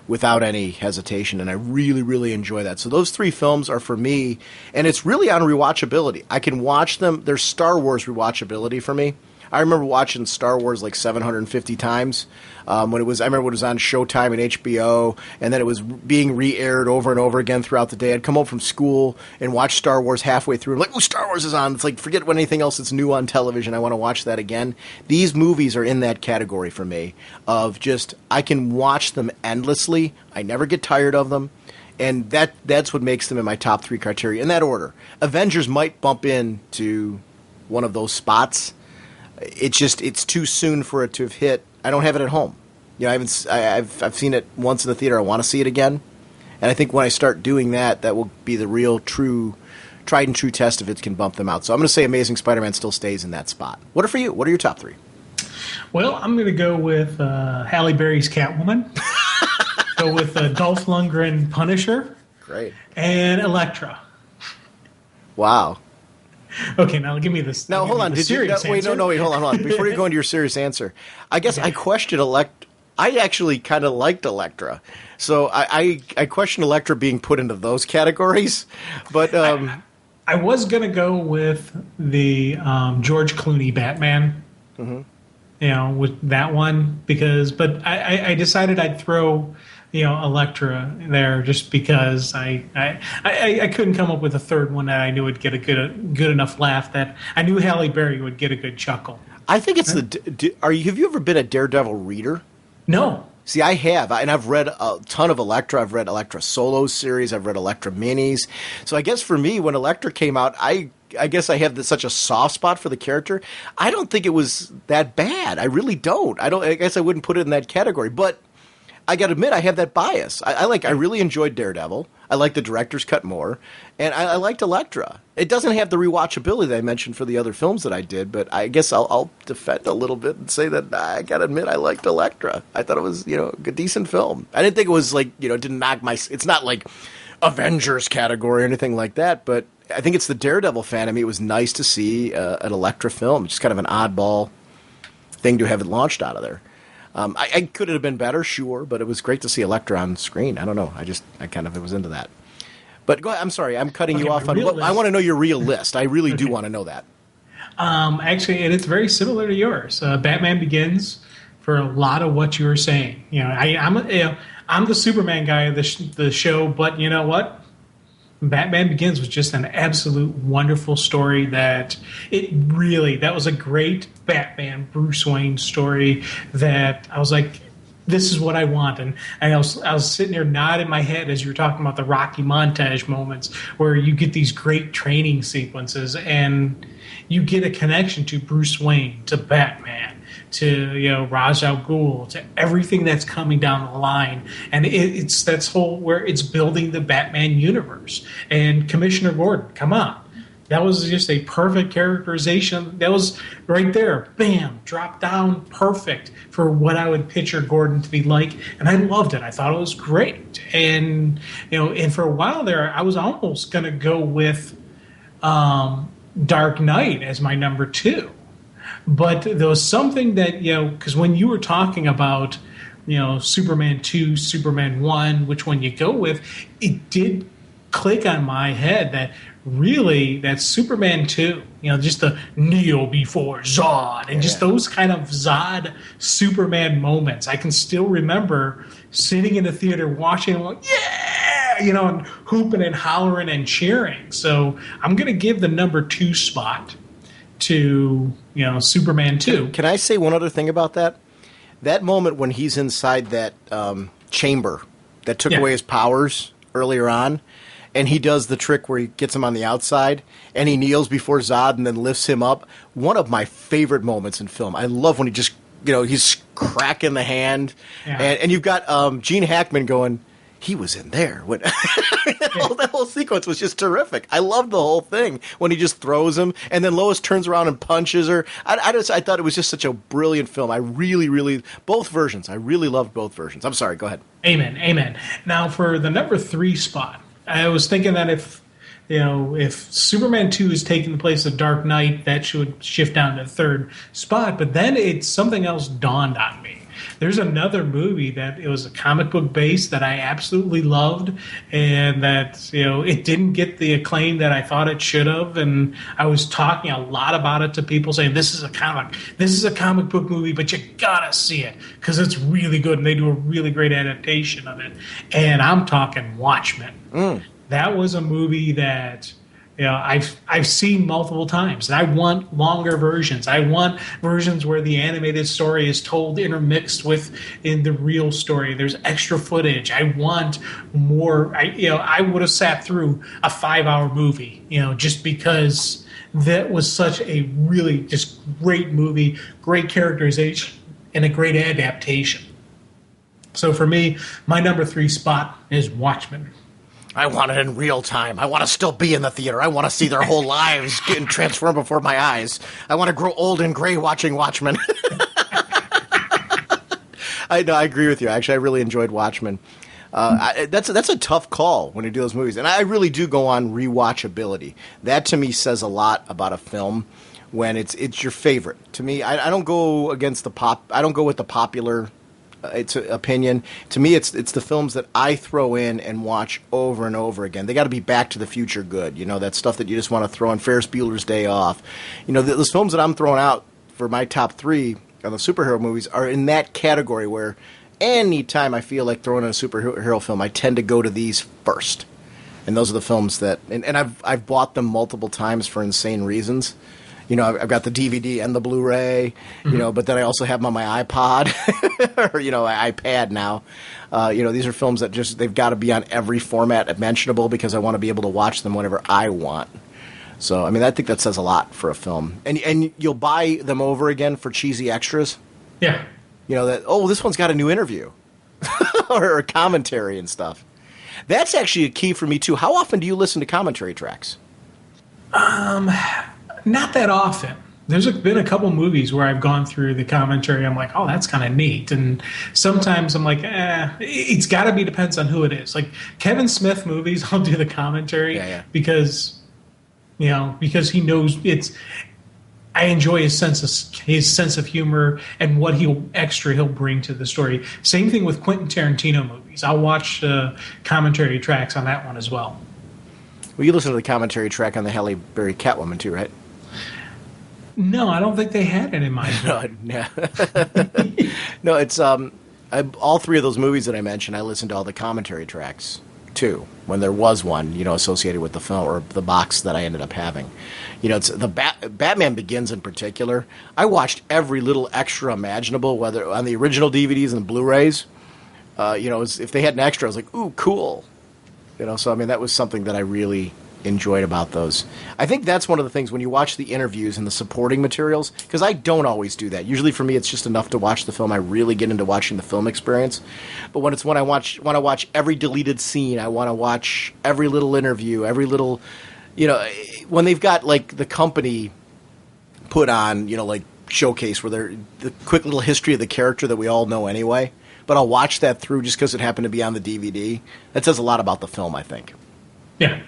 without any hesitation, and I really, really enjoy that. So those three films are for me, and it's really on rewatchability. I can watch them. There's Star Wars rewatchability for me. I remember watching Star Wars like 750 times when it was. I remember when it was on Showtime and HBO, and then it was being re-aired over and over again throughout the day. I'd come home from school and watch Star Wars halfway through. I'm like, oh, Star Wars is on. It's like, forget anything else that's new on television. I want to watch that again. These movies are in that category for me of just, I can watch them endlessly. I never get tired of them. And that's what makes them in my top three criteria, in that order. Avengers might bump into one of those spots. It's too soon for it to have hit. I don't have it at home. I've seen it once in the theater. I want to see it again, and I think when I start doing that, that will be the real, tried and true test if it can bump them out. So I'm going to say Amazing Spider-Man still stays in that spot. What are for you? What are your top three? Well, I'm going to go with Halle Berry's Catwoman. Go with Dolph Lundgren Punisher. Great. And Elektra. Wow. Okay, now give me this. Now, hold on. Wait, hold on. Before you go into your serious answer, I guess I questioned Elektra. I actually kind of liked Elektra. So I question Elektra being put into those categories. But I was going to go with the George Clooney Batman. Mm-hmm. With that one. But I decided I'd throw... Elektra there just because I couldn't come up with a third one that I knew would get a good enough laugh that I knew Halle Berry would get a good chuckle. I think it's have you ever been a Daredevil reader? No. See, I have, and I've read a ton of Elektra. I've read Elektra solo series. I've read Elektra minis. So I guess for me, when Elektra came out, I guess I have such a soft spot for the character. I don't think it was that bad. I really don't. I guess I wouldn't put it in that category, but I got to admit, I have that bias. I really enjoyed Daredevil. I like the director's cut more, and I liked Elektra. It doesn't have the rewatchability that I mentioned for the other films that I did, but I guess I'll defend a little bit and say that I got to admit I liked Elektra. I thought it was a decent film. I didn't think it was like didn't knock my. It's not like Avengers category or anything like that, but I think it's the Daredevil fan. I mean, it was nice to see an Elektra film. It's just kind of an oddball thing to have it launched out of there. I could have been better, sure, but it was great to see Elektra on screen. I don't know. I kind of was into that. But go ahead. I'm sorry. I'm cutting you off. I want to know your real list. I really do want to know that. Actually, and it's very similar to yours. Batman Begins for a lot of what you were saying. I'm the Superman guy of the show, but you know what? Batman Begins was just an absolute wonderful story that was a great Batman Bruce Wayne story that I was like, this is what I want. And I was sitting there nodding my head as you were talking about the Rocky montage moments where you get these great training sequences and you get a connection to Bruce Wayne, to Batman, to Ra's al Ghul, to everything that's coming down the line, and it's where it's building the Batman universe. And Commissioner Gordon, come on, that was just a perfect characterization. That was right there, bam, drop down, perfect for what I would picture Gordon to be like, and I loved it. I thought it was great, and and for a while there, I was almost going to go with Dark Knight as my number 2. But there was something that, because when you were talking about, Superman 2, Superman 1, which one you go with, it did click on my head that really that Superman 2, just the Neo before Zod and just those kind of Zod Superman moments. I can still remember sitting in the theater watching and like, and hooping and hollering and cheering. So I'm going to give the number 2 spot to Superman 2. Can I say one other thing about that? That moment when he's inside that chamber that took away his powers earlier on, and he does the trick where he gets him on the outside, and he kneels before Zod and then lifts him up. One of my favorite moments in film. I love when he just, he's cracking the hand, and you've got Gene Hackman going, he was in there. That whole sequence was just terrific. I loved the whole thing when he just throws him, and then Lois turns around and punches her. I thought it was just such a brilliant film. I really both versions. I really loved both versions. I'm sorry. Go ahead. Amen. Now for the number 3 spot, I was thinking that if Superman 2 is taking the place of Dark Knight, that should shift down to 3rd spot. But then something else dawned on me. There's another movie that it was a comic book base that I absolutely loved, and that it didn't get the acclaim that I thought it should have. And I was talking a lot about it to people, saying this is a comic book movie, but you gotta see it because it's really good, and they do a really great adaptation of it. And I'm talking Watchmen. That was a movie that I've seen multiple times, and I want longer versions. I want versions where the animated story is told intermixed with in the real story. There's extra footage. I want more. I would have sat through a 5-hour movie, just because that was such a really just great movie, great characterization, and a great adaptation. So for me, my number 3 spot is Watchmen. I want it in real time. I want to still be in the theater. I want to see their whole lives getting transformed before my eyes. I want to grow old and gray watching Watchmen. I agree with you. Actually, I really enjoyed Watchmen. That's a tough call when you do those movies. And I really do go on rewatchability. That, to me, says a lot about a film when it's your favorite. To me, I don't go against the pop. I don't go with the popular opinion. To me, it's the films that I throw in and watch over and over again. They got to be Back to the Future good. That stuff that you just want to throw in. Ferris Bueller's Day Off. Those films that I'm throwing out for my top 3 on the superhero movies are in that category where anytime I feel like throwing in a superhero film, I tend to go to these first. And those are the films that, and I've bought them multiple times for insane reasons. I've got the DVD and the Blu-ray, but then I also have them on my iPod or, iPad now. These are films that they've got to be on every format imaginable because I want to be able to watch them whenever I want. So, I think that says a lot for a film. And you'll buy them over again for cheesy extras. Yeah. This one's got a new interview or a commentary and stuff. That's actually a key for me, too. How often do you listen to commentary tracks? Not that often. There's been a couple movies where I've gone through the commentary. I'm like, oh, that's kind of neat. And sometimes I'm like, it's got to be, depends on who it is. Like Kevin Smith movies, I'll do the commentary because he knows I enjoy his sense of humor and what he'll bring to the story. Same thing with Quentin Tarantino movies. I'll watch commentary tracks on that one as well. Well, you listen to the commentary track on the Halle Berry Catwoman too, right? No, I don't think they had it in mind. No, it's all three of those movies that I mentioned. I listened to all the commentary tracks too, when there was one, associated with the film or the box that I ended up having. It's the Batman Begins in particular. I watched every little extra imaginable, whether on the original DVDs and Blu-rays. If they had an extra, I was like, ooh, cool. So I mean, that was something that I really enjoyed about those. I think that's one of the things when you watch the interviews and the supporting materials, because I don't always do that. Usually for me, it's just enough to watch the film. I really get into watching the film experience. But when I want to watch every deleted scene, I want to watch every little interview, every little, when they've got like the company put on, like showcase where they're the quick little history of the character that we all know anyway. But I'll watch that through just because it happened to be on the DVD. That says a lot about the film, I think. Yeah.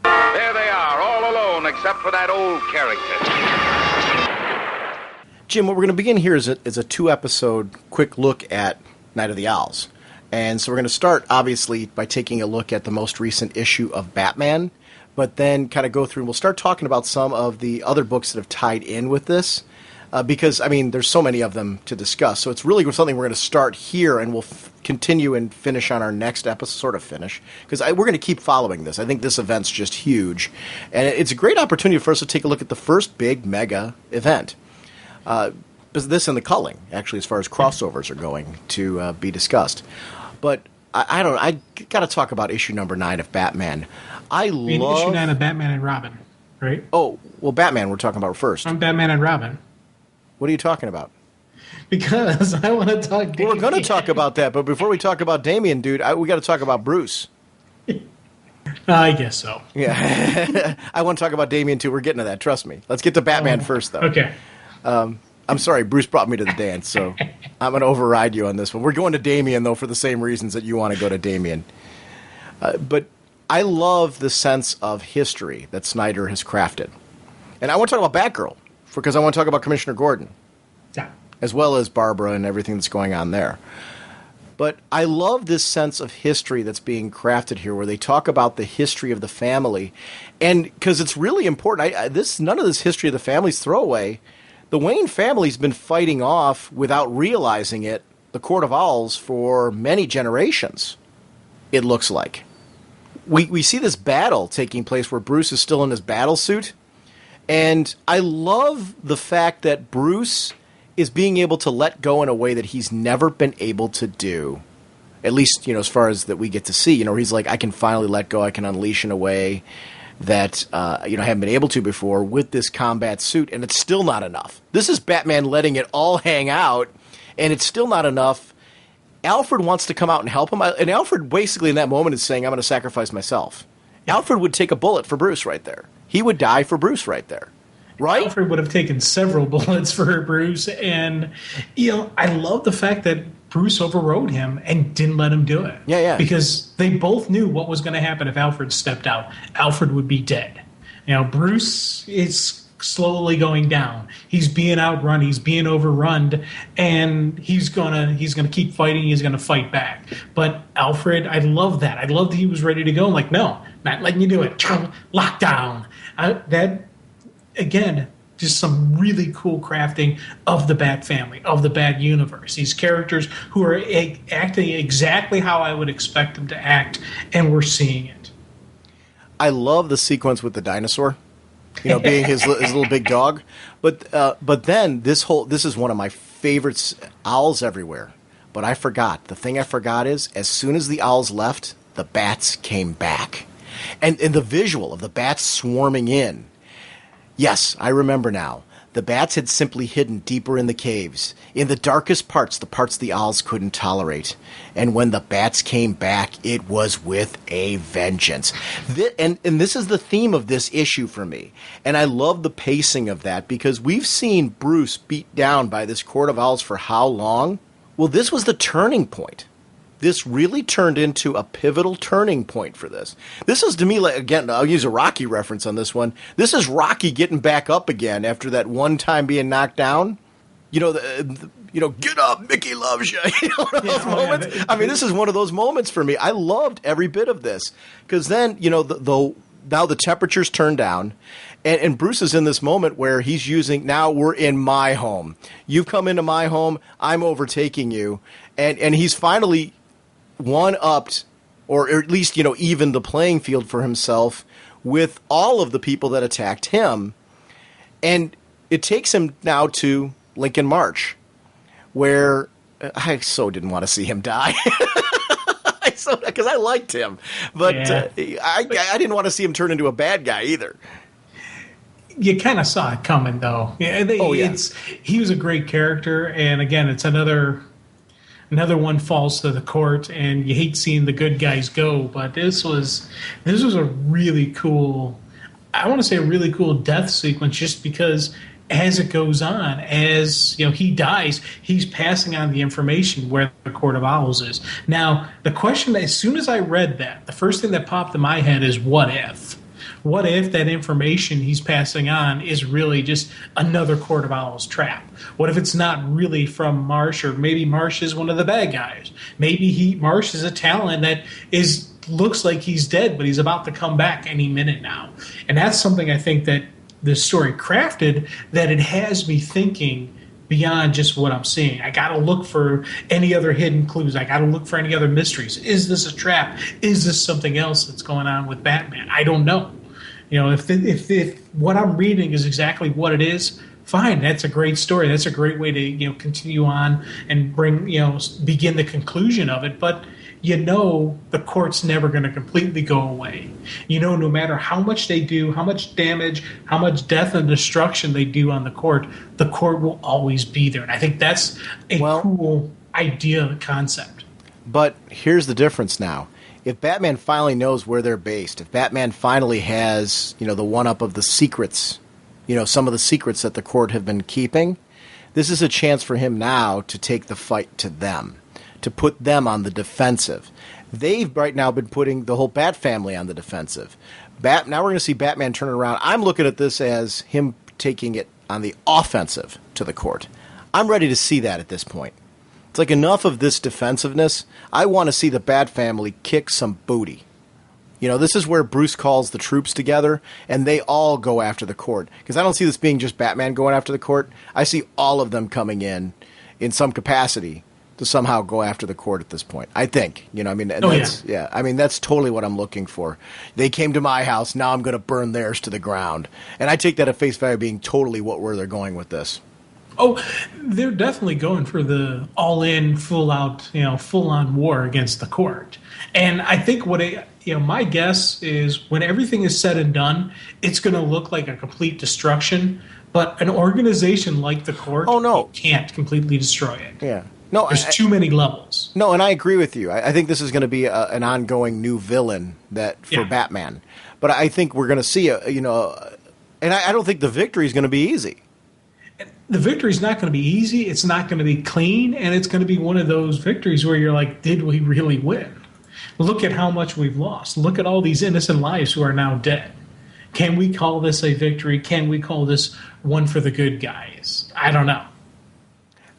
There they are, all alone except for that old character. Jim, what we're going to begin here is a 2-episode quick look at Night of the Owls. And so we're going to start, obviously, by taking a look at the most recent issue of Batman, but then kind of go through and we'll start talking about some of the other books that have tied in with this. Because, I mean, there's so many of them to discuss. So it's really something we're going to start here, and we'll continue and finish on our next episode, sort of finish. Because we're going to keep following this. I think this event's just huge. And it's a great opportunity for us to take a look at the first big mega event. This and the culling, actually, as far as crossovers are going to be discussed. But I got to talk about issue number 9 of Batman. Issue 9 of Batman and Robin, right? Oh, well, Batman we're talking about first. I'm Batman and Robin. What are you talking about? Because I want to talk Damian. Well, we're going to talk about that, but before we talk about Damian, dude, we got to talk about Bruce. I guess so. Yeah. I want to talk about Damian, too. We're getting to that. Trust me. Let's get to Batman first, though. Okay. I'm sorry. Bruce brought me to the dance, so I'm going to override you on this one. We're going to Damian, though, for the same reasons that you want to go to Damian. But I love the sense of history that Snyder has crafted. And I want to talk about Batgirl, because I want to talk about Commissioner Gordon. Yeah. As well as Barbara and everything that's going on there. But I love this sense of history that's being crafted here, where they talk about the history of the family. And because it's really important, none of this history of the family's throwaway. The Wayne family's been fighting off, without realizing it, the Court of Owls for many generations, it looks like. We see this battle taking place where Bruce is still in his battle suit. And I love the fact that Bruce is being able to let go in a way that he's never been able to do. At least, as far as that we get to see. He's like, I can finally let go. I can unleash in a way that, I haven't been able to before with this combat suit. And it's still not enough. This is Batman letting it all hang out. And it's still not enough. Alfred wants to come out and help him. And Alfred basically in that moment is saying, I'm going to sacrifice myself. Alfred would take a bullet for Bruce right there. He would die for Bruce right there. Right? Alfred would have taken several bullets for Bruce. And, I love the fact that Bruce overrode him and didn't let him do it. Yeah. Because they both knew what was going to happen if Alfred stepped out. Alfred would be dead. Bruce is slowly going down. He's being outrun. He's being overrun. And he's gonna keep fighting. He's going to fight back. But Alfred, I love that. I love that he was ready to go. I'm like, no, not letting you do it. Lockdown. Again, just some really cool crafting of the Bat family, of the Bat universe. These characters who are acting exactly how I would expect them to act, and we're seeing it. I love the sequence with the dinosaur, being his little big dog. But then this is one of my favorites, owls everywhere. But I forgot. The thing I forgot is, as soon as the owls left, the bats came back. And the visual of the bats swarming in. Yes, I remember now. The bats had simply hidden deeper in the caves, in the darkest parts, the parts the owls couldn't tolerate. And when the bats came back, it was with a vengeance. And this is the theme of this issue for me. And I love the pacing of that, because we've seen Bruce beat down by this Court of Owls for how long? Well, this was the turning point. This really turned into a pivotal turning point for this. This is, to me, like, again, I'll use a Rocky reference on this one. This is Rocky getting back up again after that one time being knocked down. Get up, Mickey loves you. Those moments. Yeah. I mean, this is one of those moments for me. I loved every bit of this, because then, now the temperatures turned down, And Bruce is in this moment where he's using, now we're in my home. You've come into my home. I'm overtaking you. And he's finally one-upped, or at least, even the playing field for himself with all of the people that attacked him. And it takes him now to Lincoln March, where I so didn't want to see him die. Because I liked him. But I didn't want to see him turn into a bad guy either. You kind of saw it coming, though. He was a great character, and again, it's another one falls to the court, and you hate seeing the good guys go. But this was a really cool, I want to say a really cool death sequence, just because as it goes on, as he dies, he's passing on the information where the Court of Owls is. Now, the question, as soon as I read that, the first thing that popped in my head is, what if? What if that information he's passing on is really just another Court of Owls trap? What if it's not really from Marsh, or maybe Marsh is one of the bad guys? Maybe Marsh is a Talon that looks like he's dead, but he's about to come back any minute now. And that's something I think that this story crafted, that it has me thinking beyond just what I'm seeing. I got to look for any other hidden clues. I got to look for any other mysteries. Is this a trap? Is this something else that's going on with Batman? I don't know. If what I'm reading is exactly what it is, fine. That's a great story. That's a great way to continue on and begin the conclusion of it. But the court's never going to completely go away. No matter how much they do, how much damage, how much death and destruction they do on the court will always be there. And I think that's a cool idea, concept. But here's the difference now. If Batman finally knows where they're based, if Batman finally has, the one-up of the secrets, some of the secrets that the court have been keeping, this is a chance for him now to take the fight to them, to put them on the defensive. They've right now been putting the whole Bat family on the defensive. Now we're going to see Batman turn around. I'm looking at this as him taking it on the offensive to the court. I'm ready to see that at this point. It's like, enough of this defensiveness. I want to see the Bat family kick some booty. This is where Bruce calls the troops together, and they all go after the court. Because I don't see this being just Batman going after the court. I see all of them coming in some capacity to somehow go after the court at this point. I think. That's totally what I'm looking for. They came to my house, now I'm going to burn theirs to the ground. And I take that at face value being totally where they're going with this. Oh, they're definitely going for the all-in, full-on war against the court. And I think my guess is, when everything is said and done, it's going to look like a complete destruction. But an organization like the court, can't completely destroy it. Yeah, there's too many levels. No, and I agree with you. I think this is going to be an ongoing new villain for Batman. But I think we're going to see and I don't think the victory is going to be easy. The victory is not going to be easy. It's not going to be clean, and it's going to be one of those victories where you're like, did we really win? Look at how much we've lost. Look at all these innocent lives who are now dead. Can we call this a victory? Can we call this one for the good guys? I don't know.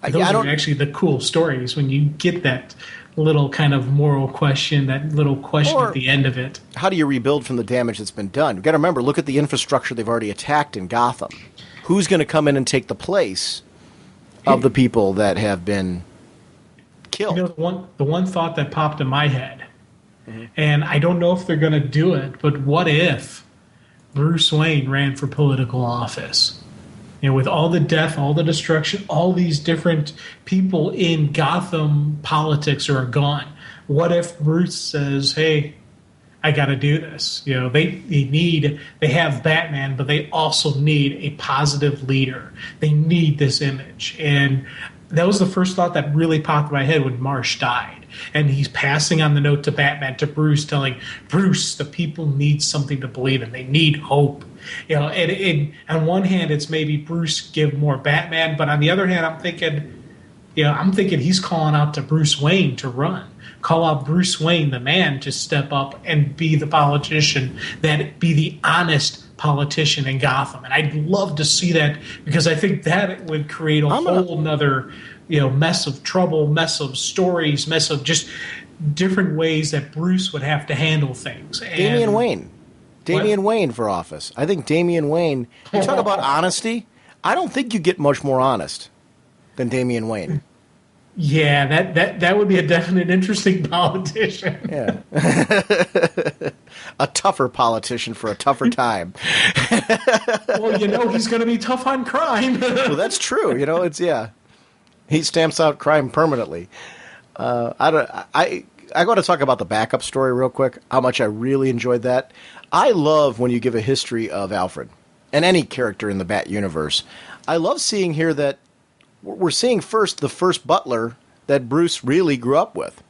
Those are actually the cool stories, when you get that little kind of moral question, that little question at the end of it. How do you rebuild from the damage that's been done? You've got to remember, look at the infrastructure they've already attacked in Gotham. Who's going to come in and take the place of the people that have been killed? The one thought that popped in my head, and I don't know if they're going to do it, but what if Bruce Wayne ran for political office? With all the death, all the destruction, all these different people in Gotham politics are gone. What if Bruce says, hey, I got to do this. They have Batman, but they also need a positive leader. They need this image. And that was the first thought that really popped in my head when Marsh died. And he's passing on the note to Batman, to Bruce, telling Bruce, the people need something to believe in. They need hope. And on one hand, it's maybe Bruce give more Batman, but on the other hand, I'm thinking he's calling out to Bruce Wayne to run. Call out Bruce Wayne, the man, to step up and be the politician, be the honest politician in Gotham. And I'd love to see that, because I think that would create a whole nother, mess of trouble, mess of stories, mess of just different ways that Bruce would have to handle things. Damian Wayne. Damian Wayne for office. I think Damian Wayne, you talk about honesty, I don't think you get much more honest than Damian Wayne. Yeah, that would be a definite interesting politician. Yeah. A tougher politician for a tougher time. Well, he's going to be tough on crime. Well, that's true. He stamps out crime permanently. I got to talk about the backup story real quick, how much I really enjoyed that. I love when you give a history of Alfred and any character in the Bat universe. I love seeing here that we're seeing the first butler that Bruce really grew up with.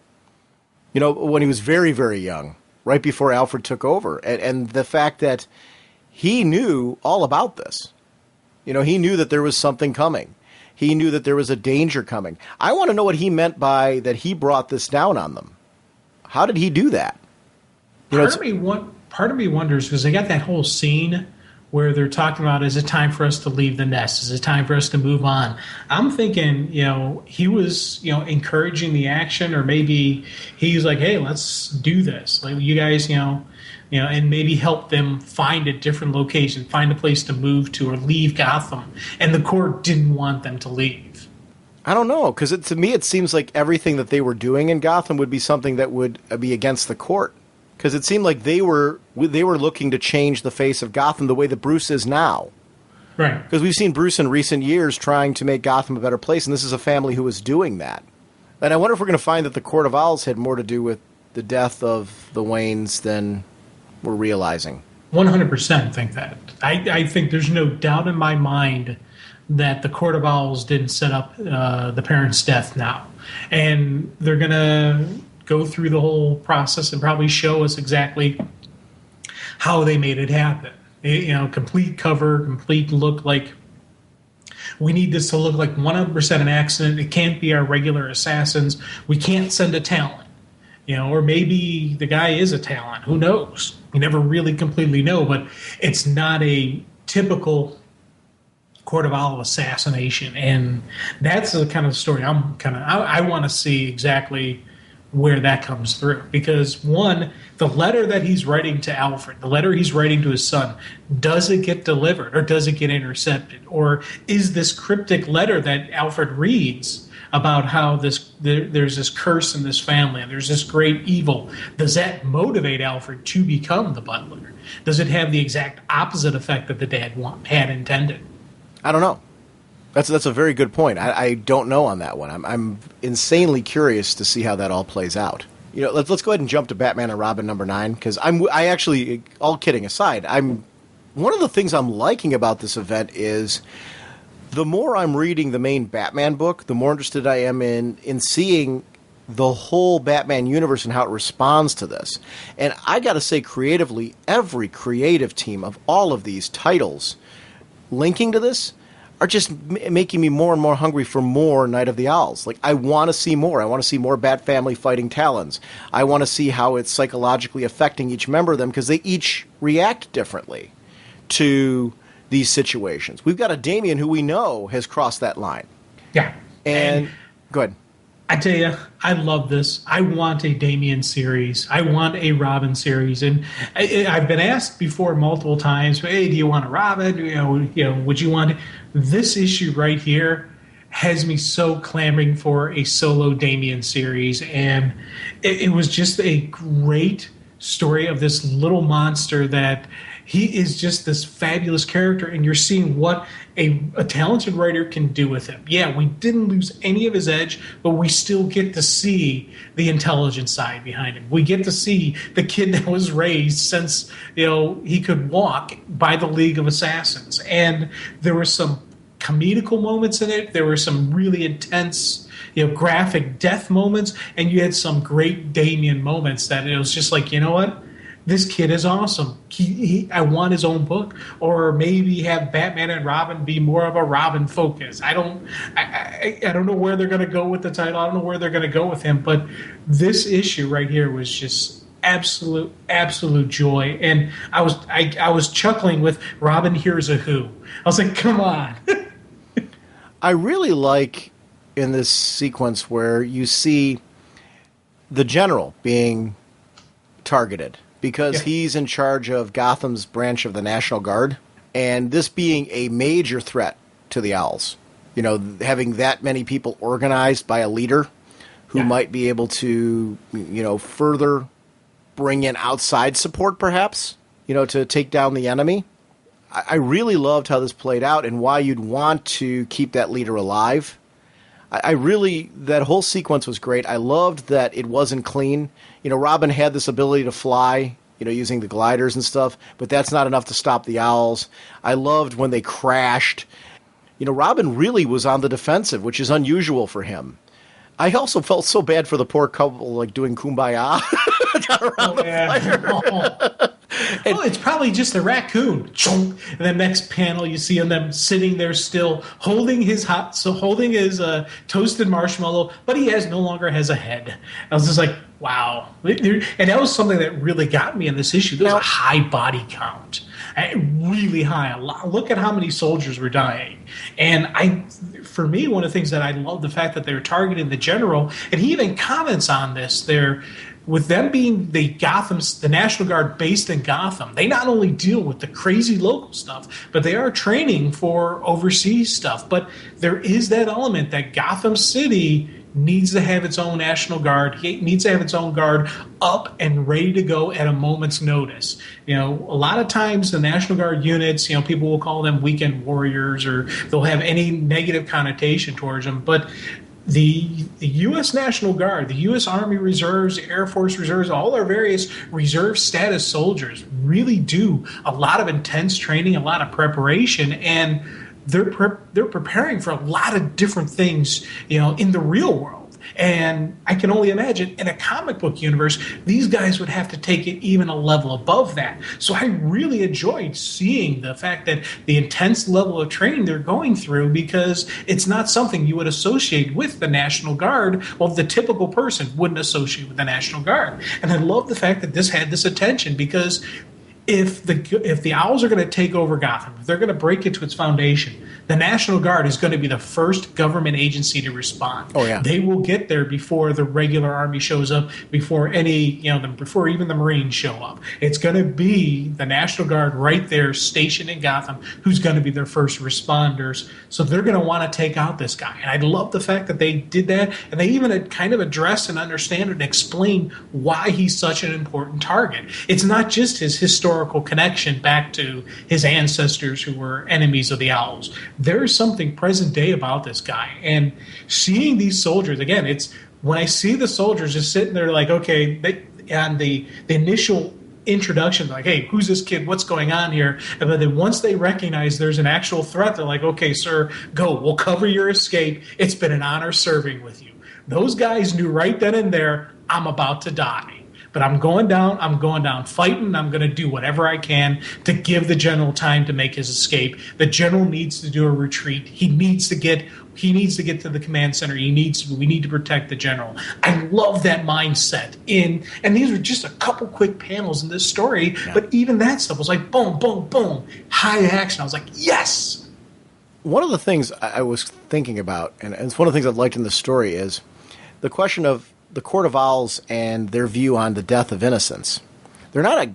When he was very, very young, right before Alfred took over. And the fact that he knew all about this. He knew that there was something coming. He knew that there was a danger coming. I want to know what he meant by that he brought this down on them. How did he do that? Part of me wonders, because they got that whole scene where they're talking about, is it time for us to leave the nest? Is it time for us to move on? I'm thinking, he was, encouraging the action, or maybe he's like, hey, let's do this. Like, you guys, and maybe help them find a different location, find a place to move to or leave Gotham. And the court didn't want them to leave. I don't know, because to me it seems like everything that they were doing in Gotham would be something that would be against the court. Because it seemed like they were looking to change the face of Gotham the way that Bruce is now. Right. Because we've seen Bruce in recent years trying to make Gotham a better place, and this is a family who is doing that. And I wonder if we're going to find that the Court of Owls had more to do with the death of the Waynes than we're realizing. 100% think that. I think there's no doubt in my mind that the Court of Owls didn't set up the parents' death now. And they're going to go through the whole process and probably show us exactly how they made it happen. Complete cover, complete look, like we need this to look like 100% an accident. It can't be our regular assassins. We can't send a talent, or maybe the guy is a talent. Who knows? You never really completely know, but it's not a typical Court of Owl assassination. And that's the kind of story I want to see exactly where that comes through. Because, one, the letter that he's writing to Alfred, the letter he's writing to his son, does it get delivered or does it get intercepted? Or is this cryptic letter that Alfred reads about how there's this curse in this family and there's this great evil, does that motivate Alfred to become the butler? Does it have the exact opposite effect that the dad had intended? I don't know. That's a very good point. I don't know on that one. I'm insanely curious to see how that all plays out. Let's go ahead and jump to Batman and Robin number 9, because I actually, all kidding aside, one of the things I'm liking about this event is the more I'm reading the main Batman book, the more interested I am in seeing the whole Batman universe and how it responds to this. And I got to say, creatively, every creative team of all of these titles linking to this are just making me more and more hungry for more Night of the Owls. Like, I want to see more. I want to see more Bat Family fighting Talons. I want to see how it's psychologically affecting each member of them, because they each react differently to these situations. We've got a Damian who we know has crossed that line. Yeah. And go ahead. I tell you, I love this. I want a Damian series. I want a Robin series. And I've been asked before multiple times, hey, do you want a Robin? Would you want this issue right here? Has me so clamoring for a solo Damian series. And it was just a great story of this little monster that he is just this fabulous character, and you're seeing what a talented writer can do with him. Yeah, we didn't lose any of his edge, but we still get to see the intelligent side behind him. We get to see the kid that was raised since he could walk by the League of Assassins. And there were some comedical moments in it. There were some really intense, graphic death moments, and you had some great Damian moments that it was just like, you know what? This kid is awesome. I want his own book, or maybe have Batman and Robin be more of a Robin focus. I don't know where they're going to go with the title. I don't know where they're going to go with him. But this issue right here was just absolute joy. And I was chuckling with Robin Here's a Who. I was like, come on. I really like in this sequence where you see the general being targeted because he's in charge of Gotham's branch of the National Guard, and this being a major threat to the Owls, you know, having that many people organized by a leader who might be able to, you know, further bring in outside support, perhaps, you know, to take down the enemy. I really loved how this played out and why you'd want to keep that leader alive. That whole sequence was great. I loved that it wasn't clean. You know, Robin had this ability to fly, you know, using the gliders and stuff, but that's not enough to stop the Owls. I loved when they crashed. You know, Robin really was on the defensive, which is unusual for him. I also felt so bad for the poor couple, like, doing Kumbaya around the fire. Well, it's probably just a raccoon. And the next panel, you see them sitting there still, holding his toasted marshmallow, but he no longer has a head. I was just like, wow. And that was something that really got me in this issue. There was a high body count. Really high. Look at how many soldiers were dying. And for me, one of the things that I love the fact that they're targeting the general, and he even comments on this there. With them being the National Guard based in Gotham, they not only deal with the crazy local stuff, but they are training for overseas stuff. But there is that element that Gotham City needs to have its own National Guard. It needs to have its own guard up and ready to go at a moment's notice. You know, a lot of times the National Guard units, you know, people will call them weekend warriors, or they'll have any negative connotation towards them. But the U.S. National Guard, the U.S. Army Reserves, Air Force Reserves, all our various reserve status soldiers really do a lot of intense training, a lot of preparation, and they're preparing for a lot of different things, you know, in the real world. And I can only imagine in a comic book universe, these guys would have to take it even a level above that. So I really enjoyed seeing the fact that the intense level of training they're going through, because it's not something you would associate with the National Guard. Well, the typical person wouldn't associate with the National Guard. And I love the fact that this had this attention, because if the Owls are going to take over Gotham, if they're going to break into its foundation, the National Guard is going to be the first government agency to respond. Oh, yeah. They will get there before the regular army shows up, before before even the Marines show up. It's going to be the National Guard right there stationed in Gotham who's going to be their first responders. So they're going to want to take out this guy. And I love the fact that they did that, and they even had kind of addressed and understand and explain why he's such an important target. It's not just his historical connection back to his ancestors who were enemies of the Owls. There's something present day about this guy. And seeing these soldiers, again, it's when I see the soldiers just sitting there like, okay, and the initial introduction, like, hey, who's this kid? What's going on here? And then once they recognize there's an actual threat, they're like, okay, sir, go. We'll cover your escape. It's been an honor serving with you. Those guys knew right then and there, I'm about to die. But I'm going down fighting. I'm going to do whatever I can to give the general time to make his escape. The general needs to do a retreat. He needs to get to the command center. We need to protect the general. I love that mindset and these were just a couple quick panels in this story, but even that stuff was like boom, boom, boom, high action. I was like, yes. One of the things I was thinking about, and it's one of the things I've liked in the story, is the question of the Court of Owls and their view on the death of innocents. They're not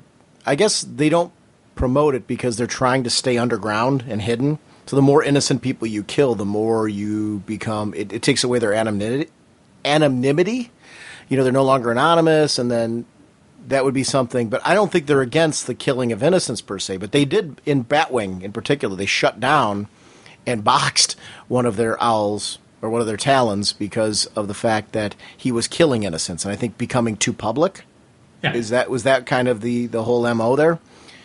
I guess they don't promote it because they're trying to stay underground and hidden. So the more innocent people you kill, the more you become, it takes away their anonymity. You know, they're no longer anonymous, and then that would be something. But I don't think they're against the killing of innocents per se. But they did, in Batwing in particular, they shut down and boxed one of their owls, or one of their talons, because of the fact that he was killing innocents, and I think becoming too public. Yeah. Was that kind of the whole MO there?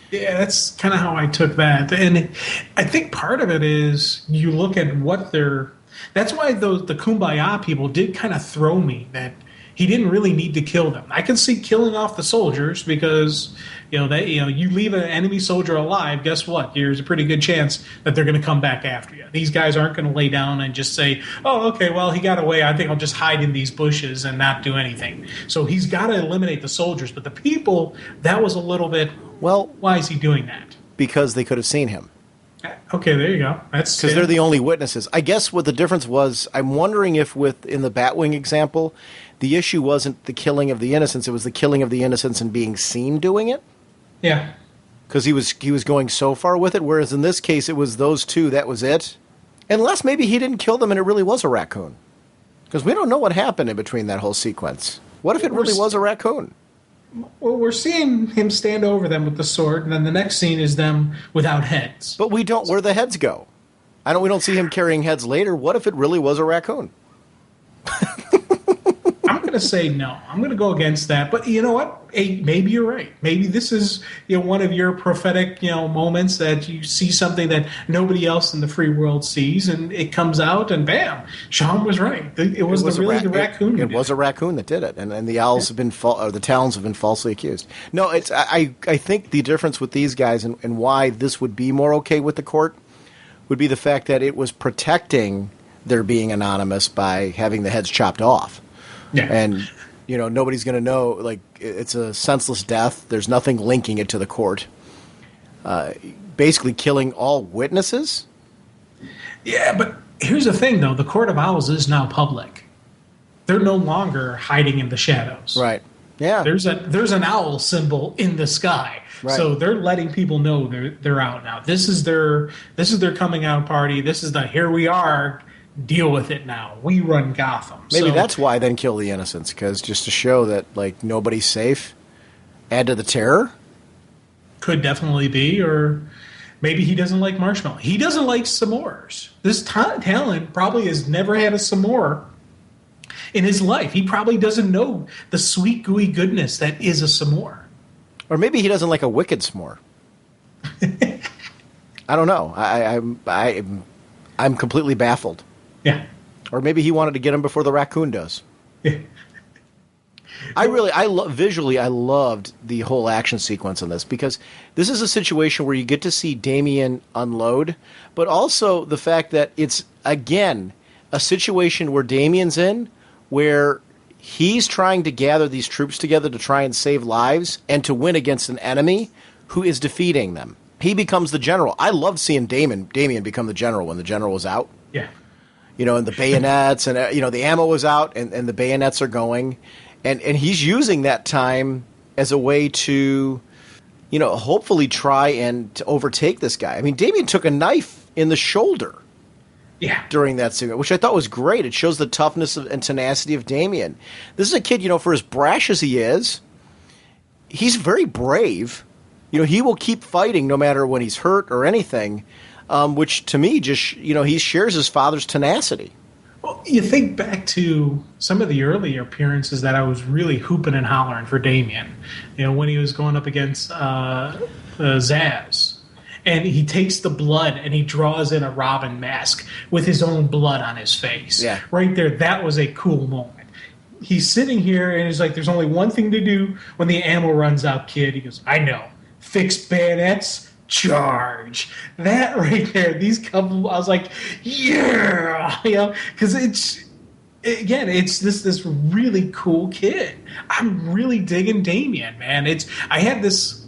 Yeah, that's kind of how I took that. And I think part of it is you look at what that's why the Kumbaya people did kind of throw me, that he didn't really need to kill them. I can see killing off the soldiers because, you leave an enemy soldier alive, guess what? There's a pretty good chance that they're going to come back after you. These guys aren't going to lay down and just say, oh, okay, well, he got away. I think I'll just hide in these bushes and not do anything. So he's got to eliminate the soldiers. But the people, that was a little bit, well, why is he doing that? Because they could have seen him. Okay, there you go. That's because they're the only witnesses. I guess what the difference was, I'm wondering if in the Batwing example, the issue wasn't the killing of the innocents, it was the killing of the innocents and being seen doing it. Yeah. Because he was going so far with it, whereas in this case it was those two, that was it. Unless maybe he didn't kill them and it really was a raccoon. Because we don't know what happened in between that whole sequence. What if it really was a raccoon? Well, we're seeing him stand over them with the sword, and then the next scene is them without heads. But we don't where the heads go. We don't see him carrying heads later. What if it really was a raccoon? I'm going to say no. I'm going to go against that. But you know what? Hey, maybe you're right. Maybe this is one of your prophetic moments that you see something that nobody else in the free world sees, and it comes out, and bam, Sean was right. It was the raccoon. It was a raccoon that did it, and the owls have been the Talons have been falsely accused. No, it's I think the difference with these guys and why this would be more okay with the court would be the fact that it was protecting their being anonymous by having the heads chopped off. Yeah. And, nobody's going to know, like, it's a senseless death. There's nothing linking it to the court. Basically killing all witnesses? Yeah, but here's the thing, though. The Court of Owls is now public. They're no longer hiding in the shadows. Right. Yeah. There's an owl symbol in the sky. Right. So they're letting people know they're out now. This is their coming out party. This is the here we are. Deal with it now. We run Gotham. Maybe that's why then kill the innocents, because just to show that nobody's safe, add to the terror. Could definitely be, or maybe he doesn't like marshmallow. He doesn't like s'mores. This Talon probably has never had a s'more in his life. He probably doesn't know the sweet gooey goodness that is a s'more. Or maybe he doesn't like a wicked s'more. I don't know. I'm completely baffled. Yeah. Or maybe he wanted to get him before the raccoon does. Yeah. Visually, I loved the whole action sequence in this, because this is a situation where you get to see Damian unload, but also the fact that it's, again, a situation where Damian's in, where he's trying to gather these troops together to try and save lives and to win against an enemy who is defeating them. He becomes the general. I loved seeing Damian become the general when the general was out. Yeah. And the bayonets and, the ammo was out and the bayonets are going. And he's using that time as a way to, hopefully try and to overtake this guy. I mean, Damian took a knife in the shoulder. Yeah. During that scene, which I thought was great. It shows the toughness and tenacity of Damian. This is a kid, for as brash as he is, he's very brave. He will keep fighting no matter when he's hurt or anything, which to me just, he shares his father's tenacity. Well, you think back to some of the earlier appearances that I was really hooping and hollering for Damian. When he was going up against Zaz. And he takes the blood and he draws in a Robin mask with his own blood on his face. Yeah. Right there, that was a cool moment. He's sitting here and he's like, there's only one thing to do when the ammo runs out, kid. He goes, I know. Fix bayonets, charge. That right there, these couple, I was like, yeah. Because it's this really cool kid. I'm really digging Damian, man. I had this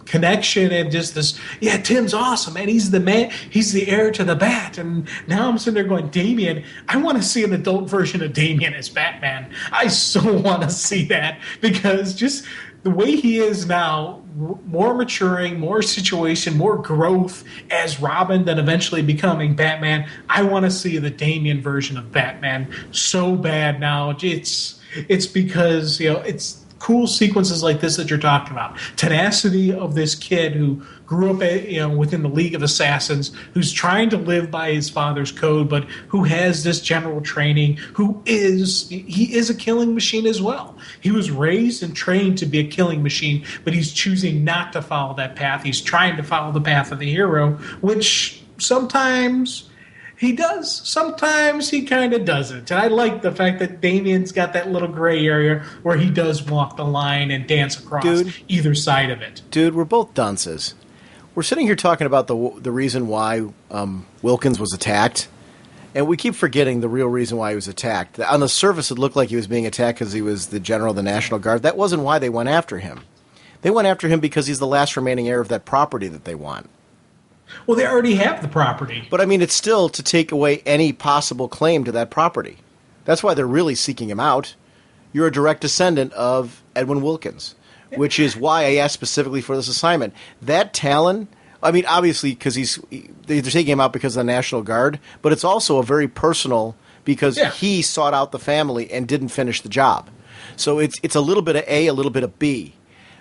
connection and just this, Tim's awesome, man. He's the man. He's the heir to the bat. And now I'm sitting there going, Damian, I want to see an adult version of Damian as Batman. I so want to see that, because just the way he is now, more maturing, more situation, more growth as Robin, then eventually becoming Batman. I want to see the Damian version of Batman so bad now. It's because, it's cool sequences like this that you're talking about. Tenacity of this kid who grew up, within the League of Assassins, who's trying to live by his father's code, but who has this general training, he is a killing machine as well. He was raised and trained to be a killing machine, but he's choosing not to follow that path. He's trying to follow the path of the hero, which sometimes he does. Sometimes he kind of doesn't. And I like the fact that Damian's got that little gray area where he does walk the line and dance across either side of it. Dude, we're both dunces. We're sitting here talking about the reason why Wilkins was attacked, and we keep forgetting the real reason why he was attacked. On the surface, it looked like he was being attacked because he was the general of the National Guard. That wasn't why they went after him. They went after him because he's the last remaining heir of that property that they want. Well, they already have the property. But I mean, it's still to take away any possible claim to that property. That's why they're really seeking him out. You're a direct descendant of Edwin Wilkins, which is why I asked specifically for this assignment. That Talon, I mean, obviously, because they're taking him out because of the National Guard, but it's also a very personal, because he sought out the family and didn't finish the job. So it's a little bit of A, a little bit of B,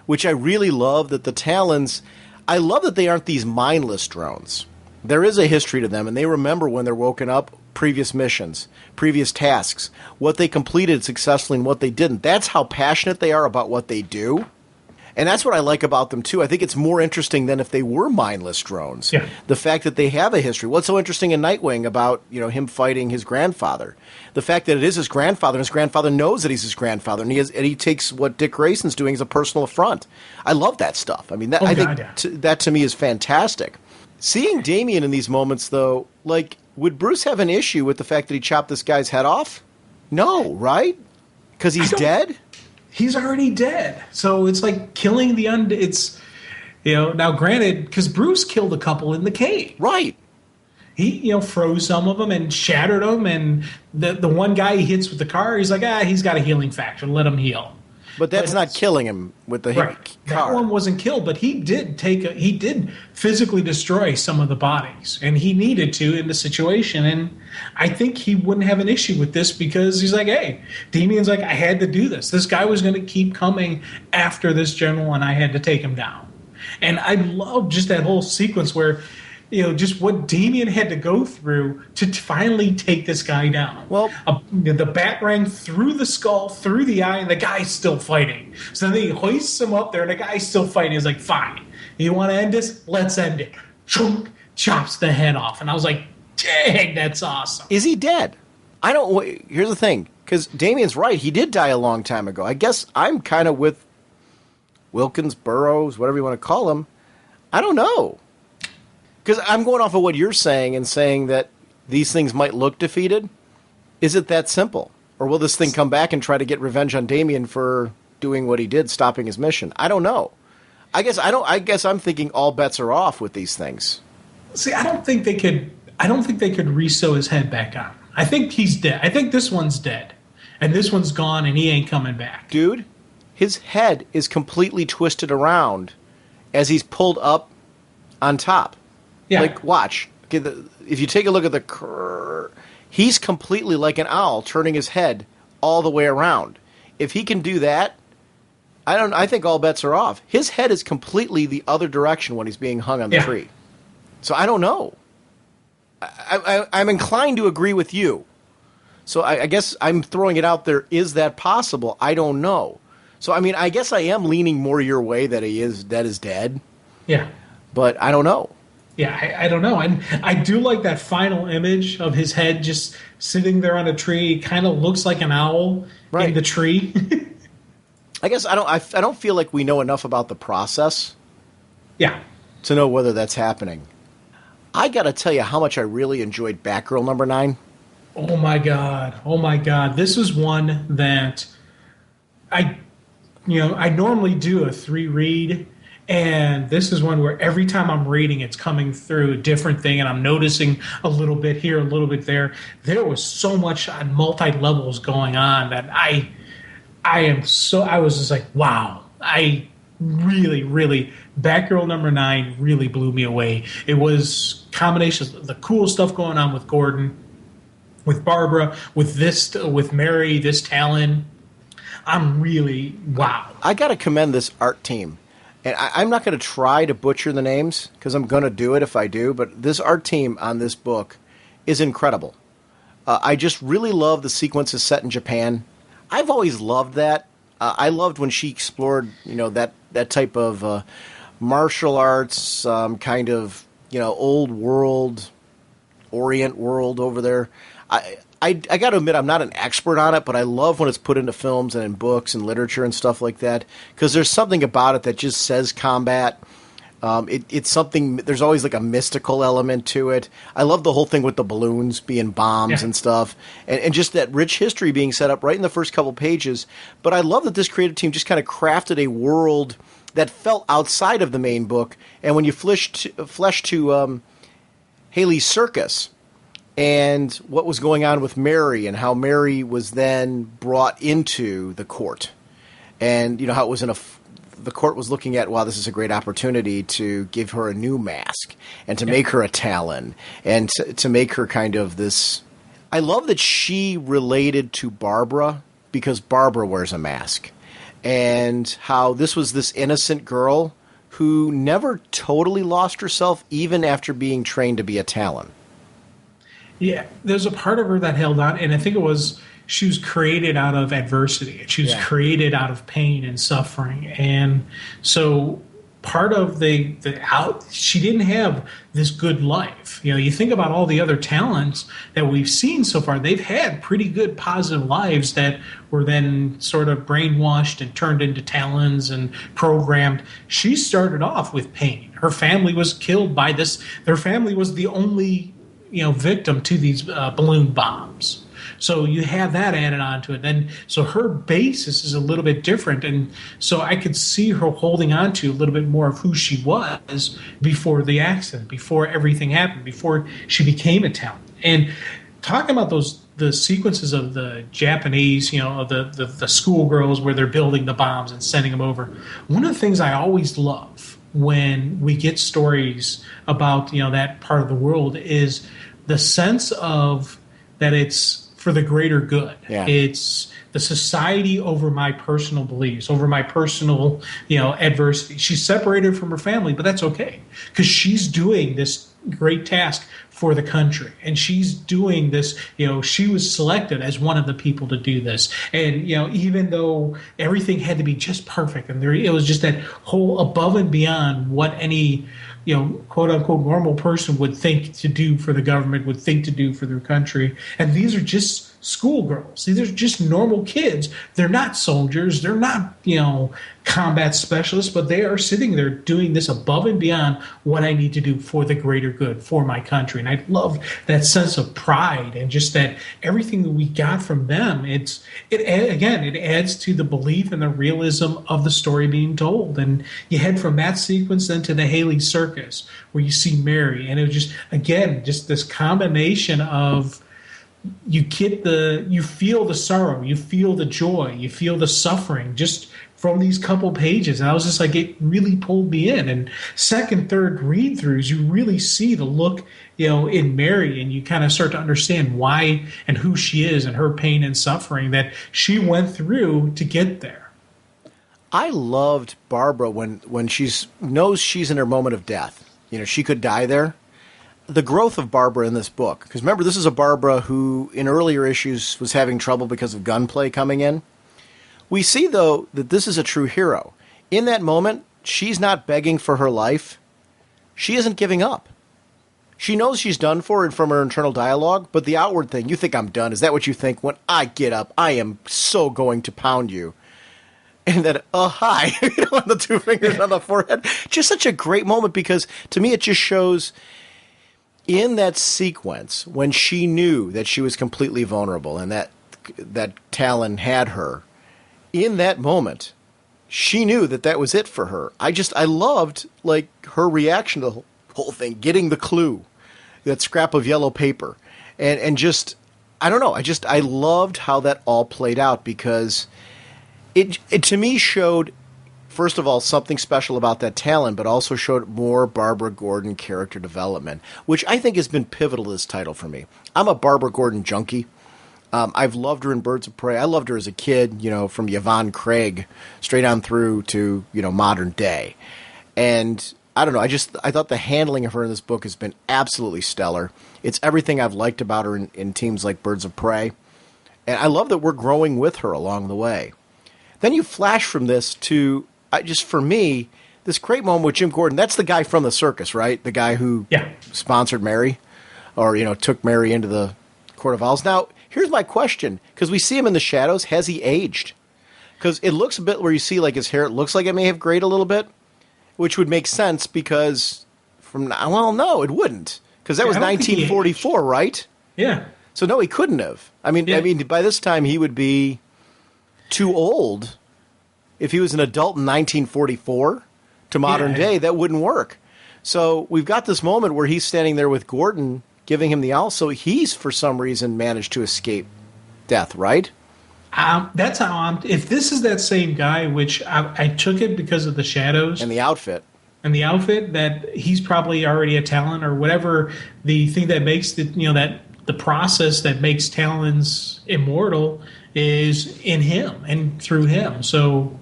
which I really love that the Talons, I love that they aren't these mindless drones. There is a history to them, and they remember when they're woken up, previous missions, previous tasks, what they completed successfully and what they didn't. That's how passionate they are about what they do. And that's what I like about them, too. I think it's more interesting than if they were mindless drones. Yeah. The fact that they have a history. What's so interesting in Nightwing about, him fighting his grandfather? The fact that it is his grandfather, and his grandfather knows that he's his grandfather, and he takes what Dick Grayson's doing as a personal affront. I love that stuff. I mean, that to me is fantastic. Seeing Damian in these moments, though, would Bruce have an issue with the fact that he chopped this guy's head off? No, right? Because he's dead? He's already dead. So it's like killing the undead. It's, now granted, because Bruce killed a couple in the cave. Right. He, froze some of them and shattered them. And the one guy he hits with the car, he's like, he's got a healing factor. Let him heal. But that's not killing him with the car. That one wasn't killed, but he did physically destroy some of the bodies, and he needed to in the situation. And I think he wouldn't have an issue with this because he's like, hey, Damian's like, I had to do this. This guy was going to keep coming after this general, and I had to take him down. And I love just that whole sequence where, just what Damian had to go through to finally take this guy down. Well, the bat rang through the skull, through the eye, and the guy's still fighting. So then he hoists him up there, and the guy's still fighting. He's like, fine. You want to end this? Let's end it. Chunk, chops the head off. And I was like, dang, that's awesome. Is he dead? Here's the thing, because Damian's right. He did die a long time ago. I guess I'm kind of with Wilkins, Burroughs, whatever you want to call him. I don't know. Because I'm going off of what you're saying and saying that these things might look defeated. Is it that simple? Or will this thing come back and try to get revenge on Damian for doing what he did, stopping his mission? I don't know. I guess I'm thinking all bets are off with these things. See, I don't think they could re-sew his head back on. I think he's dead. I think this one's dead. And this one's gone and he ain't coming back. Dude, his head is completely twisted around as he's pulled up on top. Yeah. Watch. Okay, if you take a look at he's completely like an owl, turning his head all the way around. If he can do that, I think all bets are off. His head is completely the other direction when he's being hung on the tree. So I don't know. I'm inclined to agree with you. So I guess I'm throwing it out there. Is that possible? I don't know. So, I mean, I guess I am leaning more your way that he is dead. Yeah. But I don't know. Yeah, I don't know. I do like that final image of his head just sitting there on a tree. Kind of looks like an owl in the tree. I guess I don't feel like we know enough about the process. Yeah. To know whether that's happening. I got to tell you how much I really enjoyed Batgirl number 9. Oh my god. This is one that I normally do a 3 read. And this is one where every time I'm reading, it's coming through a different thing, and I'm noticing a little bit here, a little bit there. There was so much on multi-levels going on that I was just like, wow. I really, really, Batgirl number 9 really blew me away. It was combinations of the cool stuff going on with Gordon, with Barbara, with Mary, this Talon. I'm really, wow. I got to commend this art team. And I'm not going to try to butcher the names because I'm going to do it if I do. But this art team on this book is incredible. I just really love the sequences set in Japan. I've always loved that. I loved when she explored, that type of martial arts, kind of, old world, Orient world over there. I got to admit, I'm not an expert on it, but I love when it's put into films and in books and literature and stuff like that, because there's something about it that just says combat. It's something, there's always like a mystical element to it. I love the whole thing with the balloons being bombs and stuff, and just that rich history being set up right in the first couple pages. But I love that this creative team just kind of crafted a world that felt outside of the main book. And when you flesh to Haley's circus and what was going on with Mary and how Mary was then brought into the court, and how it was the court was looking at, wow, this is a great opportunity to give her a new mask and to make her a Talon and to make her kind of this. I love that she related to Barbara because Barbara wears a mask, and how this was this innocent girl who never totally lost herself even after being trained to be a Talon. Yeah, there's a part of her that held on, and I think it was she was created out of adversity. She was created out of pain and suffering. And so part of she didn't have this good life. You think about all the other talents that we've seen so far, they've had pretty good positive lives that were then sort of brainwashed and turned into talents and programmed. She started off with pain. Her family was killed by this. Their family was the only, victim to these balloon bombs. So you have that added on to it. Then, so her basis is a little bit different. And so I could see her holding on to a little bit more of who she was before the accident, before everything happened, before she became a talent. And talking about the sequences of the Japanese, the schoolgirls where they're building the bombs and sending them over. One of the things I always love when we get stories about, that part of the world is the sense of that it's for the greater good. Yeah. It's the society over my personal beliefs, over my personal, adversity. She's separated from her family, but that's okay because she's doing this great task for the country. And she's doing this, she was selected as one of the people to do this. And, even though everything had to be just perfect and it was just that whole above and beyond what any, quote unquote normal person would think to do for the government, would think to do for their country. And these are just schoolgirls. These are just normal kids. They're not soldiers. They're not, combat specialists, but they are sitting there doing this above and beyond what I need to do for the greater good, for my country. And I love that sense of pride and just that everything that we got from them. It adds to the belief and the realism of the story being told. And you head from that sequence then to the Haley Circus, where you see Mary, and it was just this combination of you feel the sorrow, you feel the joy, you feel the suffering just from these couple pages. And I was just like, it really pulled me in. And second, third read throughs, you really see the look, in Mary, and you kind of start to understand why and who she is and her pain and suffering that she went through to get there. I loved Barbara when she knows she's in her moment of death. She could die there. The growth of Barbara in this book, because remember, this is a Barbara who in earlier issues was having trouble because of gunplay coming in. We see, though, that this is a true hero. In that moment, she's not begging for her life. She isn't giving up. She knows she's done for, and from her internal dialogue, but the outward thing, you think I'm done. Is that what you think? When I get up, I am so going to pound you. And then, hi, the two fingers on the forehead. Just such a great moment, because to me it just shows in that sequence when she knew that she was completely vulnerable and that Talon had her, in that moment, she knew that was it for her. I loved her reaction to the whole thing, getting the clue, that scrap of yellow paper, and just, I don't know, I loved how that all played out, because it to me showed, first of all, something special about that Talon, but also showed more Barbara Gordon character development, which I think has been pivotal to this title for me. I'm a Barbara Gordon junkie. I've loved her in Birds of Prey. I loved her as a kid, from Yvonne Craig straight on through to, modern day. And I don't know, I thought the handling of her in this book has been absolutely stellar. It's everything I've liked about her in teams like Birds of Prey. And I love that we're growing with her along the way. Then you flash from this to, for me, this great moment with Jim Gordon. That's the guy from the circus, right? The guy who sponsored Mary, or, took Mary into the Court of Owls. Now, here's my question, because we see him in the shadows. Has he aged? Because it looks a bit where you see his hair, it looks like it may have grayed a little bit. Which would make sense because no, it wouldn't. Because that was 1944, right? Yeah. So no, he couldn't have. I mean, by this time he would be too old. If he was an adult in 1944 to modern day, that wouldn't work. So we've got this moment where he's standing there with Gordon giving him the owl. So he's, for some reason, managed to escape death, right? That's how if this is that same guy, which I took it because of the shadows. And the outfit. That he's probably already a Talon or whatever the thing that makes the process that makes Talons immortal is in him and through him. So,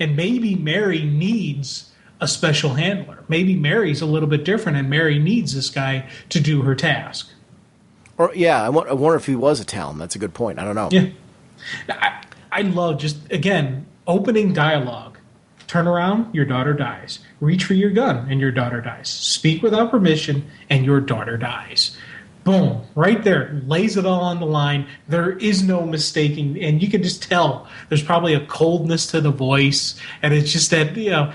and maybe Mary needs a special handler. Maybe Mary's a little bit different, and Mary needs this guy to do her task. Or I wonder if he was a Talon. That's a good point. I don't know. Yeah, I love just again opening dialogue. Turn around, your daughter dies. Reach for your gun, and your daughter dies. Speak without permission, and your daughter dies. Boom, right there, lays it all on the line. There is no mistaking, and you can just tell there's probably a coldness to the voice, and it's just that,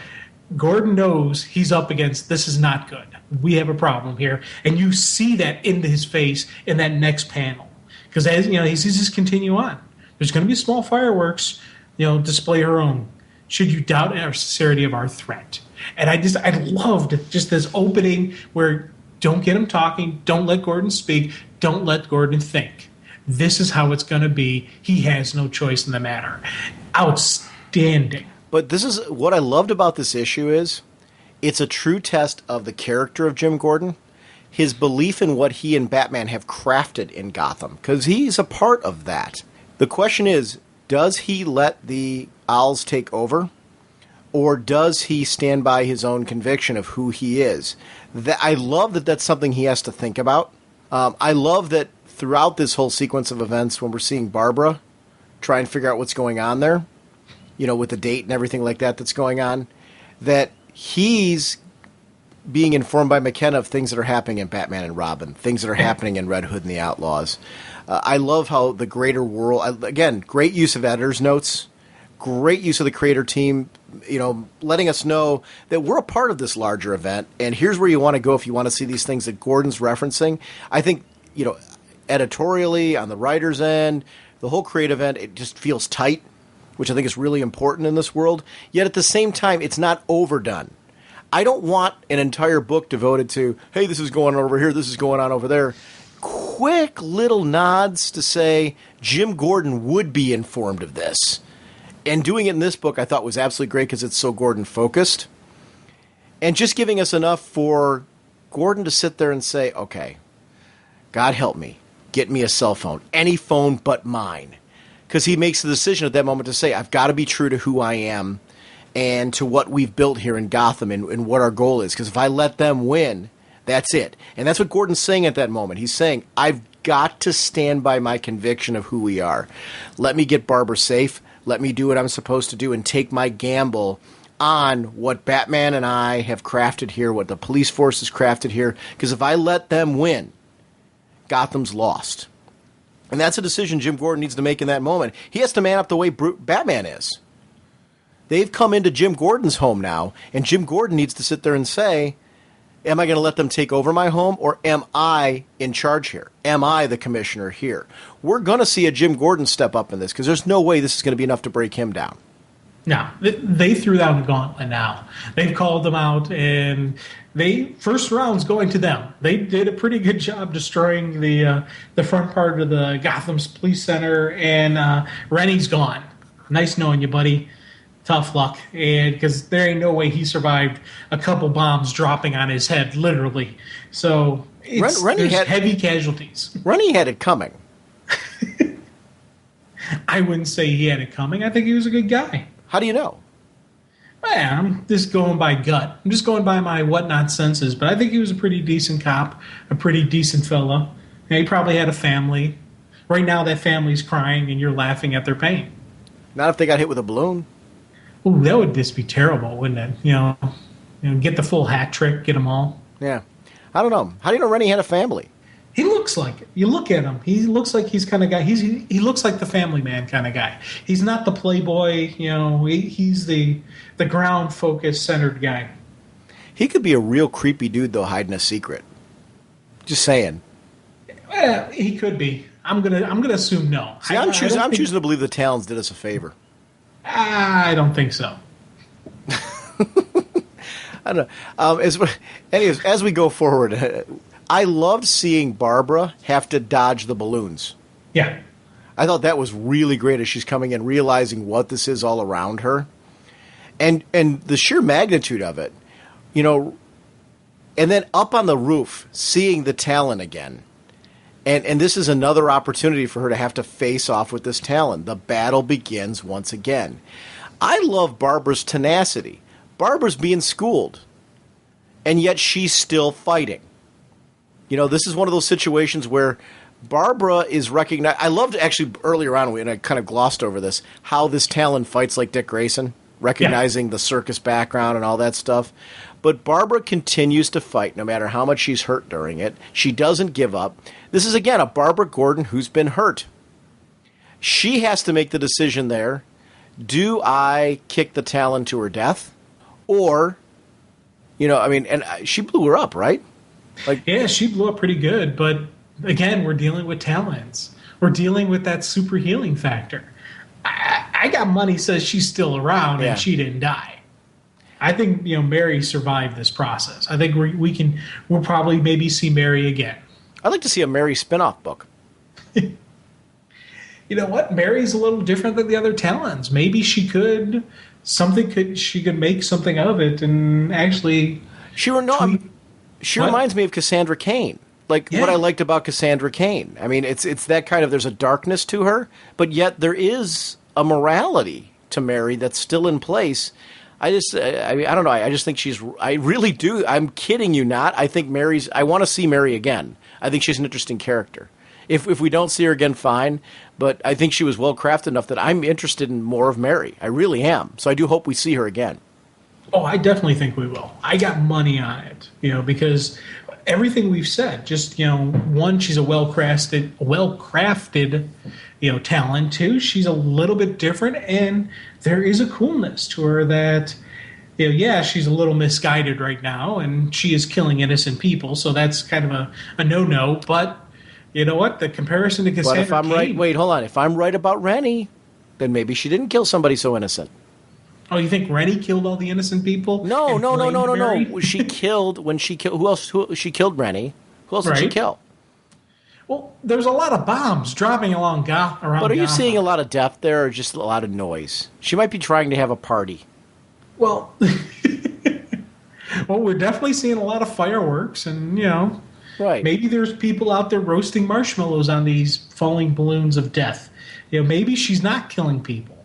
Gordon knows he's up against this is not good. We have a problem here, and you see that in his face in that next panel. Because as he sees this continue on, there's going to be small fireworks, display her own. Should you doubt our sincerity of our threat? And I loved just this opening where don't get him talking, don't let Gordon speak, don't let Gordon think. This is how it's going to be. He has no choice in the matter. Outstanding. But this is what I loved about this issue is it's a true test of the character of Jim Gordon, his belief in what he and Batman have crafted in Gotham, because he's a part of that. The question is, does he let the Owls take over, or does he stand by his own conviction of who he is? I love that that's something he has to think about. I love that throughout this whole sequence of events, when we're seeing Barbara try and figure out what's going on there, with the date and everything like that that's going on, that he's being informed by McKenna of things that are happening in Batman and Robin, things that are happening in Red Hood and the Outlaws. I love how the greater world, again, great use of editor's notes, great use of the creator team, letting us know that we're a part of this larger event, and here's where you want to go if you want to see these things that Gordon's referencing. I think, editorially, on the writer's end, the whole creative end, it just feels tight, which I think is really important in this world. Yet at the same time, it's not overdone. I don't want an entire book devoted to, hey, this is going on over here, this is going on over there. Quick little nods to say Jim Gordon would be informed of this. And doing it in this book I thought was absolutely great because it's so Gordon-focused. And just giving us enough for Gordon to sit there and say, okay, God help me, get me a cell phone, any phone but mine. Because he makes the decision at that moment to say, I've got to be true to who I am and to what we've built here in Gotham and what our goal is. Because if I let them win, that's it. And that's what Gordon's saying at that moment. He's saying, I've got to stand by my conviction of who we are. Let me get Barbara safe. Let me do what I'm supposed to do and take my gamble on what Batman and I have crafted here, what the police force has crafted here. Because if I let them win, Gotham's lost. And that's a decision Jim Gordon needs to make in that moment. He has to man up the way Batman is. They've come into Jim Gordon's home now, and Jim Gordon needs to sit there and say, am I going to let them take over my home, or am I in charge here? Am I the commissioner here? We're going to see a Jim Gordon step up in this, because there's no way this is going to be enough to break him down. No, they threw down the gauntlet now. They've called them out, and first round's going to them. They did a pretty good job destroying the front part of the Gotham's Police Center, and Rennie's gone. Nice knowing you, buddy. Tough luck, and because there ain't no way he survived a couple bombs dropping on his head, literally. So there's heavy casualties. Rennie had it coming. I wouldn't say he had it coming. I think he was a good guy. How do you know? I'm just going by gut. I'm just going by my whatnot senses. But I think he was a pretty decent cop, a pretty decent fella. And he probably had a family. Right now, that family's crying, and you're laughing at their pain. Not if they got hit with a balloon. Ooh, that would just be terrible, wouldn't it? Get the full hat trick, get them all. Yeah. I don't know. How do you know Rennie had a family? He looks like it. You look at him. He looks like he's kind of guy. He looks like the family man kind of guy. He's not the playboy. He's the ground focused centered guy. He could be a real creepy dude, though, hiding a secret. Just saying. Well, he could be. I'm gonna assume no. See, I'm choosing to believe the Talons did us a favor. I don't think so. I don't know. Anyways, as we go forward, I loved seeing Barbara have to dodge the balloons. Yeah. I thought that was really great as she's coming in, realizing what this is all around her. And the sheer magnitude of it, you know, and then up on the roof, seeing the Talon again. And this is another opportunity for her to have to face off with this Talon. The battle begins once again. I love Barbara's tenacity. Barbara's being schooled, and yet she's still fighting. You know, this is one of those situations where Barbara is recognized. I loved actually earlier on, and I kind of glossed over this, how this Talon fights like Dick Grayson, recognizing the circus background and all that stuff. But Barbara continues to fight no matter how much she's hurt during it. She doesn't give up. This is, again, a Barbara Gordon who's been hurt. She has to make the decision there. Do I kick the Talon to her death? Or, you know, I mean, and she blew her up, right? Like, yeah, she blew up pretty good. But, again, we're dealing with Talons. We're dealing with that super healing factor. I got money says she's still around and she didn't die. I think, you know, Mary survived this process. I think we'll probably maybe see Mary again. I'd like to see a Mary spin-off book. You know what? Mary's a little different than the other Talons. Maybe she could make something of it and actually. She reminds me of Cassandra Cain. Like what I liked about Cassandra Cain. I mean, it's that kind of, there's a darkness to her, but yet there is a morality to Mary that's still in place. I don't know. I just think I really do. I'm kidding you not. I think I want to see Mary again. I think she's an interesting character. If we don't see her again, fine. But I think she was well crafted enough that I'm interested in more of Mary. I really am. So I do hope we see her again. Oh, I definitely think we will. I got money on it, you know, because everything we've said, just, you know, one, she's a well-crafted, you know, talent. Two, she's a little bit different, and there is a coolness to her that, you know, yeah, she's a little misguided right now, and she is killing innocent people, so that's kind of a no-no, but you know what? The comparison to Cassandra But if I'm right, wait, hold on. If I'm right about Rennie, then maybe she didn't kill somebody so innocent. Oh, you think Rennie killed all the innocent people? No. She killed who else? She killed Rennie. Who else did she kill? Well, there's a lot of bombs dropping around Gotham. But are you seeing a lot of death there, or just a lot of noise? She might be trying to have a party. Well, we're definitely seeing a lot of fireworks, and, you know, maybe there's people out there roasting marshmallows on these falling balloons of death. You know, maybe she's not killing people.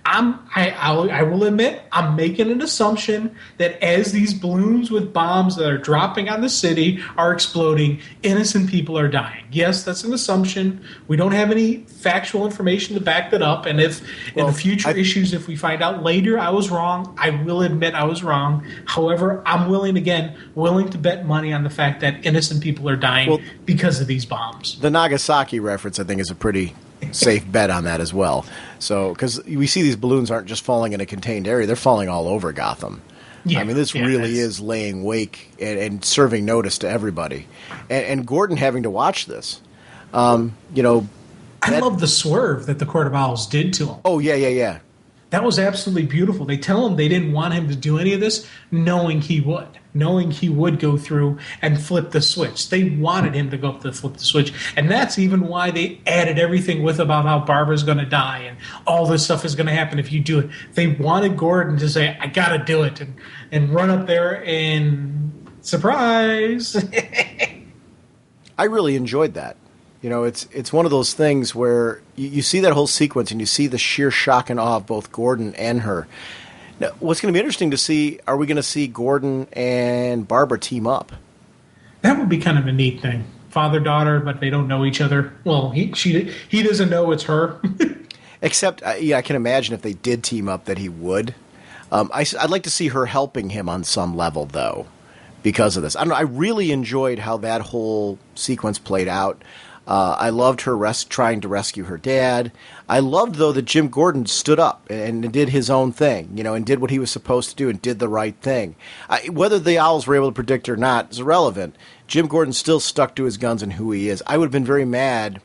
I will admit, I'm making an assumption that as these balloons with bombs that are dropping on the city are exploding, innocent people are dying. Yes, that's an assumption. We don't have any factual information to back that up. And if in the future issues, if we find out later I was wrong, I will admit I was wrong. However, I'm willing to bet money on the fact that innocent people are dying because of these bombs. The Nagasaki reference, I think, is a pretty safe bet on that as well. So, because we see these balloons aren't just falling in a contained area, they're falling all over Gotham. Yeah, I mean, this really is laying wake and serving notice to everybody. And Gordon having to watch this. You know, I love the swerve that the Court of Owls did to him. Oh, yeah. That was absolutely beautiful. They tell him they didn't want him to do any of this, knowing he would go through and flip the switch. They wanted him to go up to flip the switch. And that's even why they added everything with about how Barbara's going to die and all this stuff is going to happen if you do it. They wanted Gordon to say, I got to do it, and run up there and surprise. I really enjoyed that. You know, it's one of those things where you see that whole sequence and you see the sheer shock and awe of both Gordon and her. Now, what's going to be interesting to see, are we going to see Gordon and Barbara team up? That would be kind of a neat thing. Father-daughter, but they don't know each other. Well, he doesn't know it's her. Except, I can imagine if they did team up that he would. I'd like to see her helping him on some level, though, because of this. I don't know. I really enjoyed how that whole sequence played out. I loved her trying to rescue her dad. I loved, though, that Jim Gordon stood up and did his own thing, and did what he was supposed to do and did the right thing. Whether the Owls were able to predict or not is irrelevant. Jim Gordon still stuck to his guns and who he is. I would have been very mad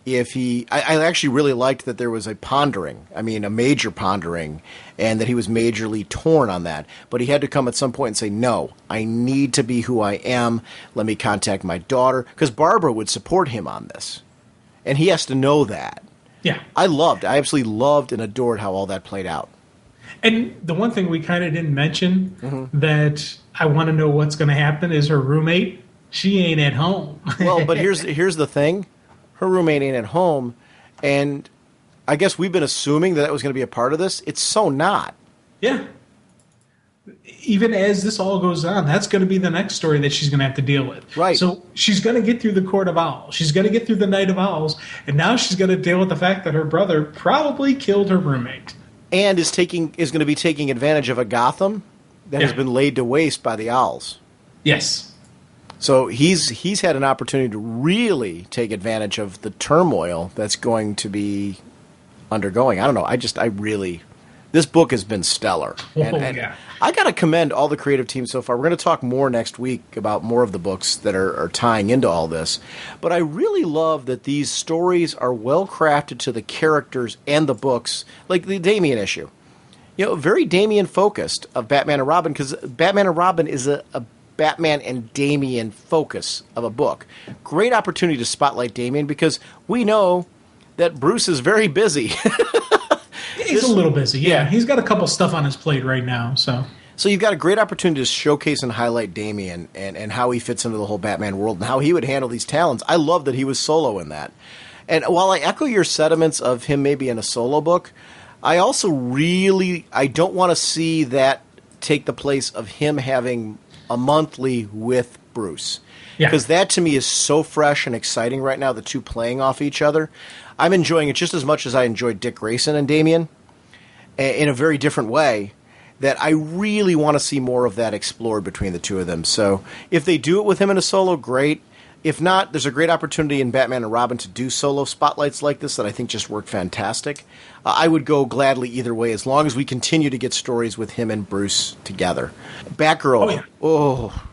if I actually really liked that there was a major pondering, and that he was majorly torn on that. But he had to come at some point and say, no, I need to be who I am. Let me contact my daughter. Because Barbara would support him on this. And he has to know that. Yeah. I absolutely loved and adored how all that played out. And the one thing we kind of didn't mention that I want to know what's going to happen is her roommate. She ain't at home. Well, but here's the thing. Her roommate ain't at home, and I guess we've been assuming that was going to be a part of this. It's so not. Yeah. Even as this all goes on, that's going to be the next story that she's going to have to deal with. Right. So she's going to get through the Court of Owls. She's going to get through the Night of Owls, and now she's going to deal with the fact that her brother probably killed her roommate. And is going to be taking advantage of a Gotham that has been laid to waste by the Owls. Yes. So he's had an opportunity to really take advantage of the turmoil that's going to be undergoing. I don't know. This book has been stellar. And I got to commend all the creative teams so far. We're going to talk more next week about more of the books that are tying into all this. But I really love that these stories are well crafted to the characters and the books, like the Damian issue. Very Damian focused of Batman and Robin, because Batman and Robin is a Batman and Damian focus of a book. Great opportunity to spotlight Damian, because we know that Bruce is very busy. He's a little busy, yeah. He's got a couple stuff on his plate right now. So you've got a great opportunity to showcase and highlight Damian and how he fits into the whole Batman world and how he would handle these talents. I love that he was solo in that. And while I echo your sentiments of him maybe in a solo book, I also I don't want to see that take the place of him having a monthly with Bruce. Because that to me is so fresh and exciting right now, the two playing off each other. I'm enjoying it just as much as I enjoyed Dick Grayson and Damian, in a very different way, that I really want to see more of that explored between the two of them. So if they do it with him in a solo, great. If not, there's a great opportunity in Batman and Robin to do solo spotlights like this that I think just work fantastic. I would go gladly either way, as long as we continue to get stories with him and Bruce together. Batgirl. Oh,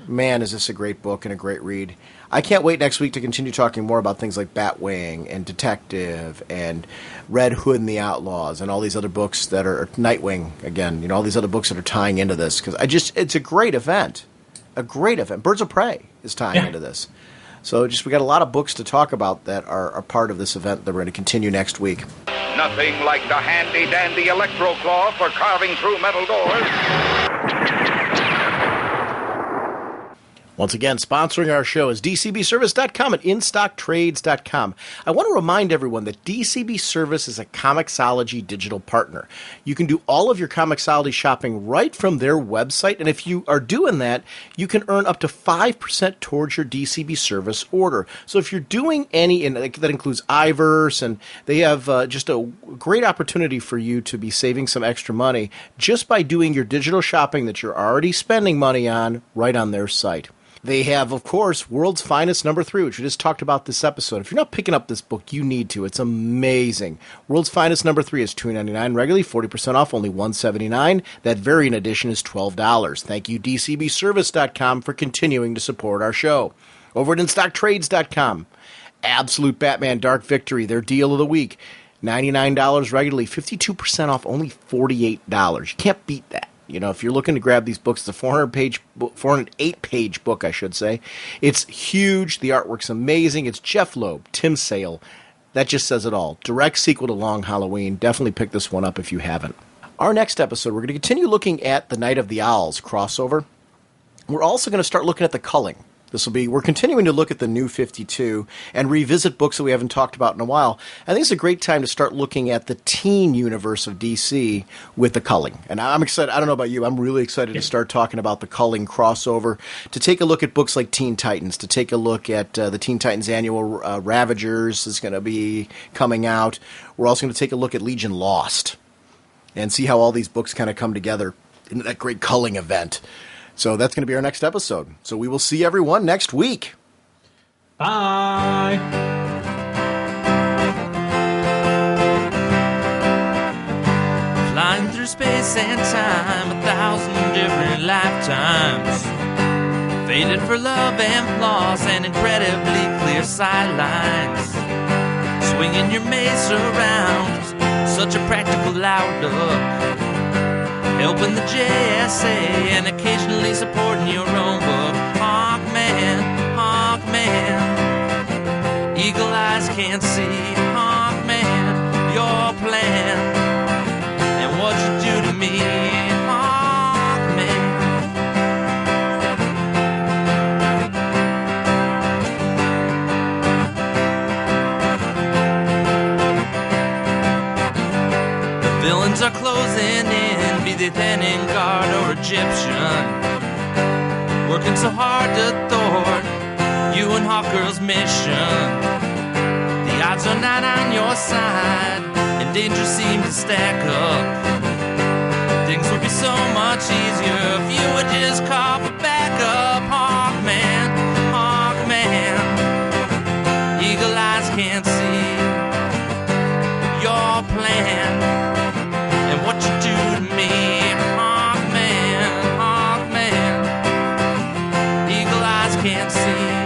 man, is this a great book and a great read. I can't wait next week to continue talking more about things like Batwing and Detective and Red Hood and the Outlaws and all these other books that are Nightwing again, all these other books that are tying into this, because it's a great event. A great event. Birds of Prey is tying into this. So we got a lot of books to talk about that are part of this event that we're going to continue next week. Nothing like the handy-dandy electro claw for carving through metal doors. Once again, sponsoring our show is DCBService.com and InStockTrades.com. I want to remind everyone that DCB Service is a Comixology digital partner. You can do all of your Comixology shopping right from their website, and if you are doing that, you can earn up to 5% towards your DCB Service order. So if you're doing any, and that includes iVerse, and they have just a great opportunity for you to be saving some extra money just by doing your digital shopping that you're already spending money on right on their site. They have, of course, World's Finest #3, which we just talked about this episode. If you're not picking up this book, you need to. It's amazing. World's Finest #3 is $2.99 regularly, 40% off, only $1.79. That variant edition is $12. Thank you, DCBService.com, for continuing to support our show. Over at InStockTrades.com, Absolute Batman Dark Victory, their deal of the week. $99 regularly, 52% off, only $48. You can't beat that. If you're looking to grab these books, it's a 408-page book, I should say. It's huge. The artwork's amazing. It's Jeff Loeb, Tim Sale. That just says it all. Direct sequel to Long Halloween. Definitely pick this one up if you haven't. Our next episode, we're going to continue looking at the Night of the Owls crossover. We're also going to start looking at the culling. We're continuing to look at the New 52 and revisit books that we haven't talked about in a while. I think it's a great time to start looking at the teen universe of DC with the culling. And I'm excited. I don't know about you. I'm really excited to start talking about the culling crossover, to take a look at books like Teen Titans, to take a look at the Teen Titans annual Ravagers is going to be coming out. We're also going to take a look at Legion Lost and see how all these books kind of come together in that great culling event. So that's going to be our next episode. So we will see everyone next week. Bye. Flying through space and time, 1,000 different lifetimes. Faded for love and flaws and incredibly clear sightlines. Swinging your mace around, such a practical outlook. Helping the JSA and occasionally supporting your own book. Hawkman, Hawkman, eagle eyes can't see. Hawkman, your plan and what you do to me. Hawkman. The villains are closing in, be they Thenengard or Egyptian. Working so hard to thwart you and Hawkgirl's mission. The odds are not on your side, and danger seems to stack up. Things would be so much easier if you would just call for backup. Hawkman, Hawkman, eagle eyes can't see your plan and what you do to me. Hawkman, Hawkman, eagle eyes can't see.